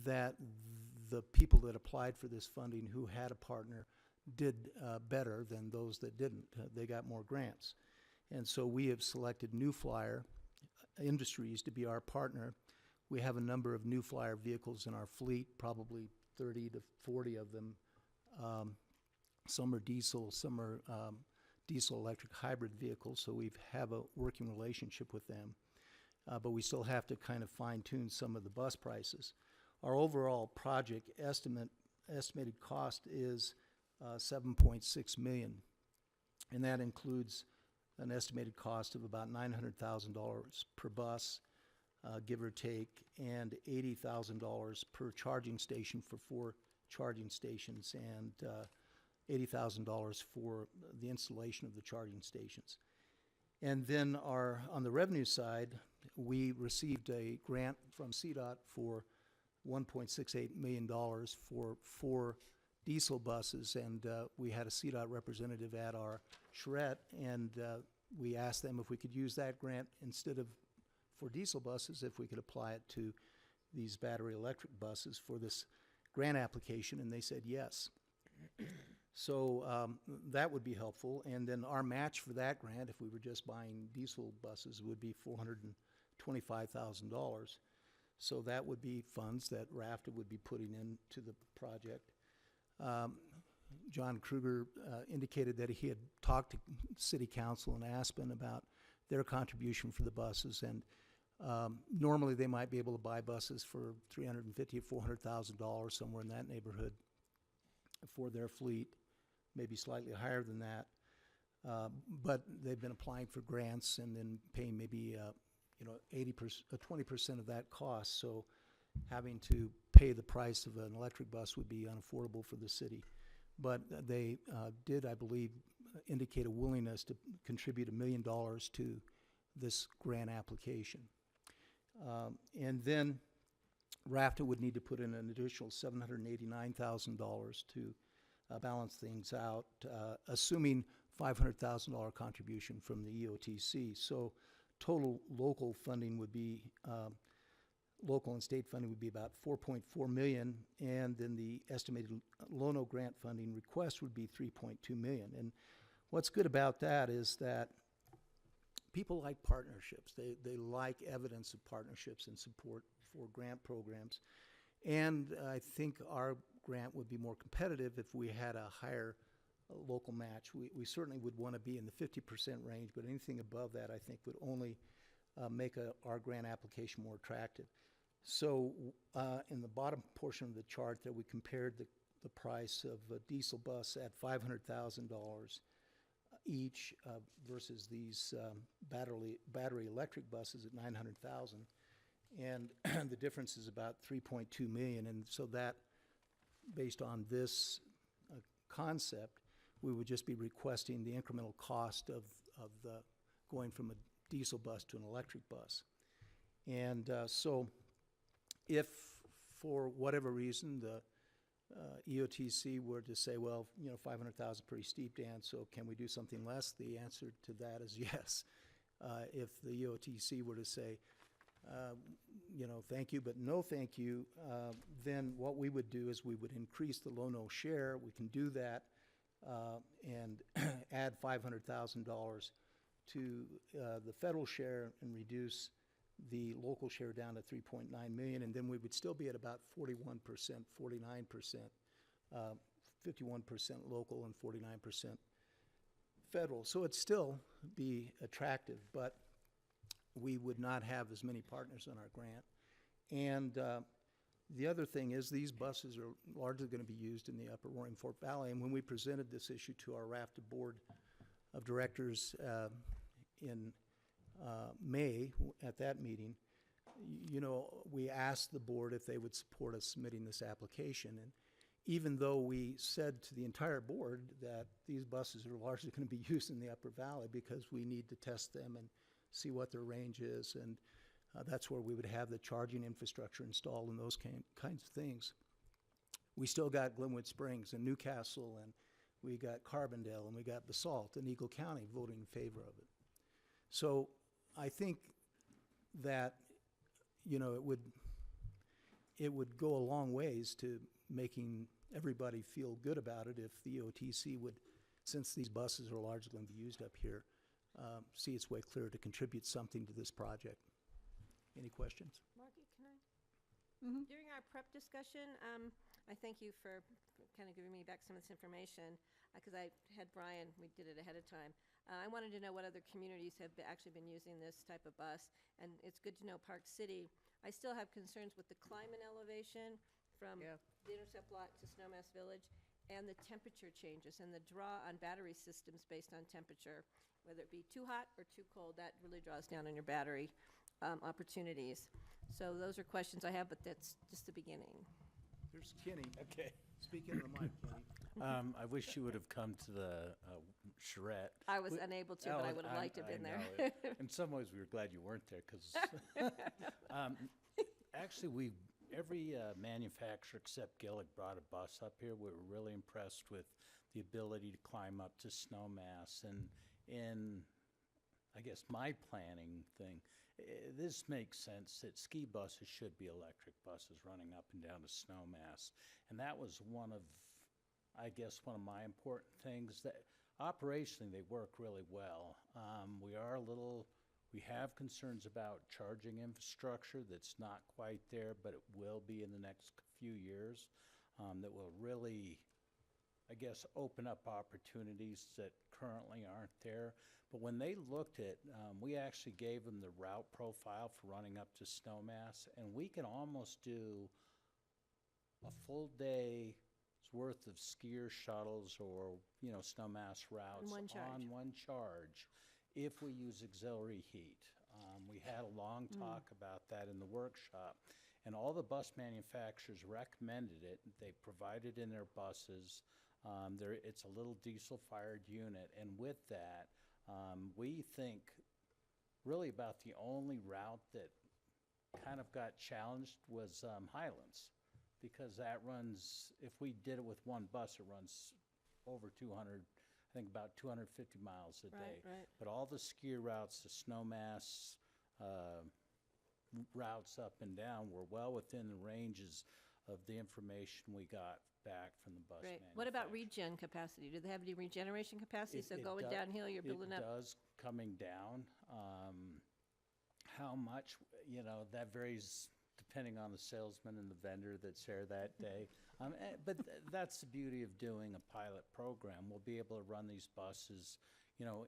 S: that the people that applied for this funding who had a partner did better than those that didn't. They got more grants. And so we have selected New Flyer Industries to be our partner. We have a number of New Flyer vehicles in our fleet, probably 30 to 40 of them. Some are diesel, some are diesel-electric hybrid vehicles, so we have a working relationship with them. But we still have to kind of fine-tune some of the bus prices. Our overall project estimated cost is $7.6 million, and that includes an estimated cost of about $900,000 per bus, give or take, and $80,000 per charging station for 4 charging stations, and $80,000 for the installation of the charging stations. And then on the revenue side, we received a grant from CDOT for $1.68 million for 4 diesel buses, and we had a CDOT representative at our charrette, and we asked them if we could use that grant instead of for diesel buses, if we could apply it to these battery electric buses for this grant application, and they said yes. So that would be helpful. And then our match for that grant, if we were just buying diesel buses, would be $425,000. So that would be funds that RAFTA would be putting into the project. John Kruger indicated that he had talked to City Council in Aspen about their contribution for the buses, and normally they might be able to buy buses for $350,000 to $400,000, somewhere in that neighborhood, for their fleet, maybe slightly higher than that. But they've been applying for grants and then paying maybe 20% of that cost. So having to pay the price of an electric bus would be unaffordable for the city. But they did, I believe, indicate a willingness to contribute $1 million to this grant application. And then RAFTA would need to put in an additional $789,000 to balance things out, assuming $500,000 contribution from the EOTC. So total local funding would be, local and state funding would be about $4.4 million, and then the estimated Lono grant funding request would be $3.2 million. And what's good about that is that people like partnerships. They like evidence of partnerships and support for grant programs. And I think our grant would be more competitive if we had a higher local match. We certainly would want to be in the 50% range, but anything above that I think would only make our grant application more attractive. So in the bottom portion of the chart there, we compared the price of a diesel bus at $500,000 each versus these battery electric buses at $900,000. And the difference is about $3.2 million. And so that, based on this concept, we would just be requesting the incremental cost of the going from a diesel bus to an electric bus. And so if for whatever reason the EOTC were to say, well, $500,000 pretty steep, Dan, so can we do something less? The answer to that is yes. If the EOTC were to say, thank you, but no thank you, then what we would do is we would increase the Lono share. We can do that and add $500,000 to the federal share and reduce the local share down to $3.9 million, and then we would still be at about 41%, 49%, 51% local and 49% federal. So it'd still be attractive, but we would not have as many partners on our grant. And the other thing is these buses are largely going to be used in the Upper Roaring Fork Valley, and when we presented this issue to our RAFTA board of directors in May at that meeting, we asked the board if they would support us submitting this application. And even though we said to the entire board that these buses are largely going to be used in the Upper Valley because we need to test them and see what their range is, and that's where we would have the charging infrastructure installed and those kinds of things. We still got Glenwood Springs and Newcastle, and we got Carbondale, and we got Basalt and Eagle County voting in favor of it. So I think that it would go a long ways to making everybody feel good about it if the EOTC would, since these buses are largely going to be used up here, see its way clear to contribute something to this project. Any questions?
G: Margie, can I? During our prep discussion, I thank you for kind of giving me back some of this information, because I had Brian, we did it ahead of time. I wanted to know what other communities have actually been using this type of bus, and it's good to know Park City. I still have concerns with the climate elevation from the intercept lot to Snowmass Village, and the temperature changes and the draw on battery systems based on temperature, whether it be too hot or too cold. That really draws down on your battery opportunities. So those are questions I have, but that's just the beginning.
S: There's Kenny.
T: Okay.
S: Speak into the mic, Kenny.
T: I wish you would have come to the charrette.
G: I was unable to, but I would have liked to have been there.
T: In some ways, we were glad you weren't there, because actually, every manufacturer except Gillick brought a bus up here. We were really impressed with the ability to climb up to Snowmass, and in, I guess, my planning thing, this makes sense that ski buses should be electric buses running up and down to Snowmass. And that was one of, I guess, one of my important things that operationally they work really well. We have concerns about charging infrastructure that's not quite there, but it will be in the next few years, that will really, I guess, open up opportunities that currently aren't there. But when they looked at, we actually gave them the route profile for running up to Snowmass, and we can almost do a full day's worth of skier shuttles or, Snowmass routes on one charge if we use auxiliary heat. We had a long talk about that in the workshop, and all the bus manufacturers recommended it. They provided in their buses. It's a little diesel-fired unit, and with that, we think really about the only route that kind of got challenged was Highlands, because that runs, if we did it with one bus, it runs over 200, I think about 250 miles a day.
G: Right.
T: But all the skier routes, the Snowmass routes up and down were well within the ranges of the information we got back from the bus
G: Right.
T: manufacturer.
G: What about regen capacity? Do they have any regeneration capacity? So going downhill, you're building up.
T: It does coming down. How much, that varies depending on the salesman and the vendor that's there that day. But that's the beauty of doing a pilot program. We'll be able to run these buses,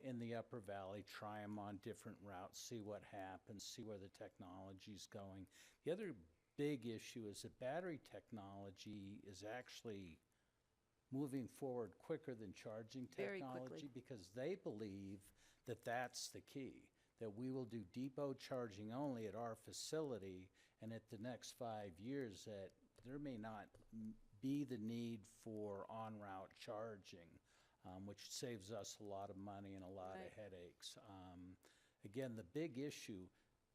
T: in the Upper Valley, try them on different routes, see what happens, see where the technology's going. The other big issue is that battery technology is actually moving forward quicker than charging
G: Very
T: technology,
G: quickly.
T: because they believe that that's the key, that we will do depot charging only at our facility, and at the next 5 years that there may not be the need for en-route charging, which saves us a lot of money and a lot of headaches. Again, the big issue,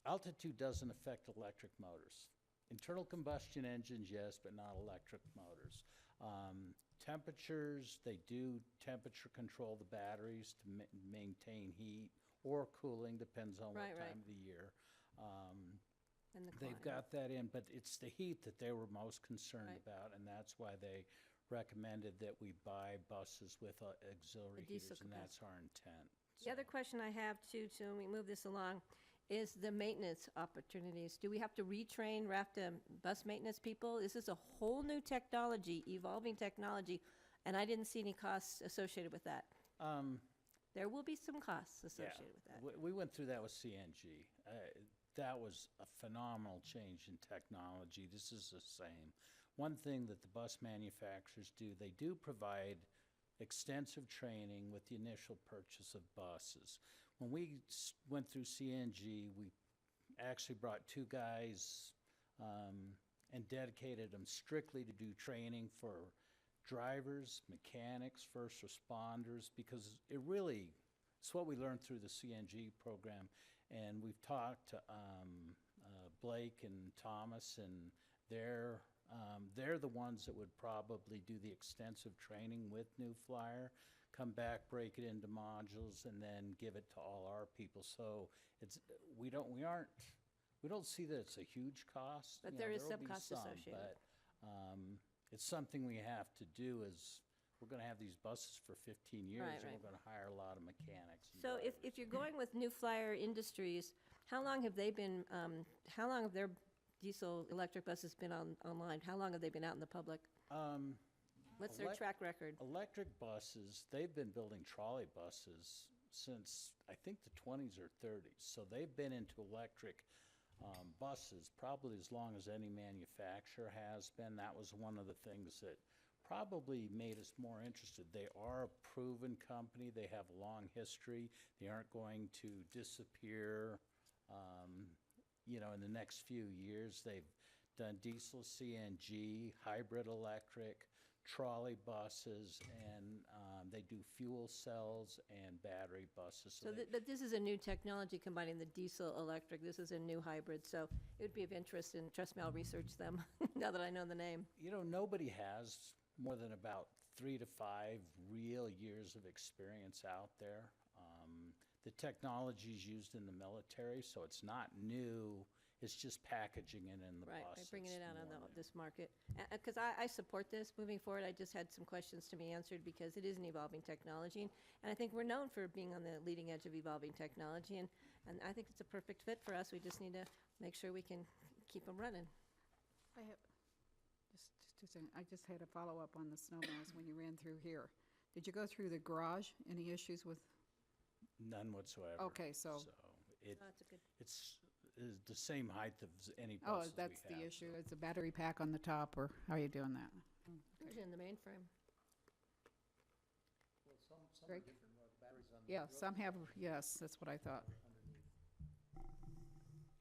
T: altitude doesn't affect electric motors. Internal combustion engines, yes, but not electric motors. Temperatures, they do temperature control the batteries to maintain heat or cooling, depends on what time of the year.
G: And the
T: They've
G: climate.
T: got that in, but it's the heat that they were most concerned about, and that's why they recommended that we buy buses with auxiliary
G: diesel
T: heaters, and that's our intent.
G: The other question I have too, when we move this along, is the maintenance opportunities. Do we have to retrain RAFTA bus maintenance people? This is a whole new technology, evolving technology, and I didn't see any costs associated with that. There will be some costs associated with that.
T: We went through that with CNG. That was a phenomenal change in technology. This is the same. One thing that the bus manufacturers do, they do provide extensive training with the initial purchase of buses. When we went through CNG, we actually brought 2 guys and dedicated them strictly to do training for drivers, mechanics, first responders, because it's what we learned through the CNG program. And we've talked to Blake and Thomas, and they're the ones that would probably do the extensive training with New Flyer, come back, break it into modules, and then give it to all our people. So we don't see that it's a huge cost.
G: But there is
T: there'll
G: some
T: be
G: cost associated.
T: But it's something we have to do. Is we're going to have these buses for 15 years, and we're going to hire a lot of mechanics. and
G: So if you're going with New Flyer Industries, how long have they been, how long have their diesel electric buses been online? How long have they been out in the public? What's their track record?
T: Electric buses, they've been building trolley buses since, I think, the 20s or 30s. So they've been into electric buses probably as long as any manufacturer has been. That was one of the things that probably made us more interested. They are a proven company. They have a long history. They aren't going to disappear, in the next few years. They've done diesel, CNG, hybrid electric, trolley buses, and they do fuel cells and battery buses.
G: But this is a new technology combining the diesel electric. This is a new hybrid, so it would be of interest, and trust me, I'll research them now that I know the name.
T: Nobody has more than about 3 to 5 real years of experience out there. the technology's used in the military, so it's not new. It's just packaging it in the
G: Right,
T: bus.
G: by bringing
T: It's
G: it out on
T: more new.
G: this market. Because I support this moving forward. I just had some questions to be answered because it is an evolving technology. And I think we're known for being on the leading edge of evolving technology. And I think it's a perfect fit for us. We just need to make sure we can keep them running.
A: I have, just 2 seconds, I just had a follow-up on the snowmows when you ran through here. Did you go through the garage? Any issues with?
T: None whatsoever.
A: Okay, so.
G: That's a good.
T: It's the same height of any
A: Oh,
T: buses
A: that's
T: we
A: the
T: have,
A: issue.
T: so.
A: It's a battery pack on the top, or how are you doing that?
G: Usually in the mainframe.
A: Greg? Yeah, some have, yes, that's what I thought.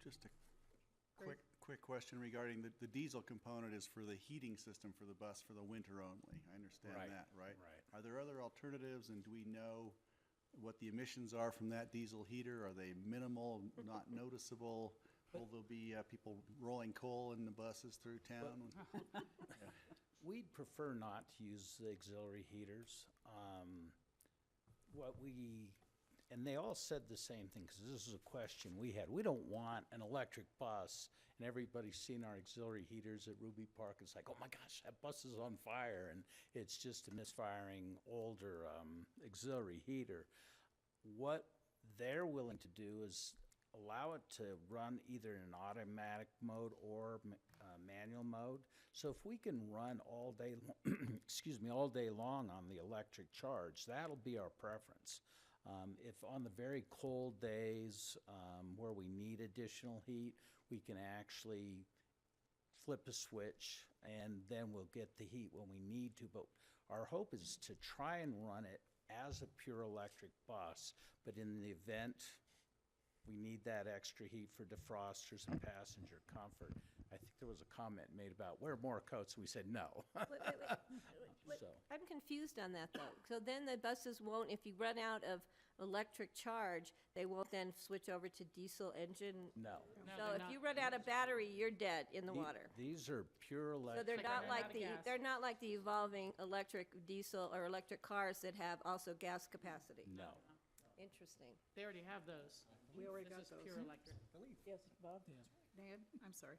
K: Just a quick question regarding the diesel component is for the heating system for the bus for the winter only. I understand
T: Right,
K: that, right?
T: right.
K: Are there other alternatives, and do we know what the emissions are from that diesel heater? Are they minimal, not noticeable? Will there be people rolling coal in the buses through town?
T: We'd prefer not to use the auxiliary heaters. And they all said the same thing, because this is a question we had. We don't want an electric bus, and everybody's seen our auxiliary heaters at Ruby Park. It's like, oh my gosh, that bus is on fire, and it's just a misfiring older auxiliary heater. What they're willing to do is allow it to run either in automatic mode or manual mode. So if we can run all day, all day long on the electric charge, that'll be our preference. If on the very cold days where we need additional heat, we can actually flip a switch and then we'll get the heat when we need to. But our hope is to try and run it as a pure electric bus, but in the event we need that extra heat for defrosters and passenger comfort. I think there was a comment made about wear more coats, and we said no.
G: Wait,
T: So.
G: I'm confused on that, though. So then the buses won't, if you run out of electric charge, they won't then switch over to diesel engine?
T: No.
G: So if you run out of battery, you're dead in the
T: The-
G: water.
T: These are pure
G: So
T: electric.
G: they're not like the,
J: gas.
G: they're not like the evolving electric diesel or electric cars that have also gas capacity?
T: No.
G: Interesting.
J: They already have those.
A: We already
J: This
A: got
J: is
A: those.
J: pure electric.
A: Yes, Bob? Nan, I'm sorry.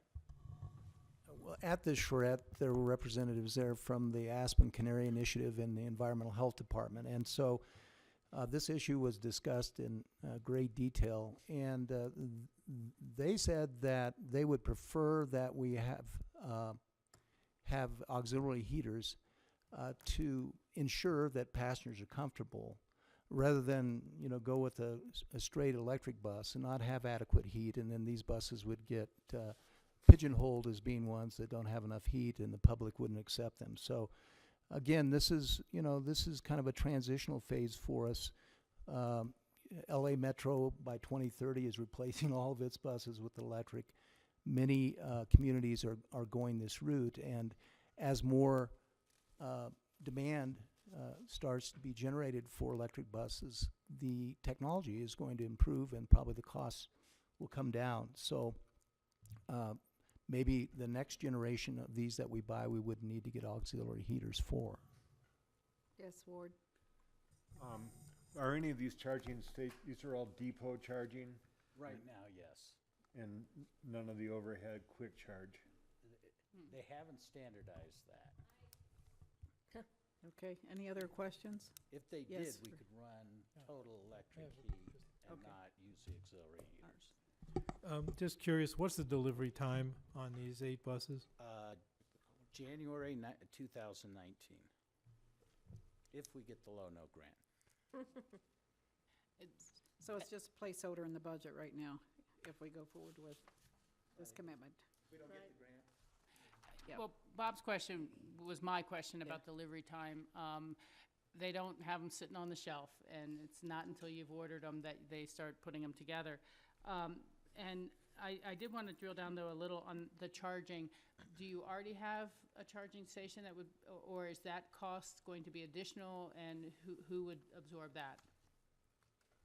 S: Well, at the charrette, there were representatives there from the Aspen Canary Initiative and the Environmental Health Department. And so this issue was discussed in great detail. And they said that they would prefer that we have auxiliary heaters to ensure that passengers are comfortable, rather than, go with a straight electric bus and not have adequate heat. And then these buses would get pigeonholed as being ones that don't have enough heat, and the public wouldn't accept them. So again, this is kind of a transitional phase for us. LA Metro by 2030 is replacing all of its buses with electric. Many communities are going this route, and as more demand starts to be generated for electric buses, the technology is going to improve and probably the costs will come down. So maybe the next generation of these that we buy, we wouldn't need to get auxiliary heaters for.
A: Yes, Ward?
P: Are any of these charging these are all depot charging?
T: Right now, yes.
P: And none of the overhead quick charge?
T: They haven't standardized that.
A: Okay, any other questions?
T: If they
A: Yes,
T: did, we
A: sir.
T: could run total electric
H: Yeah.
T: heat and
A: Okay.
T: not use the auxiliary heaters.
H: Just curious, what's the delivery time on these 8 buses?
T: January 2019, if we get the low-no grant.
A: So it's just placeholder in the budget right now, if we go forward with this commitment.
T: We don't get the grant.
A: Yeah.
J: Well, Bob's question was my question about delivery time. They don't have them sitting on the shelf, and it's not until you've ordered them that they start putting them together. And I did want to drill down, though, a little on the charging. Do you already have a charging station that would, or is that cost going to be additional, and who would absorb that?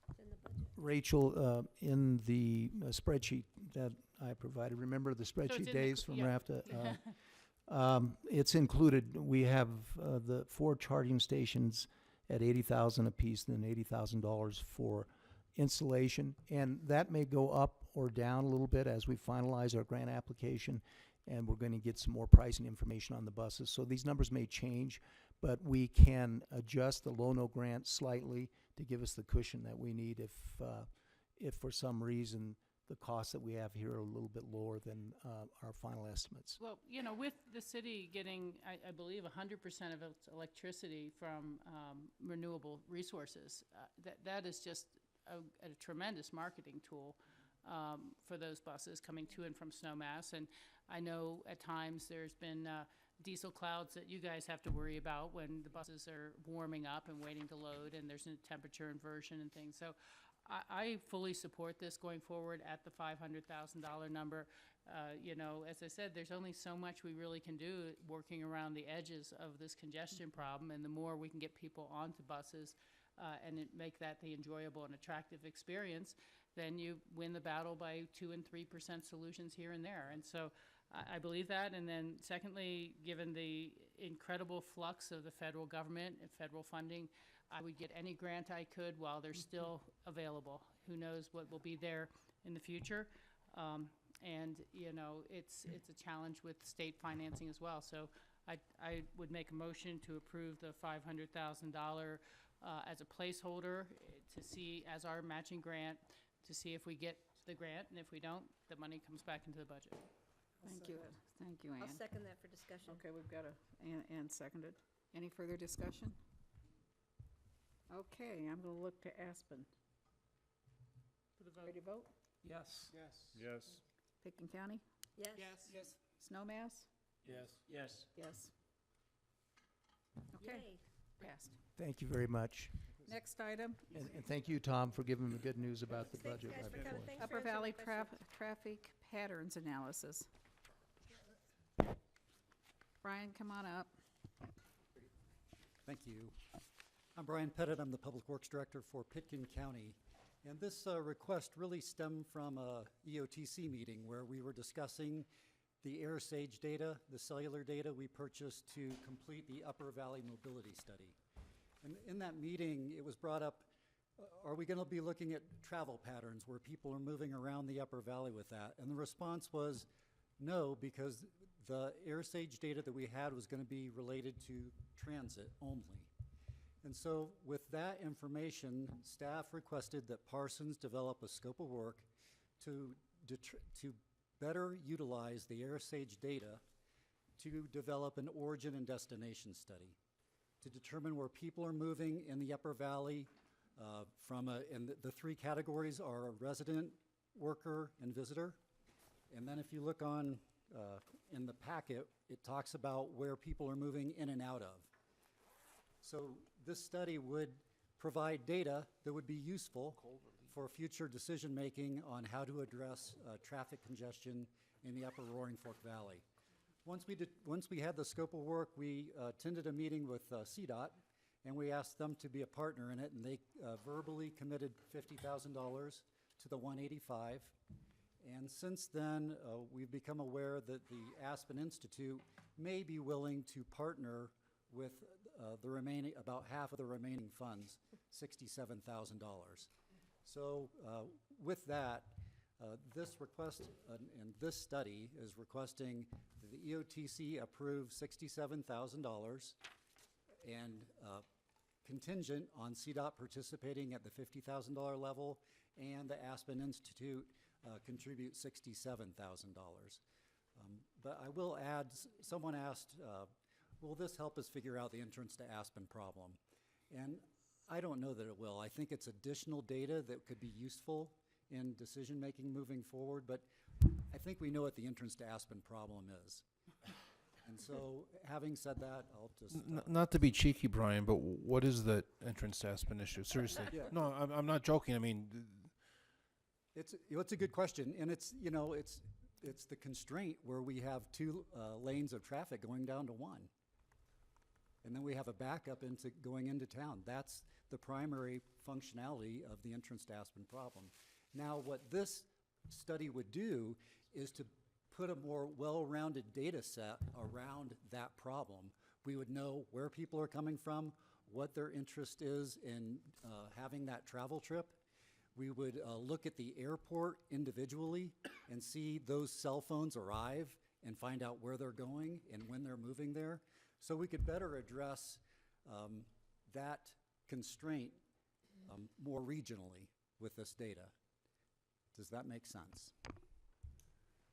G: It's in the budget.
S: Rachel, in the spreadsheet that I provided, remember the
J: it's in
S: spreadsheet
J: the
S: days
J: c-
S: from
J: yeah.
S: RAFTA? It's included. We have the 4 charging stations at $80,000 apiece, and then $80,000 for installation, and that may go up or down a little bit as we finalize our grant application, and we're going to get some more pricing information on the buses. So these numbers may change, but we can adjust the low-no grant slightly to give us the cushion that we need if for some reason the costs that we have here are a little bit lower than our final estimates.
J: Well, you know, with the city getting, I believe, 100% of its electricity from renewable resources, that is just a tremendous marketing tool for those buses coming to and from Snowmass. And I know at times there's been diesel clouds that you guys have to worry about when the buses are warming up and waiting to load, and there's a temperature inversion and things. So I fully support this going forward at the $500,000 number. You know, as I said, there's only so much we really can do working around the edges of this congestion problem, and the more we can get people onto buses and make that the enjoyable and attractive experience, then you win the battle by 2 and 3% solutions here and there. And so I believe that. And then secondly, given the incredible flux of the federal government and federal funding, I would get any grant I could while they're still available. Who knows what will be there in the future? And you know, it's a challenge with state financing as well. So I would make a motion to approve the $500,000 as a placeholder to see as our matching grant to see if we get the grant, and if we don't, the money comes back into the budget.
A: Thank you. Thank you, Ann.
G: I'll second that for discussion.
A: Okay, we've got Ann seconded. Any further discussion? Okay, I'm going to look to Aspen.
J: For the vote.
A: Ready to vote?
B: Yes.
P: Yes.
A: Picken County?
G: Yes.
A: Yes. Snowmass?
F: Yes. Yes.
A: Yes. Okay,
G: Yay.
A: passed.
S: Thank you very much.
A: Next item,
S: And thank you, Tom, for giving the good news about the
G: Thanks,
S: budget
G: guys,
S: right
G: for
S: before.
G: coming. Thanks for
A: Upper
G: answering
A: Valley
G: the questions.
A: traffic patterns analysis. Brian, come on up.
U: Thank you. I'm Brian Pettit. I'm the Public Works Director for Pitkin County. And this request really stemmed from a EOTC meeting where we were discussing the AirSage data, the cellular data we purchased to complete the Upper Valley Mobility Study. And in that meeting, it was brought up, are we going to be looking at travel patterns where people are moving around the Upper Valley with that? And the response was no, because the AirSage data that we had was going to be related to transit only. And so with that information, staff requested that Parsons develop a scope of work to better utilize the AirSage data to develop an origin and destination study to determine where people are moving in the Upper Valley and the three categories are resident, worker, and visitor. And then if you look on in the packet, it talks about where people are moving in and out of. So this study would provide data that would be useful for future decision-making on how to address traffic congestion in the Upper Roaring Fork Valley. Once we had the scope of work, we attended a meeting with CDOT, and we asked them to be a partner in it, and they verbally committed $50,000 to the 185. And since then, we've become aware that the Aspen Institute may be willing to partner with the remaining, about half of the remaining funds, $67,000. So with that, this request and this study is requesting that the EOTC approve $67,000 and contingent on CDOT participating at the $50,000 level and the Aspen Institute contribute $67,000. But I will add, someone asked, will this help us figure out the entrance to Aspen problem? And I don't know that it will. I think it's additional data that could be useful in decision-making moving forward, but I think we know what the entrance to Aspen problem is. And so, having said that, I'll just...
N: Not to be cheeky, Brian, but what is the entrance to Aspen issue? Seriously.
U: Yeah.
N: No, I'm not joking. I mean...
U: It's a good question, and it's the constraint where we have two lanes of traffic going down to one. And then we have a backup going into town. That's the primary functionality of the entrance to Aspen problem. Now, what this study would do is to put a more well-rounded data set around that problem. We would know where people are coming from, what their interest is in having that travel trip. we would look at the airport individually and see those cell phones arrive and find out where they're going and when they're moving there. So we could better address that constraint more regionally with this data. Does that make sense?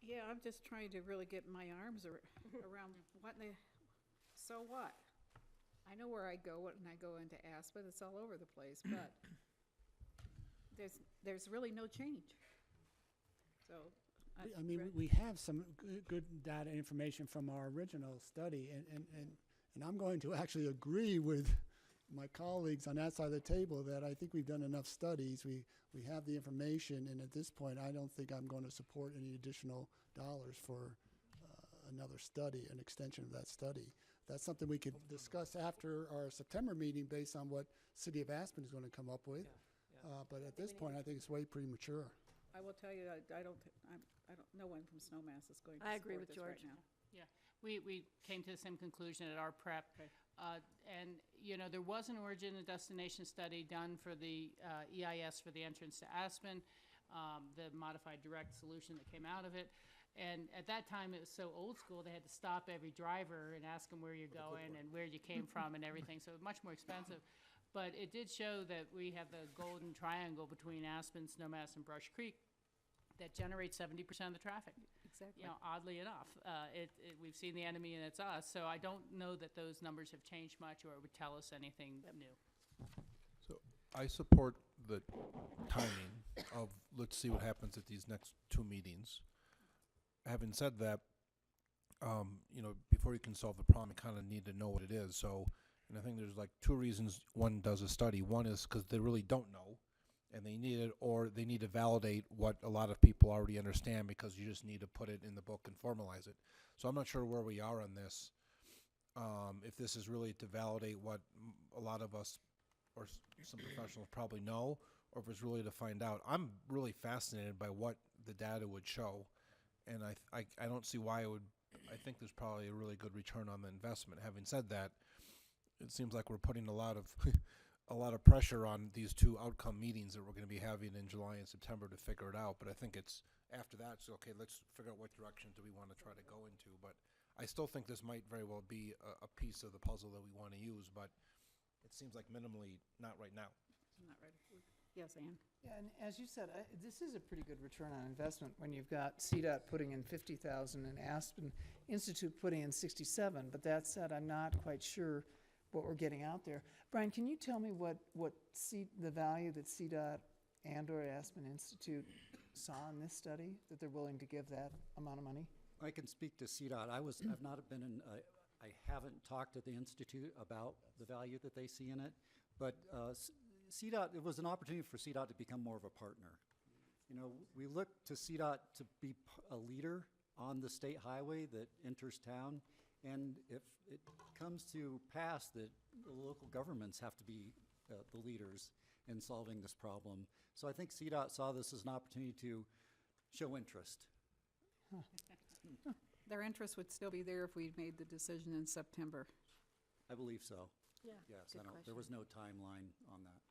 A: Yeah, I'm just trying to really get my arms around so what? I know where I go when I go into Aspen, it's all over the place, but there's really no change. So.
C: I mean, we have some good data information from our original study, and I'm going to actually agree with my colleagues on that side of the table that I think we've done enough studies. We have the information, and at this point, I don't think I'm going to support any additional dollars for another study, an extension of that study. That's something we could discuss after our September meeting based on what City of Aspen is going to come up with. But at this point, I think it's way premature.
A: I will tell you, no one from Snowmass is going to
G: I agree
A: support
G: with
A: this right
G: George.
A: now.
J: Yeah, we came to the same conclusion at our prep. And, you know, there was an origin and destination study done for the EIS for the entrance to Aspen, the modified direct solution that came out of it. And at that time, it was so old school, they had to stop every driver and ask them where you're going and where you came from and everything, so much more expensive. But it did show that we have the golden triangle between Aspen, Snowmass, and Brush Creek that generates 70% of the traffic.
A: Exactly.
J: You know, oddly enough, we've seen the enemy and it's us, so I don't know that those numbers have changed much or it would tell us anything new.
N: So I support the timing of, let's see what happens at these next 2 meetings. Having said that, you know, before you can solve the problem, you kind of need to know what it is. So, and I think there's like 2 reasons one does a study. One is because they really don't know, and they need it, or they need to validate what a lot of people already understand because you just need to put it in the book and formalize it. So I'm not sure where we are on this. If this is really to validate what a lot of us or some professionals probably know, or if it's really to find out. I'm really fascinated by what the data would show, and I don't see why it would. I think there's probably a really good return on the investment. Having said that, it seems like we're putting a lot of a lot of pressure on these 2 outcome meetings that we're going to be having in July and September to figure it out. But I think it's after that, so okay, let's figure out what direction do we want to try to go into. But I still think this might very well be a piece of the puzzle that we want to use, but it seems like minimally not right now.
A: Not ready. Yes, Ann?
M: Yeah, and as you said, this is a pretty good return on investment when you've got CDOT putting in 50,000 and Aspen Institute putting in 67. But that said, I'm not quite sure what we're getting out there. Brian, can you tell me what the value that CDOT and/or Aspen Institute saw in this study that they're willing to give that amount of money?
U: I can speak to CDOT. I've not been in, I haven't talked to the Institute about the value that they see in it, but CDOT, it was an opportunity for CDOT to become more of a partner. You know, we look to CDOT to be a leader on the state highway that enters town, and if it comes to pass that the local governments have to be the leaders in solving this problem. So I think CDOT saw this as an opportunity to show interest.
A: Their interest would still be there if we made the decision in September.
U: I believe so.
G: Yeah,
U: Yes,
G: good
U: there was
G: question.
U: no timeline on that.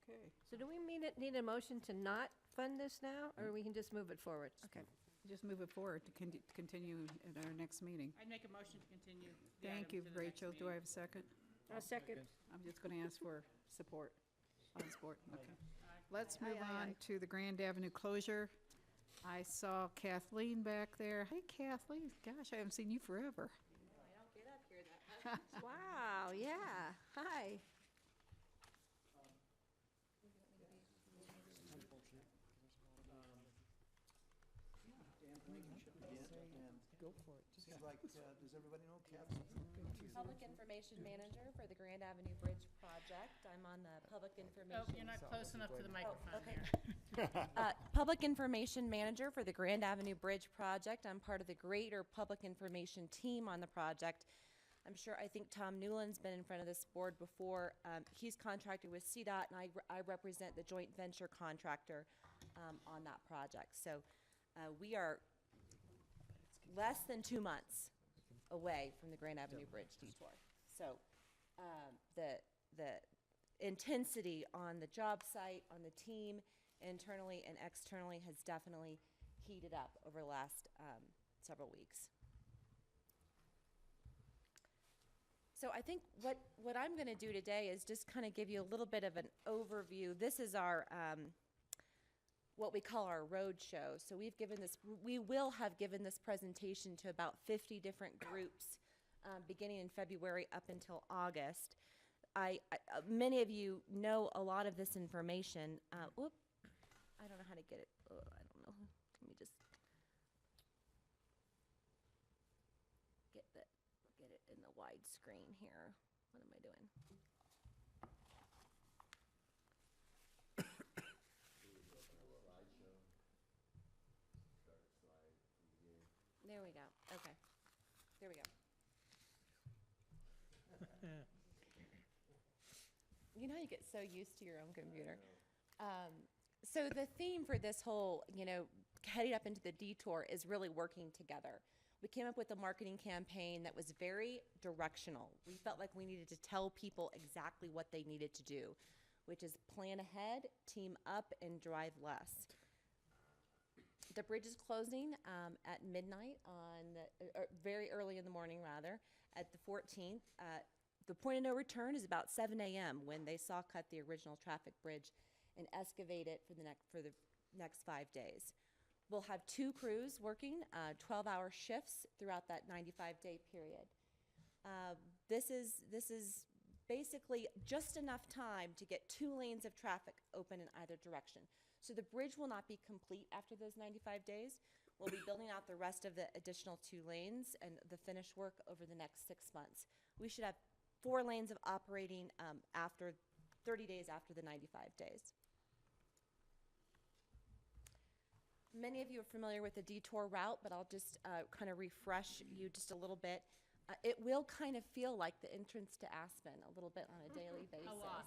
A: Okay.
G: So do we need a motion to not fund this now, or we can just move it forward? Okay.
A: Just move it forward to continue at our next meeting.
J: I'd make a motion to continue the
A: Thank
J: item
A: you,
J: to the next
A: Rachel. Do I
J: meeting.
A: have a second?
G: A second.
A: I'm just going to ask for support. On support, okay. Let's
G: Aye,
A: move
G: aye,
A: on
G: aye.
A: to the Grand Avenue closure. I saw Kathleen back there. Hey, Kathleen. Gosh, I haven't seen you forever.
G: I don't get up here that much. Wow, yeah. Hi.
M: Go for it.
S: Seems like, does everybody know Kathy?
V: Public Information Manager for the Grand Avenue Bridge Project. I'm on the Public Information.
J: Oh, you're not close enough to the microphone
V: okay.
J: here.
V: Public Information Manager for the Grand Avenue Bridge Project. I'm part of the greater public information team on the project. I think Tom Newland's been in front of this board before. He's contracted with CDOT, and I represent the joint venture contractor on that project. So we are less than 2 months away from the Grand Avenue Bridge detour. So the intensity on the job site, on the team, internally and externally has definitely heated up over the last several weeks. So I think what I'm going to do today is just kind of give you a little bit of an overview. This is our what we call our road show. So we will have given this presentation to about 50 different groups beginning in February up until August. Many of you know a lot of this information. Whoop, I don't know how to get it. Oh, I don't know. Let me just get it in the widescreen here. What am I doing? There we go. Okay. There we go. You know, you get so used to your own computer. So the theme for this whole, heading up into the detour is really working together. We came up with a marketing campaign that was very directional. We felt like we needed to tell people exactly what they needed to do, which is plan ahead, team up, and drive less. The bridge is closing at midnight or very early in the morning, rather, at the 14th. The point of no return is about 7 a.m. when they saw cut the original traffic bridge and excavate it for the next 5 days. We'll have 2 crews working 12-hour shifts throughout that 95-day period. This is basically just enough time to get 2 lanes of traffic open in either direction. So the bridge will not be complete after those 95 days. We'll be building out the rest of the additional 2 lanes and the finished work over the next 6 months. We should have 4 lanes of operating after 30 days after the 95 days. Many of you are familiar with the detour route, but I'll just kind of refresh you just a little bit. It will kind of feel like the entrance to Aspen a little bit on a daily basis.
J: A lot.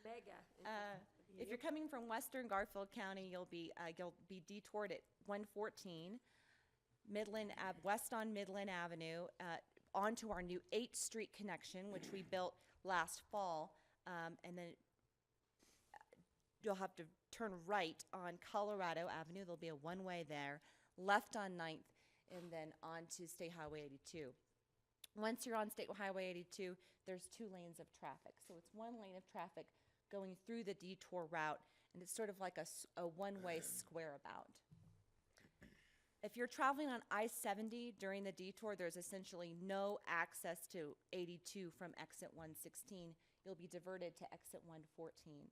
G: Mega.
V: If you're coming from western Garfield County, you'll be detoured at 114 west on Midland Avenue onto our new 8th Street connection, which we built last fall, and then you'll have to turn right on Colorado Avenue. There'll be a one-way there, left on 9th, and then on to State Highway 82. Once you're on State Highway 82, there's 2 lanes of traffic. So it's 1 lane of traffic going through the detour route, and it's sort of like a one-way square about. If you're traveling on I-70 during the detour, there's essentially no access to 82 from exit 116. You'll be diverted to exit 114.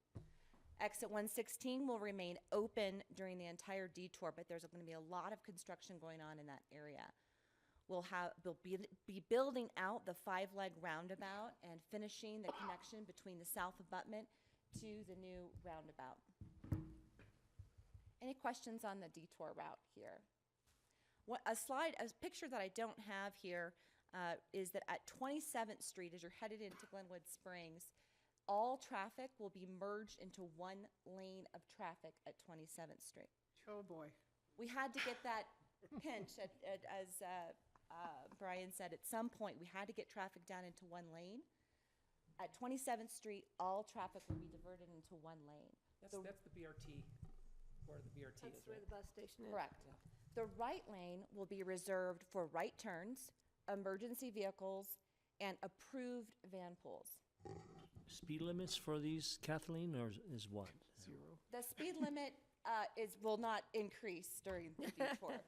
V: Exit 116 will remain open during the entire detour, but there's going to be a lot of construction going on in that area. We'll be building out the 5-leg roundabout and finishing the connection between the south abutment to the new roundabout. Any questions on the detour route here? A picture that I don't have here is that at 27th Street, as you're headed into Glenwood Springs, all traffic will be merged into 1 lane of traffic at 27th Street.
G: Oh, boy.
V: We had to get that pinch, as Brian said, at some point, we had to get traffic down into 1 lane. At 27th Street, all traffic will be diverted into 1 lane.
B: That's the BRT, where the BRT
G: That's
B: is,
G: where
B: right?
G: the bus station is.
V: Correct.
B: Yeah.
V: The right lane will be reserved for right turns, emergency vehicles, and approved van pools.
F: Speed limits for these, Kathleen, or is what?
G: 0.
V: The speed limit will not increase during the detour.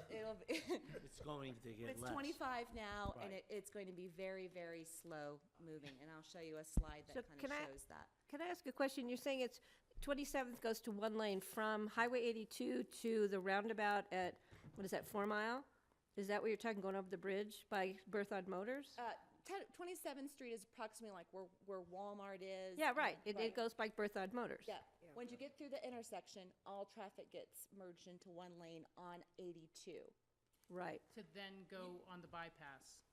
V: It'll be
F: It's going to get
V: It's
F: less.
V: 25 now, and
F: Right.
V: it's going to be very, very slow moving, and I'll show you a slide that
G: So
V: kind
G: can
V: of
G: I-
V: shows that.
G: Can I ask a question? You're saying it's 27th goes to 1 lane from Highway 82 to the roundabout at, 4 Mile? Is that what you're talking, going over the bridge by Berthoud Motors?
V: 27th Street is approximately like where Walmart is.
G: Yeah, right. It
V: Right.
G: goes by Berthoud Motors.
V: Yeah. Once you get through the intersection, all traffic gets merged into 1 lane on 82.
G: Right.
J: To then go on the bypass.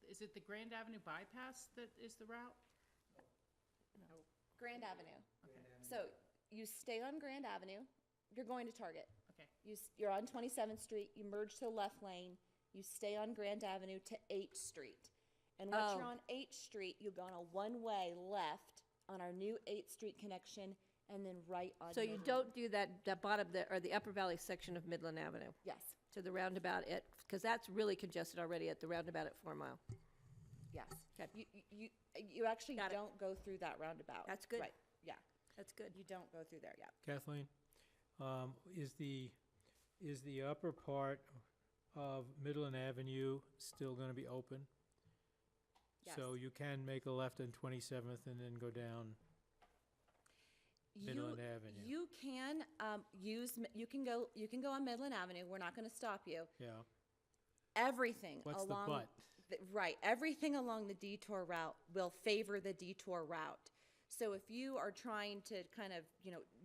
J: Is it the Grand Avenue bypass that is the route?
V: Grand Avenue.
J: Okay.
V: So you stay on Grand Avenue, you're going to Target.
J: Okay.
V: You're on 27th Street, you merge to the left lane, you stay on Grand Avenue to 8th Street. And once you're
G: Oh.
V: on 8th Street, you go on a one-way left on our new 8th Street connection and then right on.
G: So you
V: Midland.
G: don't do that bottom, or the Upper Valley section of Midland Avenue
V: Yes,
G: to the roundabout because that's really congested already at the roundabout at 4 Mile.
V: yes.
G: Okay.
V: You actually
G: Got it.
V: don't go through that roundabout.
G: That's good.
V: Right, yeah.
G: That's good.
V: You don't go through there, yeah.
H: Kathleen, is the upper part of Midland Avenue still gonna be open?
V: Yes.
H: So you can make a left on 27th and then go down Midland Avenue?
V: You can you can go on Midland Avenue. We're not going to stop you.
H: Yeah.
V: Everything
H: What's the
V: along
H: but?
V: Right, everything along the detour route will favor the detour route. So if you are trying to kind of,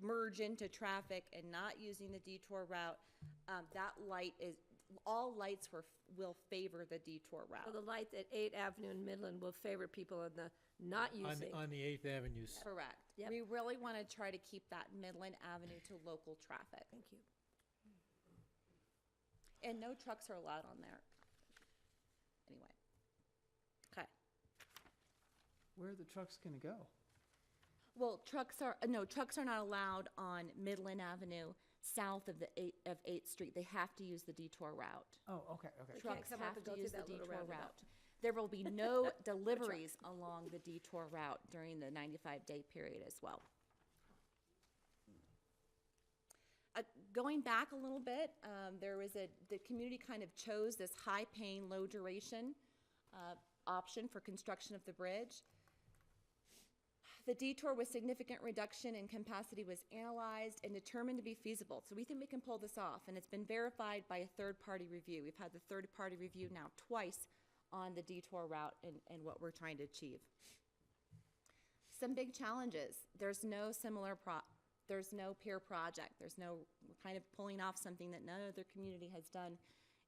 V: merge into traffic and not using the detour route, all lights will favor the detour route.
G: So the light at 8th Avenue in Midland will favor people in the not using.
H: On the 8th Avenue.
V: Correct.
G: Yep.
V: We really want to try to keep that Midland Avenue to local traffic.
G: Thank you.
V: And no trucks are allowed on there. Anyway. Okay.
M: Where are the trucks gonna go?
V: Well, trucks are not allowed on Midland Avenue south of 8th Street. They have to use the detour route.
M: Oh, okay.
V: Trucks
G: come up
V: have
G: and
V: to
G: go through
V: use the
G: that little
V: detour
G: roundabout.
V: route. There will be no deliveries along the detour route during the 95-day period as well. Going back a little bit, the community kind of chose this high-paying, low-duration option for construction of the bridge. The detour with significant reduction in capacity was analyzed and determined to be feasible. So we think we can pull this off, and it's been verified by a third-party review. We've had the third-party review now twice on the detour route and what we're trying to achieve. Some big challenges. There's no peer project. We're kind of pulling off something that no other community has done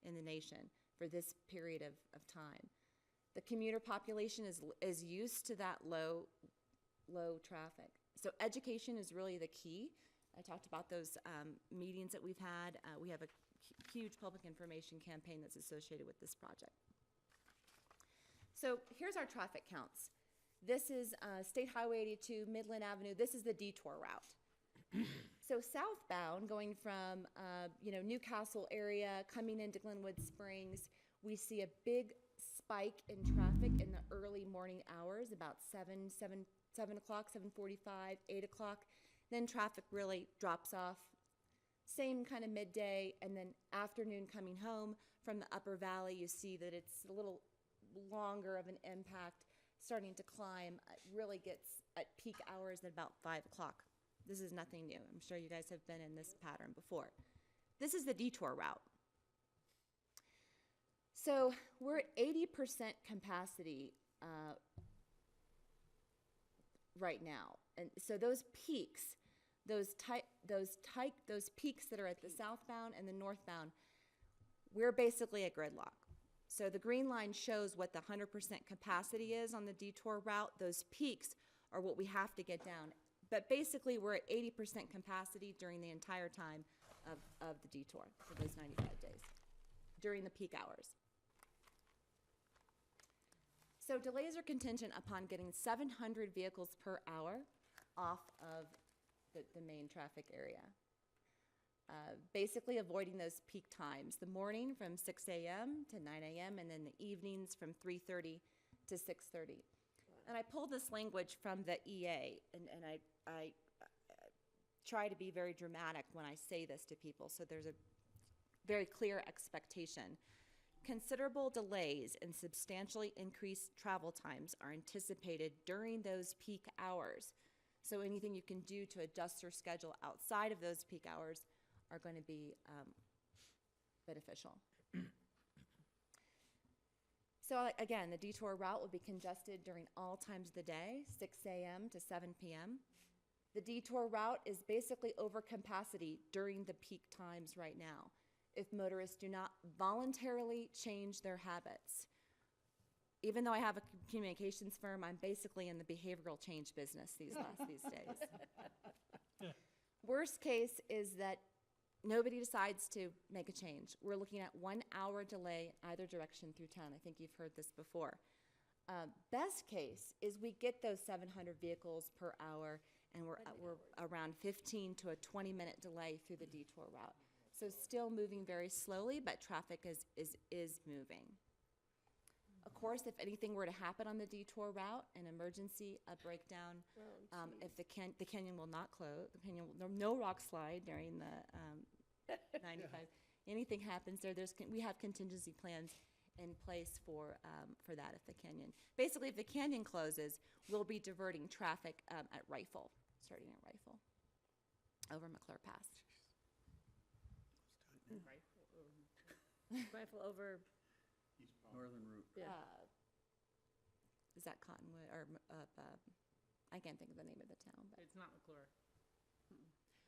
V: in the nation for this period of time. The commuter population is used to that low traffic. So education is really the key. I talked about those meetings that we've had. We have a huge public information campaign that's associated with this project. So here's our traffic counts. This is State Highway 82, Midland Avenue. This is the detour route. So southbound, going from Newcastle area, coming into Glenwood Springs, we see a big spike in traffic in the early morning hours, about 7 o'clock, 7:45, 8 o'clock. Then traffic really drops off. Same kind of midday, and then afternoon coming home from the Upper Valley, you see that it's a little longer of an impact, starting to climb. It really gets at peak hours at about 5 o'clock. This is nothing new. I'm sure you guys have been in this pattern before. This is the detour route. So we're at 80% capacity right now. And so those peaks, those peaks that are at the southbound and the northbound, we're basically at gridlock. So the green line shows what the 100% capacity is on the detour route. Those peaks are what we have to get down. But basically, we're at 80% capacity during the entire time of the detour for those 95 days, during the peak hours. So delays are contingent upon getting 700 vehicles per hour off of the main traffic area. Basically avoiding those peak times, the morning from 6 a.m. to 9 a.m. and then the evenings from 3:30 to 6:30. And I pulled this language from the EA, and I try to be very dramatic when I say this to people, so there's a very clear expectation. Considerable delays and substantially increased travel times are anticipated during those peak hours. So anything you can do to adjust your schedule outside of those peak hours are going to be beneficial. So again, the detour route will be congested during all times of the day, 6 a.m. to 7 p.m. The detour route is basically over capacity during the peak times right now, if motorists do not voluntarily change their habits. Even though I have a communications firm, I'm basically in the behavioral change business these days. Worst case is that nobody decides to make a change. We're looking at 1 hour delay in either direction through town. I think you've heard this before. Best case is we get those 700 vehicles per hour and we're around 15 to a 20-minute delay through the detour route. So still moving very slowly, but traffic is moving. Of course, if anything were to happen on the detour route, an emergency, a breakdown, if the canyon will not close, no rock slide during the 95. Anything happens there, we have contingency plans in place for that if the canyon. Basically, if the canyon closes, we'll be diverting traffic at Rifle, starting at Rifle, over McClure Pass.
G: Rifle over.
K: Northern route.
V: Is that Cottonwood, or I can't think of the name of the town, but.
J: It's not McClure.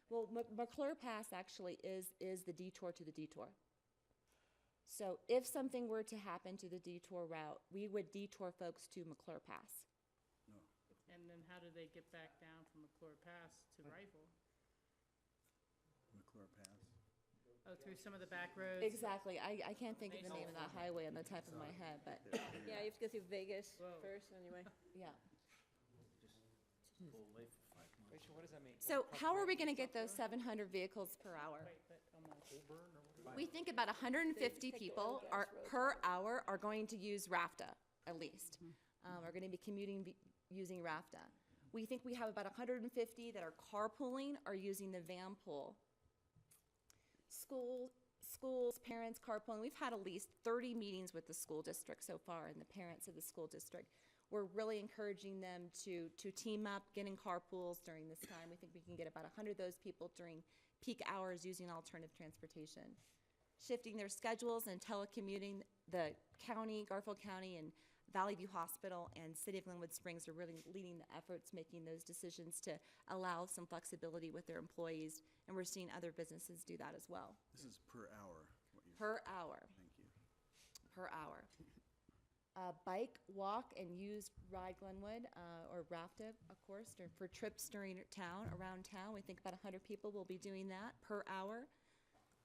V: Well, McClure Pass actually is the detour to the detour. So if something were to happen to the detour route, we would detour folks to McClure Pass.
J: And then how do they get back down from McClure Pass to Rifle?
K: McClure Pass.
J: Oh, through some of the back roads?
V: Exactly. I can't think of the name of that highway on the top of my head, but
G: Yeah, you have to go through Vegas first, anyway.
V: yeah.
B: Rachel, what does that mean?
V: So how are we going to get those 700 vehicles per hour? We think about 150 people per hour are going to use RAFTA, at least. Are going to be commuting using RAFTA. We think we have about 150 that are carpooling or using the van pool. Schools, parents carpooling. We've had at least 30 meetings with the school district so far and the parents of the school district. We're really encouraging them to team up, get in carpools during this time. We think we can get about 100 of those people during peak hours using alternative transportation. Shifting their schedules and telecommuting, the county, Garfield County and Valley View Hospital and City of Glenwood Springs are really leading the efforts, making those decisions to allow some flexibility with their employees, and we're seeing other businesses do that as well.
K: This is per hour.
V: Per hour.
K: Thank you.
V: Per hour. Bike, walk, and use Ride Glenwood, or RAFTA, of course, for trips during around town. We think about 100 people will be doing that per hour.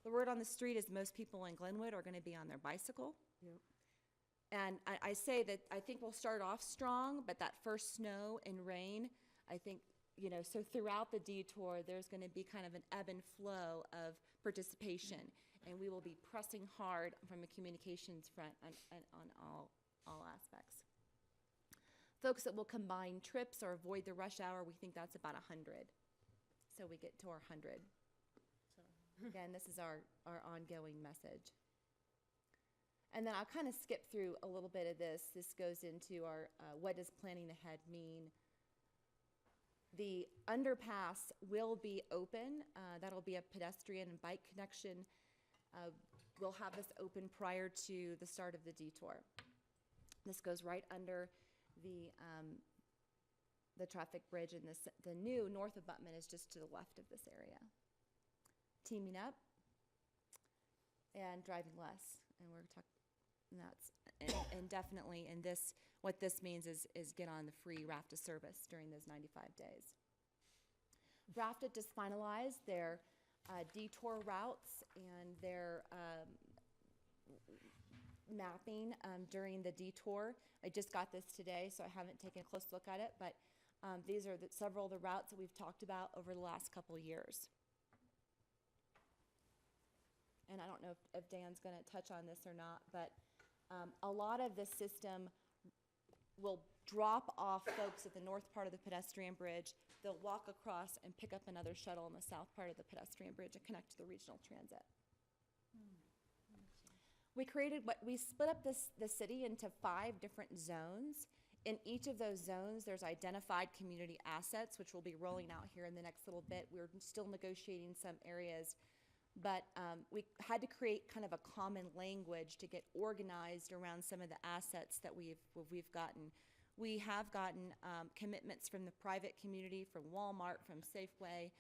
V: The word on the street is most people in Glenwood are going to be on their bicycle.
G: Yep.
V: And I say that I think we'll start off strong, but that first snow and rain, I think, so throughout the detour, there's going to be kind of an ebb and flow of participation, and we will be pressing hard from a communications front on all aspects. Folks that will combine trips or avoid the rush hour, we think that's about 100. So we get to our 100. So again, this is our ongoing message. And then I'll kind of skip through a little bit of this. This goes into our what does planning ahead mean. The underpass will be open. That'll be a pedestrian and bike connection. We'll have this open prior to the start of the detour. This goes right under the traffic bridge, and the new north abutment is just to the left of this area. Teaming up and driving less, and we're talking. And definitely, and what this means is get on the free RAFTA service during those 95 days. RAFTA just finalized their detour routes and their mapping during the detour. I just got this today, so I haven't taken a close look at it, but these are several of the routes that we've talked about over the last couple of years. And I don't know if Dan's going to touch on this or not, but a lot of this system will drop off folks at the north part of the pedestrian bridge. They'll walk across and pick up another shuttle on the south part of the pedestrian bridge and connect to the regional transit. We split up the city into 5 different zones. In each of those zones, there's identified community assets, which we'll be rolling out here in the next little bit. We're still negotiating some areas, but we had to create kind of a common language to get organized around some of the assets that we've gotten. We have gotten commitments from the private community, from Walmart, from Safeway,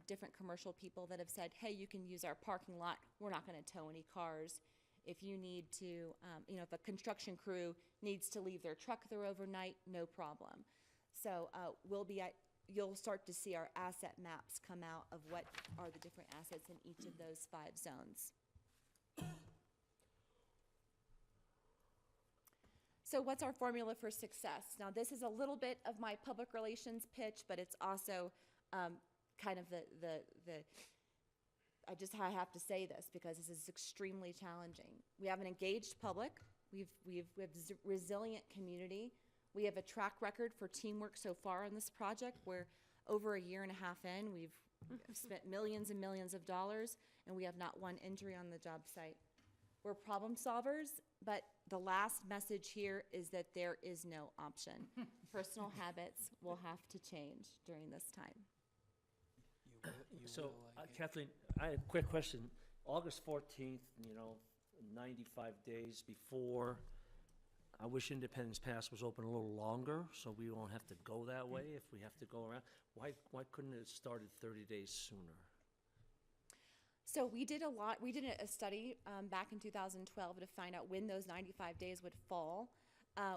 V: different commercial people that have said, hey, you can use our parking lot. We're not going to tow any cars. If you need to, if a construction crew needs to leave their truck there overnight, no problem. So you'll start to see our asset maps come out of what are the different assets in each of those 5 zones. So what's our formula for success? Now, this is a little bit of my public relations pitch, but it's also kind of I have to say this because this is extremely challenging. We have an engaged public. We have resilient community. We have a track record for teamwork so far on this project where over a year and a half in, we've spent millions and millions of dollars, and we have not one injury on the job site. We're problem solvers, but the last message here is that there is no option. Personal habits will have to change during this time.
F: So, Kathleen, I have a quick question. August 14th, 95 days before, I wish Independence Pass was open a little longer, so we won't have to go that way if we have to go around. Why couldn't it have started 30 days sooner?
V: So we did a study back in 2012 to find out when those 95 days would fall.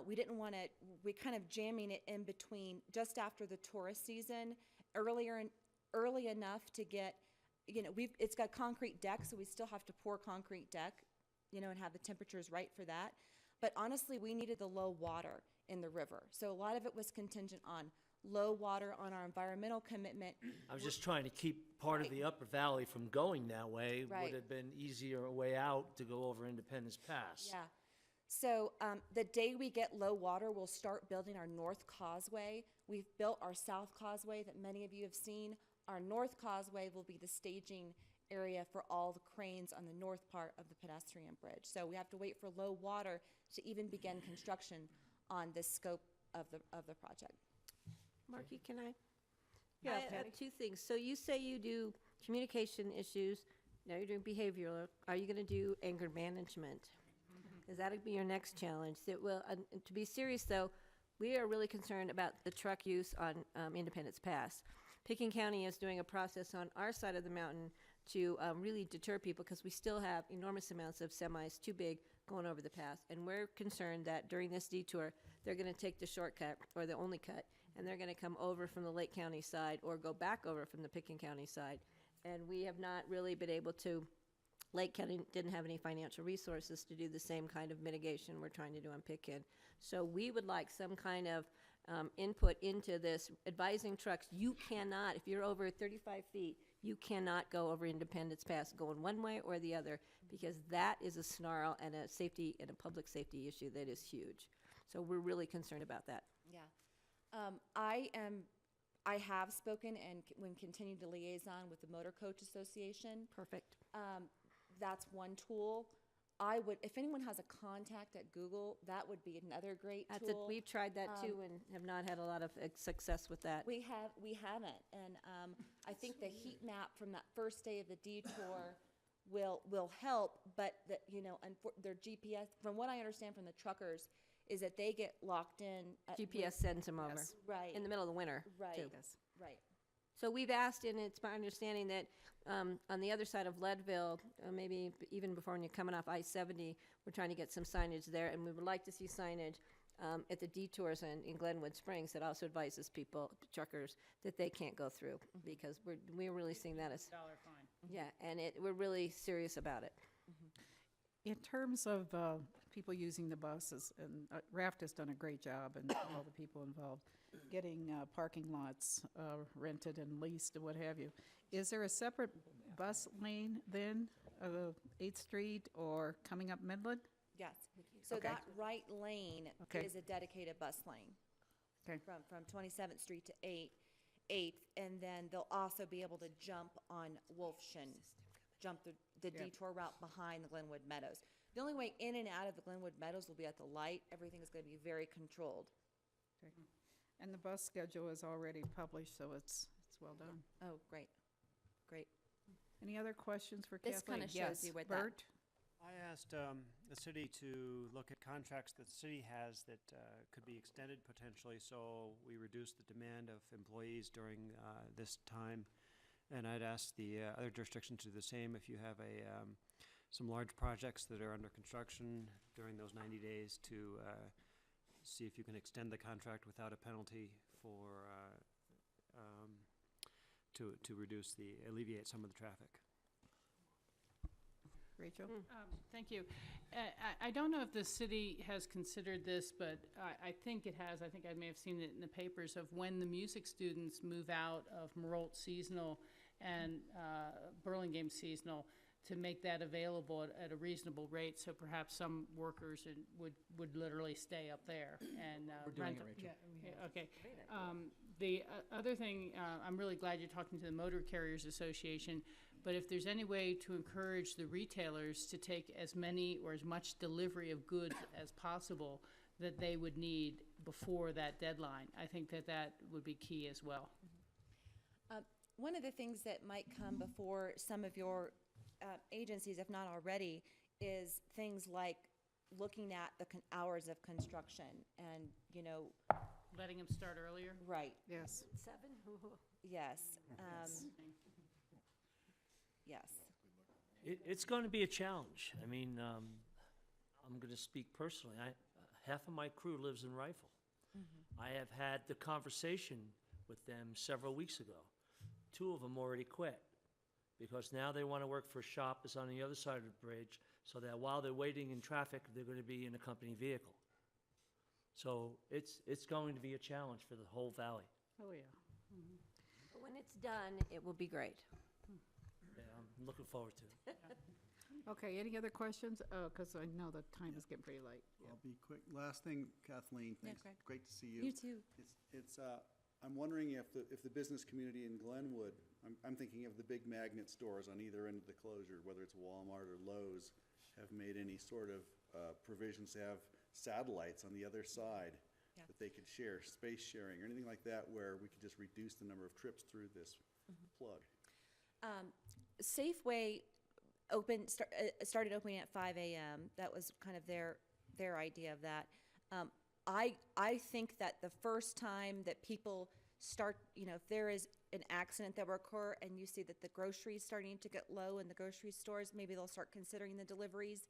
V: We didn't want to, we kind of jamming it in between just after the tourist season, early enough to get, it's got concrete deck, so we still have to pour concrete deck, and have the temperatures right for that. But honestly, we needed the low water in the river. So a lot of it was contingent on low water, on our environmental commitment.
F: I was just trying to keep part of the upper valley from going that way.
V: Right.
F: Would have been easier way out to go over Independence Pass.
V: Yeah. So the day we get low water, we'll start building our North Causeway. We've built our South Causeway that many of you have seen. Our North Causeway will be the staging area for all the cranes on the north part of the pedestrian bridge. So we have to wait for low water to even begin construction on this scope of the project.
G: Marky, can I?
V: Yeah,
G: I have two things. So you say you do communication issues, now you're doing behavioral. Are you gonna do anger management? Because that'll be your next challenge. That will, to be serious though, we are really concerned about the truck use on Independence Pass. Pickens County is doing a process on our side of the mountain to really deter people because we still have enormous amounts of semis too big going over the pass. And we're concerned that during this detour, they're gonna take the shortcut or the only cut, and they're gonna come over from the Lake County side or go back over from the Pickens County side. And we have not really been able to, Lake County didn't have any financial resources to do the same kind of mitigation we're trying to do on Pickens. So we would like some kind of input into this, advising trucks, you cannot, if you're over 35 feet, you cannot go over Independence Pass going one way or the other, because that is a snarl and a safety and a public safety issue that is huge. So we're really concerned about that.
V: Yeah. I have spoken and when continued to liaison with the Motor Coach Association.
G: Perfect.
V: That's one tool. If anyone has a contact at Google, that would be another great tool.
G: We've tried that too and have not had a lot of success with that.
V: We haven't, and I think the heat map from that first day of the detour will help. But their GPS, from what I understand from the truckers, is that they get locked in.
G: GPS sends them over.
V: Right.
G: In the middle of the winter.
V: Right.
G: Too.
V: Right.
G: So we've asked, and it's my understanding that on the other side of Leadville, maybe even before when you're coming off I-70, we're trying to get some signage there, and we would like to see signage at the detours in Glenwood Springs that also advises people, truckers, that they can't go through, because we're really seeing that as
J: $1 fine.
G: Yeah, and we're really serious about it.
A: In terms of people using the buses, and Raft has done a great job, and all the people involved, getting parking lots rented and leased and what have you. Is there a separate bus lane then, 8th Street or coming up Midland?
V: Yes. So
A: Okay.
V: that right lane
A: Okay.
V: is a dedicated bus lane.
A: Okay.
V: From 27th Street to 8th, and then they'll also be able to jump on Wolfshin, jump the detour route behind the Glenwood Meadows. The only way in and out of the Glenwood Meadows will be at the light. Everything is going to be very controlled.
A: Okay. And the bus schedule is already published, so it's well done.
V: Oh, great. Great.
A: Any other questions for
V: This
A: Kathleen?
V: kinda shows you what that-
A: Bert?
L: I asked the city to look at contracts that the city has that could be extended potentially, so we reduce the demand of employees during this time. And I'd ask the other jurisdictions to do the same. If you have some large projects that are under construction during those 90 days, to see if you can extend the contract without a penalty for to alleviate some of the traffic.
A: Rachel?
J: Thank you. I don't know if the city has considered this, but I think it has. I think I may have seen it in the papers of when the music students move out of Meralt seasonal and Burlingame seasonal, to make that available at a reasonable rate, so perhaps some workers would literally stay up there and
B: We're doing
J: rent
B: it,
J: them.
B: Rachel.
J: Yeah, okay. The other thing, I'm really glad you're talking to the Motor Carriers Association, but if there's any way to encourage the retailers to take as many or as much delivery of goods as possible that they would need before that deadline, I think that would be key as well.
V: One of the things that might come before some of your agencies, if not already, is things like looking at the hours of construction and,
J: Letting them start earlier?
V: right,
A: Yes.
G: 7?
V: yes. Yes.
F: It's going to be a challenge. I mean, I'm going to speak personally. Half of my crew lives in Rifle. I have had the conversation with them several weeks ago. 2 of them already quit because now they want to work for a shop that's on the other side of the bridge, so that while they're waiting in traffic, they're going to be in a company vehicle. So it's going to be a challenge for the whole valley.
J: Oh, yeah.
G: But when it's done, it will be great.
F: Yeah, I'm looking forward to it.
A: Okay, any other questions? Oh, because I know the time is getting pretty late.
K: I'll be quick. Last thing, Kathleen,
V: Yeah,
K: thanks.
V: Greg.
K: Great to see you.
V: You too.
K: I'm wondering if the business community in Glenwood, I'm thinking of the big magnet stores on either end of the closure, whether it's Walmart or Lowe's, have made any sort of provisions to have satellites on the other side
V: Yeah.
K: that they could share, space sharing, or anything like that, where we could just reduce the number of trips through this plug.
V: Safeway started opening at 5 a.m. That was kind of their idea of that. I think that the first time that people start, if there is an accident that will occur and you see that the groceries starting to get low in the grocery stores, maybe they'll start considering the deliveries.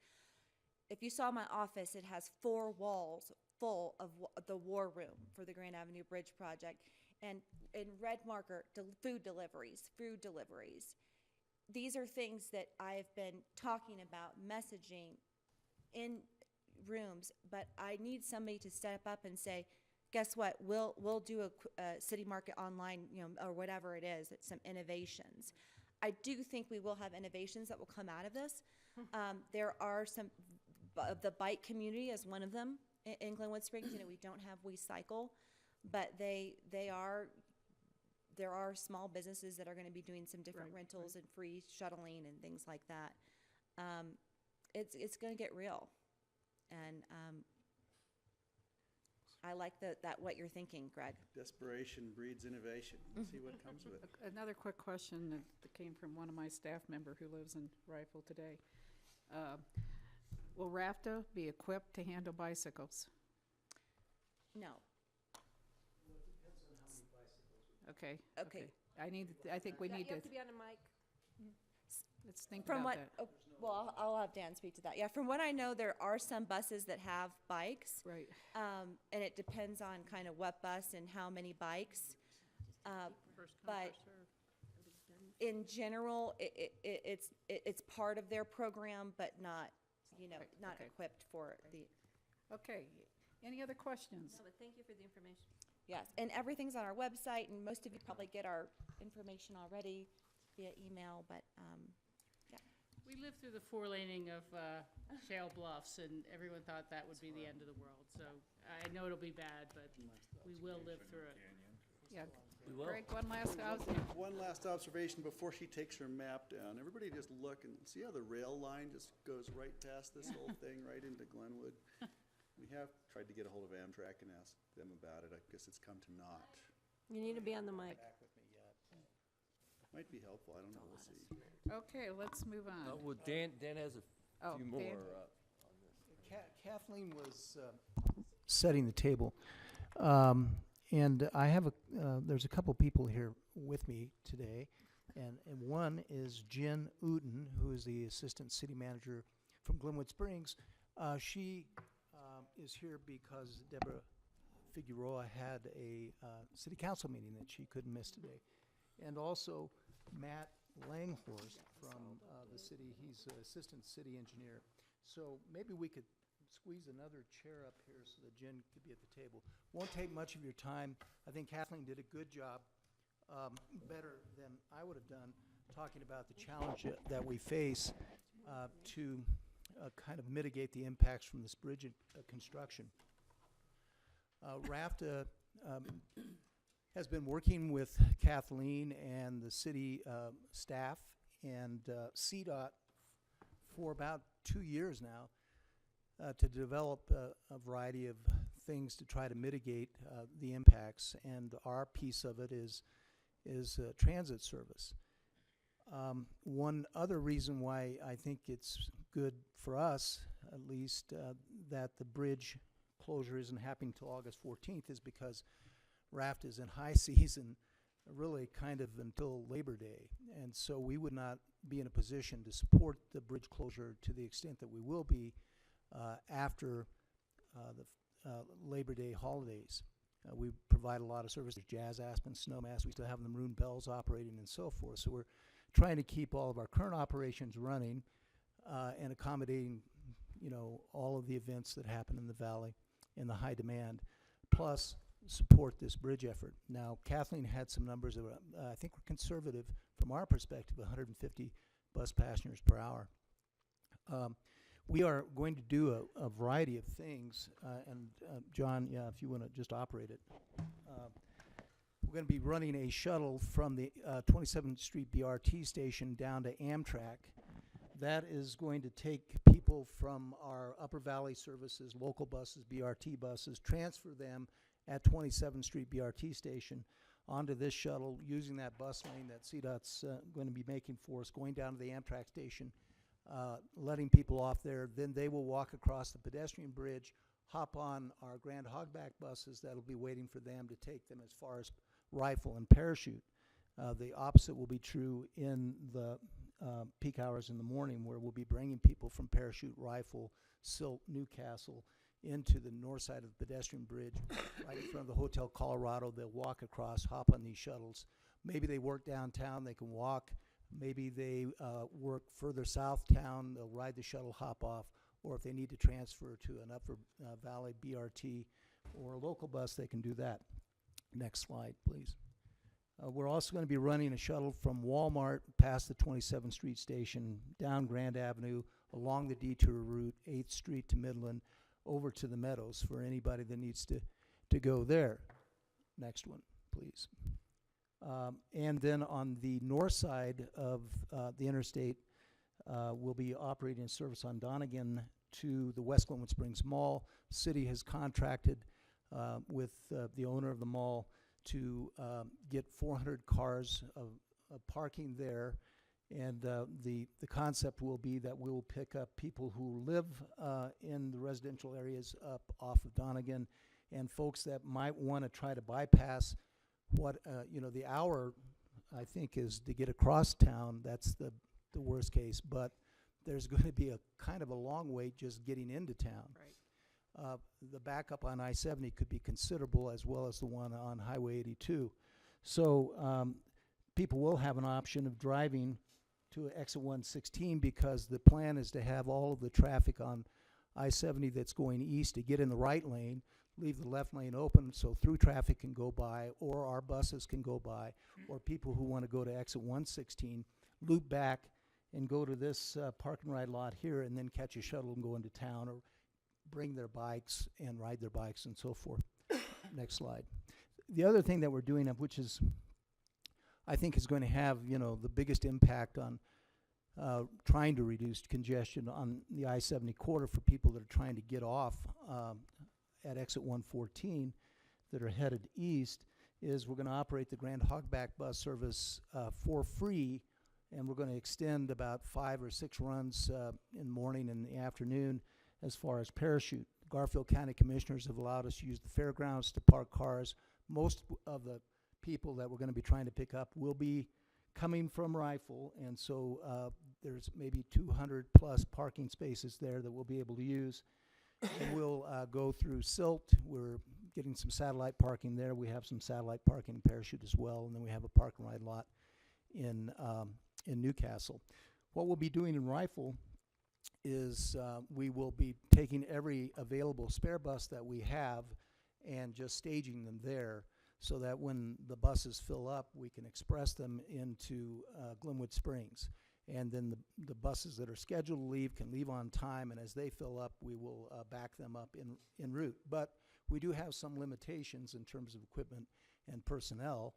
V: If you saw my office, it has 4 walls full of the war room for the Grand Avenue Bridge project. And in red marker, food deliveries. These are things that I've been talking about, messaging in rooms, but I need somebody to step up and say, guess what, we'll do a city market online, or whatever it is, it's some innovations. I do think we will have innovations that will come out of this. There are some, the bike community is one of them in Glenwood Springs. We don't have We Cycle, but there are small businesses that are going to be doing some different rentals and free shuttling and things like that. It's going to get real. And I like what you're thinking, Greg.
K: Desperation breeds innovation. We'll see what comes of it.
A: Another quick question that came from one of my staff member who lives in Rifle today. Will RAFTA be equipped to handle bicycles?
V: No.
A: Okay.
V: Okay.
A: I think we need
G: You
A: to,
G: have to be on a mic.
A: let's think
V: From
A: about
V: what,
A: that.
V: well, I'll have Dan speak to that. Yeah, from what I know, there are some buses that have bikes.
A: Right.
V: And it depends on kind of what bus and how many bikes.
J: First come,
V: But
J: first serve.
V: in general, it's part of their program, but not, not
A: okay.
V: equipped for the,
A: Okay, any other questions?
G: No, but thank you for the information.
V: yes. And everything's on our website, and most of you probably get our information already via email, but, yeah.
J: We lived through the 4-laning of Shale Bluffs, and everyone thought that would be the end of the world. So I know it'll be bad, but we will live through it.
A: Yeah.
F: We will.
A: Greg, one last,
K: One last observation before she takes her map down. Everybody just look and see how the rail line just goes right past this whole thing, right into Glenwood. We have tried to get a hold of Amtrak and ask them about it. I guess it's come to naught.
G: You need to be on the mic.
K: Might be helpful. I don't know. We'll see.
A: okay, let's move on.
E: Well, Dan has a
A: Oh,
E: few more
A: Dan.
E: on this.
S: Kathleen was setting the table. And I have there's a couple people here with me today. And one is Jen Uten, who is the Assistant City Manager from Glenwood Springs. She is here because Deborah Figueroa had a city council meeting that she couldn't miss today. And also Matt Langhorst from the city. He's assistant city engineer. So maybe we could squeeze another chair up here so that Jen could be at the table. Won't take much of your time. I think Kathleen did a good job, better than I would have done, talking about the challenge that we face to kind of mitigate the impacts from this bridge construction. RAFTA has been working with Kathleen and the city staff and CDOT for about 2 years now to develop a variety of things to try to mitigate the impacts, and our piece of it is transit service. One other reason why I think it's good for us, at least, that the bridge closure isn't happening till August 14th is because RAFT is in high season really kind of until Labor Day. And so we would not be in a position to support the bridge closure to the extent that we will be after the Labor Day holidays. We provide a lot of services, Jazz Aspen, Snowmass. We still have the Maroon Bells operating and so forth. So we're trying to keep all of our current operations running and accommodating, you know, all of the events that happen in the valley in the high demand, plus support this bridge effort. Now, Kathleen had some numbers that were, I think were conservative from our perspective, 150 bus passengers per hour. We are going to do a variety of things, and John, yeah, if you want to just operate it. We're going to be running a shuttle from the 27th Street BRT station down to Amtrak. That is going to take people from our Upper Valley services, local buses, BRT buses, transfer them at 27th Street BRT station onto this shuttle using that bus lane that CDOT's going to be making for us, going down to the Amtrak station, letting people off there. Then they will walk across the pedestrian bridge, hop on our Grand Hogback buses that'll be waiting for them to take them as far as Rifle and Parachute. The opposite will be true in the peak hours in the morning, where we'll be bringing people from Parachute, Rifle, Silt, Newcastle into the north side of the pedestrian bridge right in front of the Hotel Colorado. They'll walk across, hop on these shuttles. Maybe they work downtown, they can walk. Maybe they work further south town, they'll ride the shuttle, hop off. Or if they need to transfer to an Upper Valley BRT or a local bus, they can do that. Next slide, please. We're also going to be running a shuttle from Walmart past the 27th Street station, down Grand Avenue, along the detour route, 8th Street to Midland, over to the Meadows for anybody that needs to go there. Next one, please. And then on the north side of the interstate, we'll be operating a service on Donegan to the West Glenwood Springs Mall. City has contracted with the owner of the mall to get 400 cars of parking there, and the concept will be that we will pick up people who live in the residential areas up off of Donegan, and folks that might want to try to bypass what you know, the hour I think is to get across town. That's the worst case, but there's going to be a kind of a long wait just getting into town.
A: Right.
S: The backup on I-70 could be considerable, as well as the one on Highway 82. So people will have an option of driving to exit 116, because the plan is to have all of the traffic on I-70 that's going east to get in the right lane, leave the left lane open so through traffic can go by, or our buses can go by, or people who want to go to exit 116 loop back and go to this park and ride lot here, and then catch a shuttle and go into town, or bring their bikes and ride their bikes and so forth. Next slide. The other thing that we're doing, which is I think is going to have, you know, the biggest impact on trying to reduce congestion on the I-70 corridor for people that are trying to get off at exit 114 that are headed east, is we're going to operate the Grand Hogback bus service for free, and we're going to extend about 5 or 6 runs in the morning and the afternoon as far as Parachute. Garfield County Commissioners have allowed us to use the fairgrounds to park cars. Most of the people that we're going to be trying to pick up will be coming from Rifle, and so there's maybe 200 plus parking spaces there that we'll be able to use. And we'll go through Silt. We're getting some satellite parking there. We have some satellite parking in Parachute as well, and then we have a park and ride lot in in Newcastle. What we'll be doing in Rifle is we will be taking every available spare bus that we have and just staging them there so that when the buses fill up, we can express them into Glenwood Springs. And then the buses that are scheduled to leave can leave on time, and as they fill up, we will back them up en route. But we do have some limitations in terms of equipment and personnel.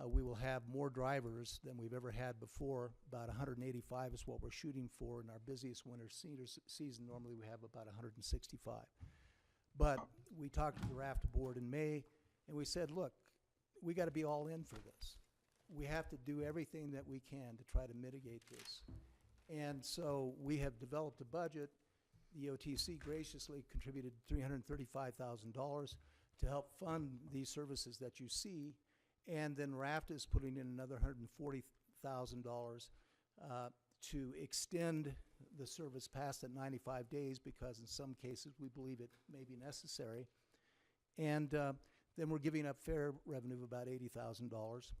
S: We will have more drivers than we've ever had before. About 185 is what we're shooting for. In our busiest winter season, normally we have about 165. But we talked to the RAFTA board in May, and we said, look, we got to be all in for this. We have to do everything that we can to try to mitigate this. And so we have developed a budget. The EOTC graciously contributed $335,000 to help fund these services that you see. And then RAFTA is putting in another $140,000 to extend the service past that 95 days because in some cases we believe it may be necessary. And then we're giving up fare revenue of about $80,000.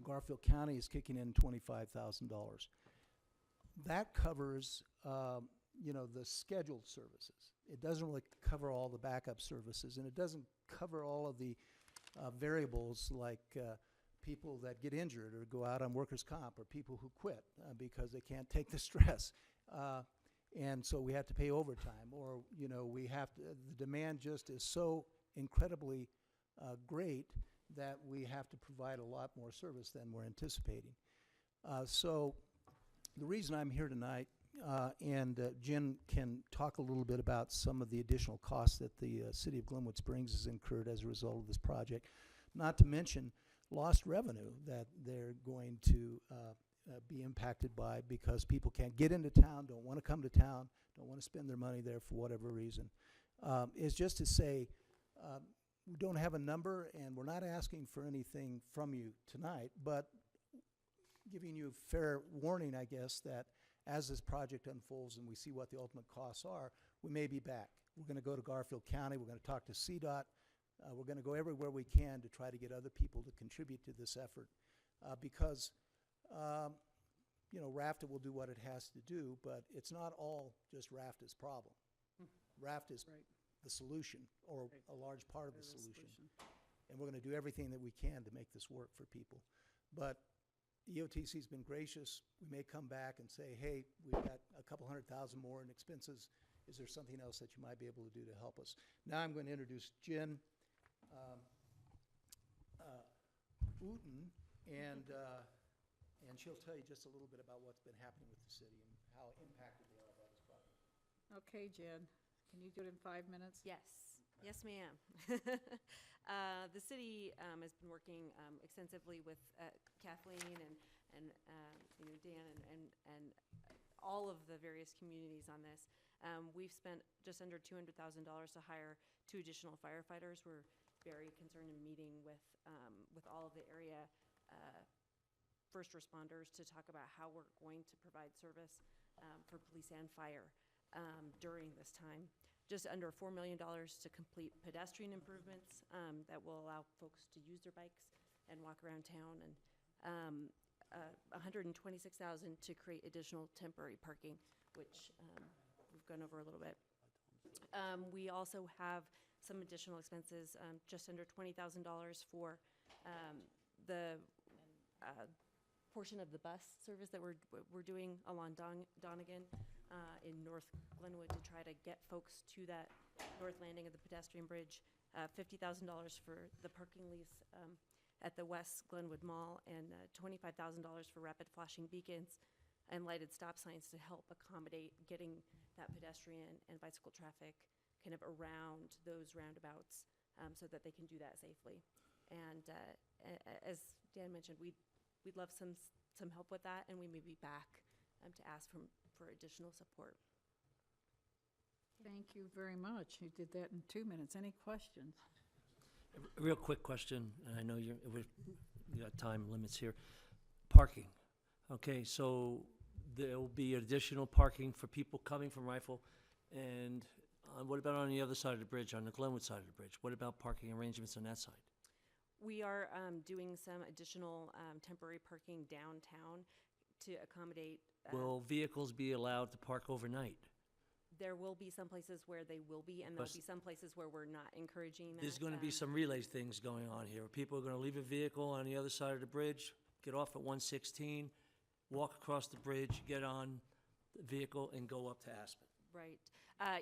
S: Garfield County is kicking in $25,000. That covers, you know, the scheduled services. It doesn't really cover all the backup services, and it doesn't cover all of the variables like people that get injured or go out on workers' comp or people who quit because they can't take the stress. And so we have to pay overtime, or, you know, we have to, the demand just is so incredibly great that we have to provide a lot more service than we're anticipating. So the reason I'm here tonight, and Jen can talk a little bit about some of the additional costs that the city of Glenwood Springs has incurred as a result of this project, not to mention lost revenue that they're going to be impacted by because people can't get into town, don't want to come to town, don't want to spend their money there for whatever reason. Is just to say, we don't have a number, and we're not asking for anything from you tonight, but giving you fair warning, I guess, that as this project unfolds and we see what the ultimate costs are, we may be back. We're going to go to Garfield County. We're going to talk to CDOT. We're going to go everywhere we can to try to get other people to contribute to this effort because, you know, RAFTA will do what it has to do, but it's not all just RAFTA's problem. RAFTA is the solution, or a large part of the solution. And we're going to do everything that we can to make this work for people. But EOTC's been gracious. We may come back and say, hey, we've got a couple $100,000 more in expenses. Is there something else that you might be able to do to help us? Now I'm going to introduce Jen Wooten, and she'll tell you just a little bit about what's been happening with the city and how impacted they are by this project.
A: Okay, Jen, can you do it in 5 minutes?
G: Yes, yes, ma'am. The city has been working extensively with Kathleen and you know, Dan and all of the various communities on this. We've spent just under $200,000 to hire 2 additional firefighters. We're very concerned in meeting with all of the area first responders to talk about how we're going to provide service for police and fire during this time. Just under $4 million to complete pedestrian improvements that will allow folks to use their bikes and walk around town, and $126,000 to create additional temporary parking, which we've gone over a little bit. We also have some additional expenses, just under $20,000 for the portion of the bus service that we're doing along Donegan in North Glenwood to try to get folks to that north landing of the pedestrian bridge. $50,000 for the parking lease at the West Glenwood Mall, and $25,000 for rapid flashing beacons and lighted stop signs to help accommodate getting that pedestrian and bicycle traffic kind of around those roundabouts so that they can do that safely. And as Dan mentioned, we'd love some help with that, and we may be back to ask for additional support.
A: Thank you very much. You did that in 2 minutes. Any questions?
F: A real quick question, and I know you got time limits here. Parking. Okay, so there will be additional parking for people coming from Rifle, and what about on the other side of the bridge, on the Glenwood side of the bridge? What about parking arrangements on that side?
G: We are doing some additional temporary parking downtown.
I: to accommodate.
F: Will vehicles be allowed to park overnight?
I: There will be some places where they will be, and there'll
F: Because
I: be some places where we're not encouraging that.
F: There's going to be some relay things going on here. People are going to leave a vehicle on the other side of the bridge, get off at 116, walk across the bridge, get on the vehicle, and go up to Aspen.
I: Right.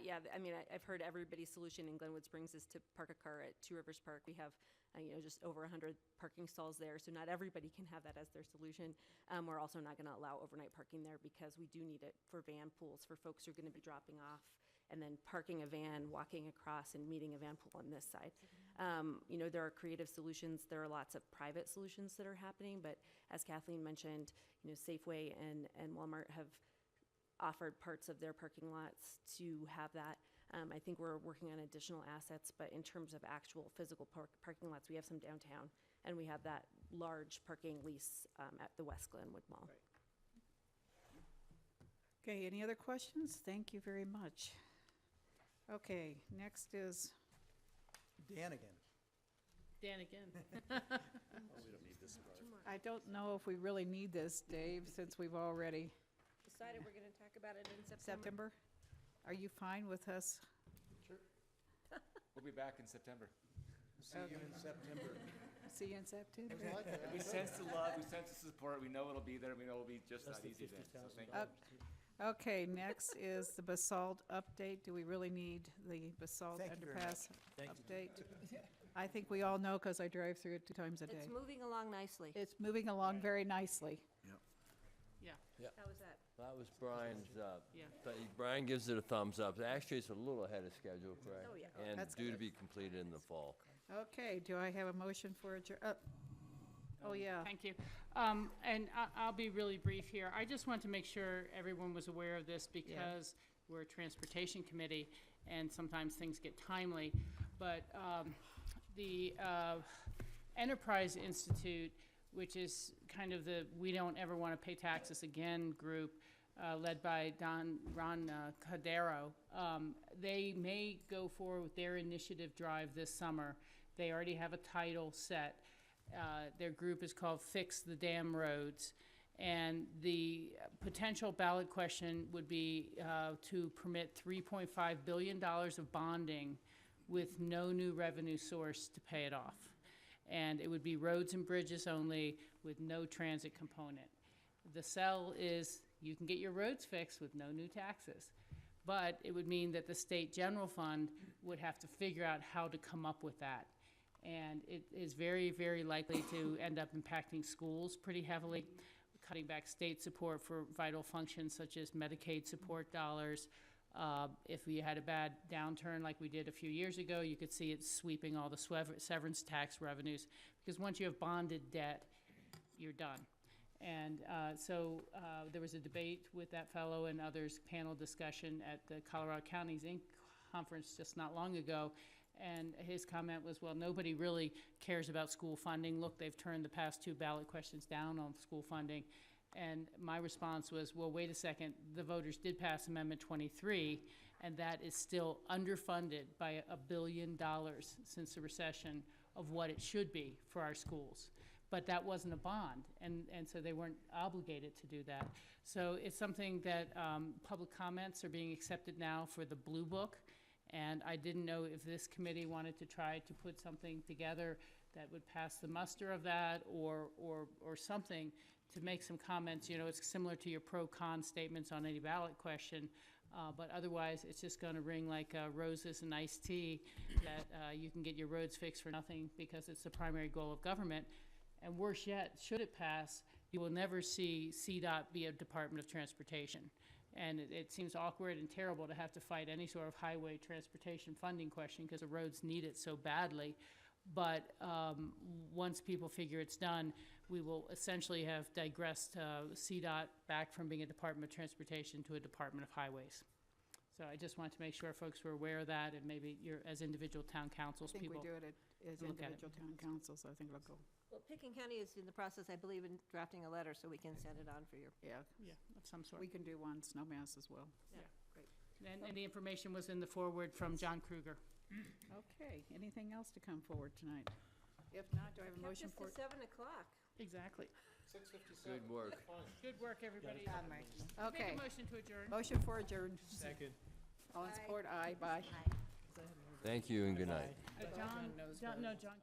I: Yeah, I mean, I've heard everybody's solution in Glenwood Springs is to park a car at Two Rivers Park. We have, just over 100 parking stalls there, so not everybody can have that as their solution. We're also not going to allow overnight parking there because we do need it for van pools, for folks who are going to be dropping off and then parking a van, walking across, and meeting a van pool on this side. There are creative solutions. There are lots of private solutions that are happening, but as Kathleen mentioned, Safeway and Walmart have offered parts of their parking lots to have that. I think we're working on additional assets, but in terms of actual physical parking lots, we have some downtown, and we have that large parking lease at the West Glenwood Mall.
A: Okay, any other questions? Thank you very much. Okay, next is
S: Dan again.
J: Dan again.
K: We don't need this part.
A: I don't know if we really need this, Dave, since we've already.
I: Decided we're going to talk about it in September.
A: Are you fine with us?
Q: Sure. We'll be back in September.
S: See you in September.
A: See you in September.
Q: We sense the love, we sense the support, we know it'll be there, we know it'll be just that easy then, so thank you.
A: Okay, next is the basalt update. Do we really need the basalt
S: Thank you very
A: underpass update? I think we all know because I drive through it 2 times a day.
G: It's moving along nicely.
A: It's moving along very nicely.
J: Yeah.
G: How was that?
E: That was Brian's,
J: Yeah.
E: Brian gives it a thumbs up. Actually, it's a little ahead of schedule, correct?
G: Oh, yeah.
E: And
A: That's
E: due to
A: good.
E: be completed in the fall.
A: Okay, do I have a motion for adjourn, oh, yeah.
J: Thank you. And I'll be really brief here. I just want to make sure everyone was aware of this because we're a transportation committee and sometimes things get timely. But the Enterprise Institute, which is kind of the We Don't Ever Want to Pay Taxes Again group, led by Ron Cadero, they may go forward with their initiative drive this summer. They already have a title set. Their group is called Fix the Damn Roads. And the potential ballot question would be to permit $3.5 billion of bonding with no new revenue source to pay it off. And it would be roads and bridges only with no transit component. The sell is you can get your roads fixed with no new taxes. But it would mean that the state general fund would have to figure out how to come up with that. And it is very, very likely to end up impacting schools pretty heavily, cutting back state support for vital functions such as Medicaid support dollars. If we had a bad downturn like we did a few years ago, you could see it sweeping all the severance tax revenues, because once you have bonded debt, you're done. And so there was a debate with that fellow and others, panel discussion at the Colorado Counties Inc. conference just not long ago. And his comment was, well, nobody really cares about school funding. Look, they've turned the past 2 ballot questions down on school funding. And my response was, well, wait a second, the voters did pass Amendment 23, and that is still underfunded by $1 billion since the recession of what it should be for our schools. But that wasn't a bond, and so they weren't obligated to do that. So it's something that public comments are being accepted now for the Blue Book, and I didn't know if this committee wanted to try to put something together that would pass the muster of that or something to make some comments. It's similar to your pro-con statements on any ballot question, but otherwise it's just going to ring like roses and iced tea that you can get your roads fixed for nothing because it's the primary goal of government. And worse yet, should it pass, you will never see CDOT be a Department of Transportation. And it seems awkward and terrible to have to fight any sort of highway transportation funding question because the roads need it so badly. But once people figure it's done, we will essentially have digressed CDOT back from being a Department of Transportation to a Department of Highways. So I just wanted to make sure folks were aware of that, and maybe you're, as individual town councils,
A: I think
J: people
A: we do it as
J: look at it.
A: individual town councils. I think it'll go.
G: Well, Picken County is in the process, I believe, in drafting a letter, so we can send it on for your.
A: Yeah,
J: of some sort.
A: we can do one snowmass as well.
G: Yeah, great.
J: And the information was in the forward from John Kruger.
A: Okay, anything else to come forward tonight? If not, do I have a motion for?
G: Kept us to 7 o'clock.
J: Exactly.
E: Good work.
J: Good work, everybody.
A: Okay.
J: Make a motion to adjourn.
A: Motion for adjourned.
H: Second.
A: All in support, aye, bye.
E: Thank you and good night.
J: John, no, John.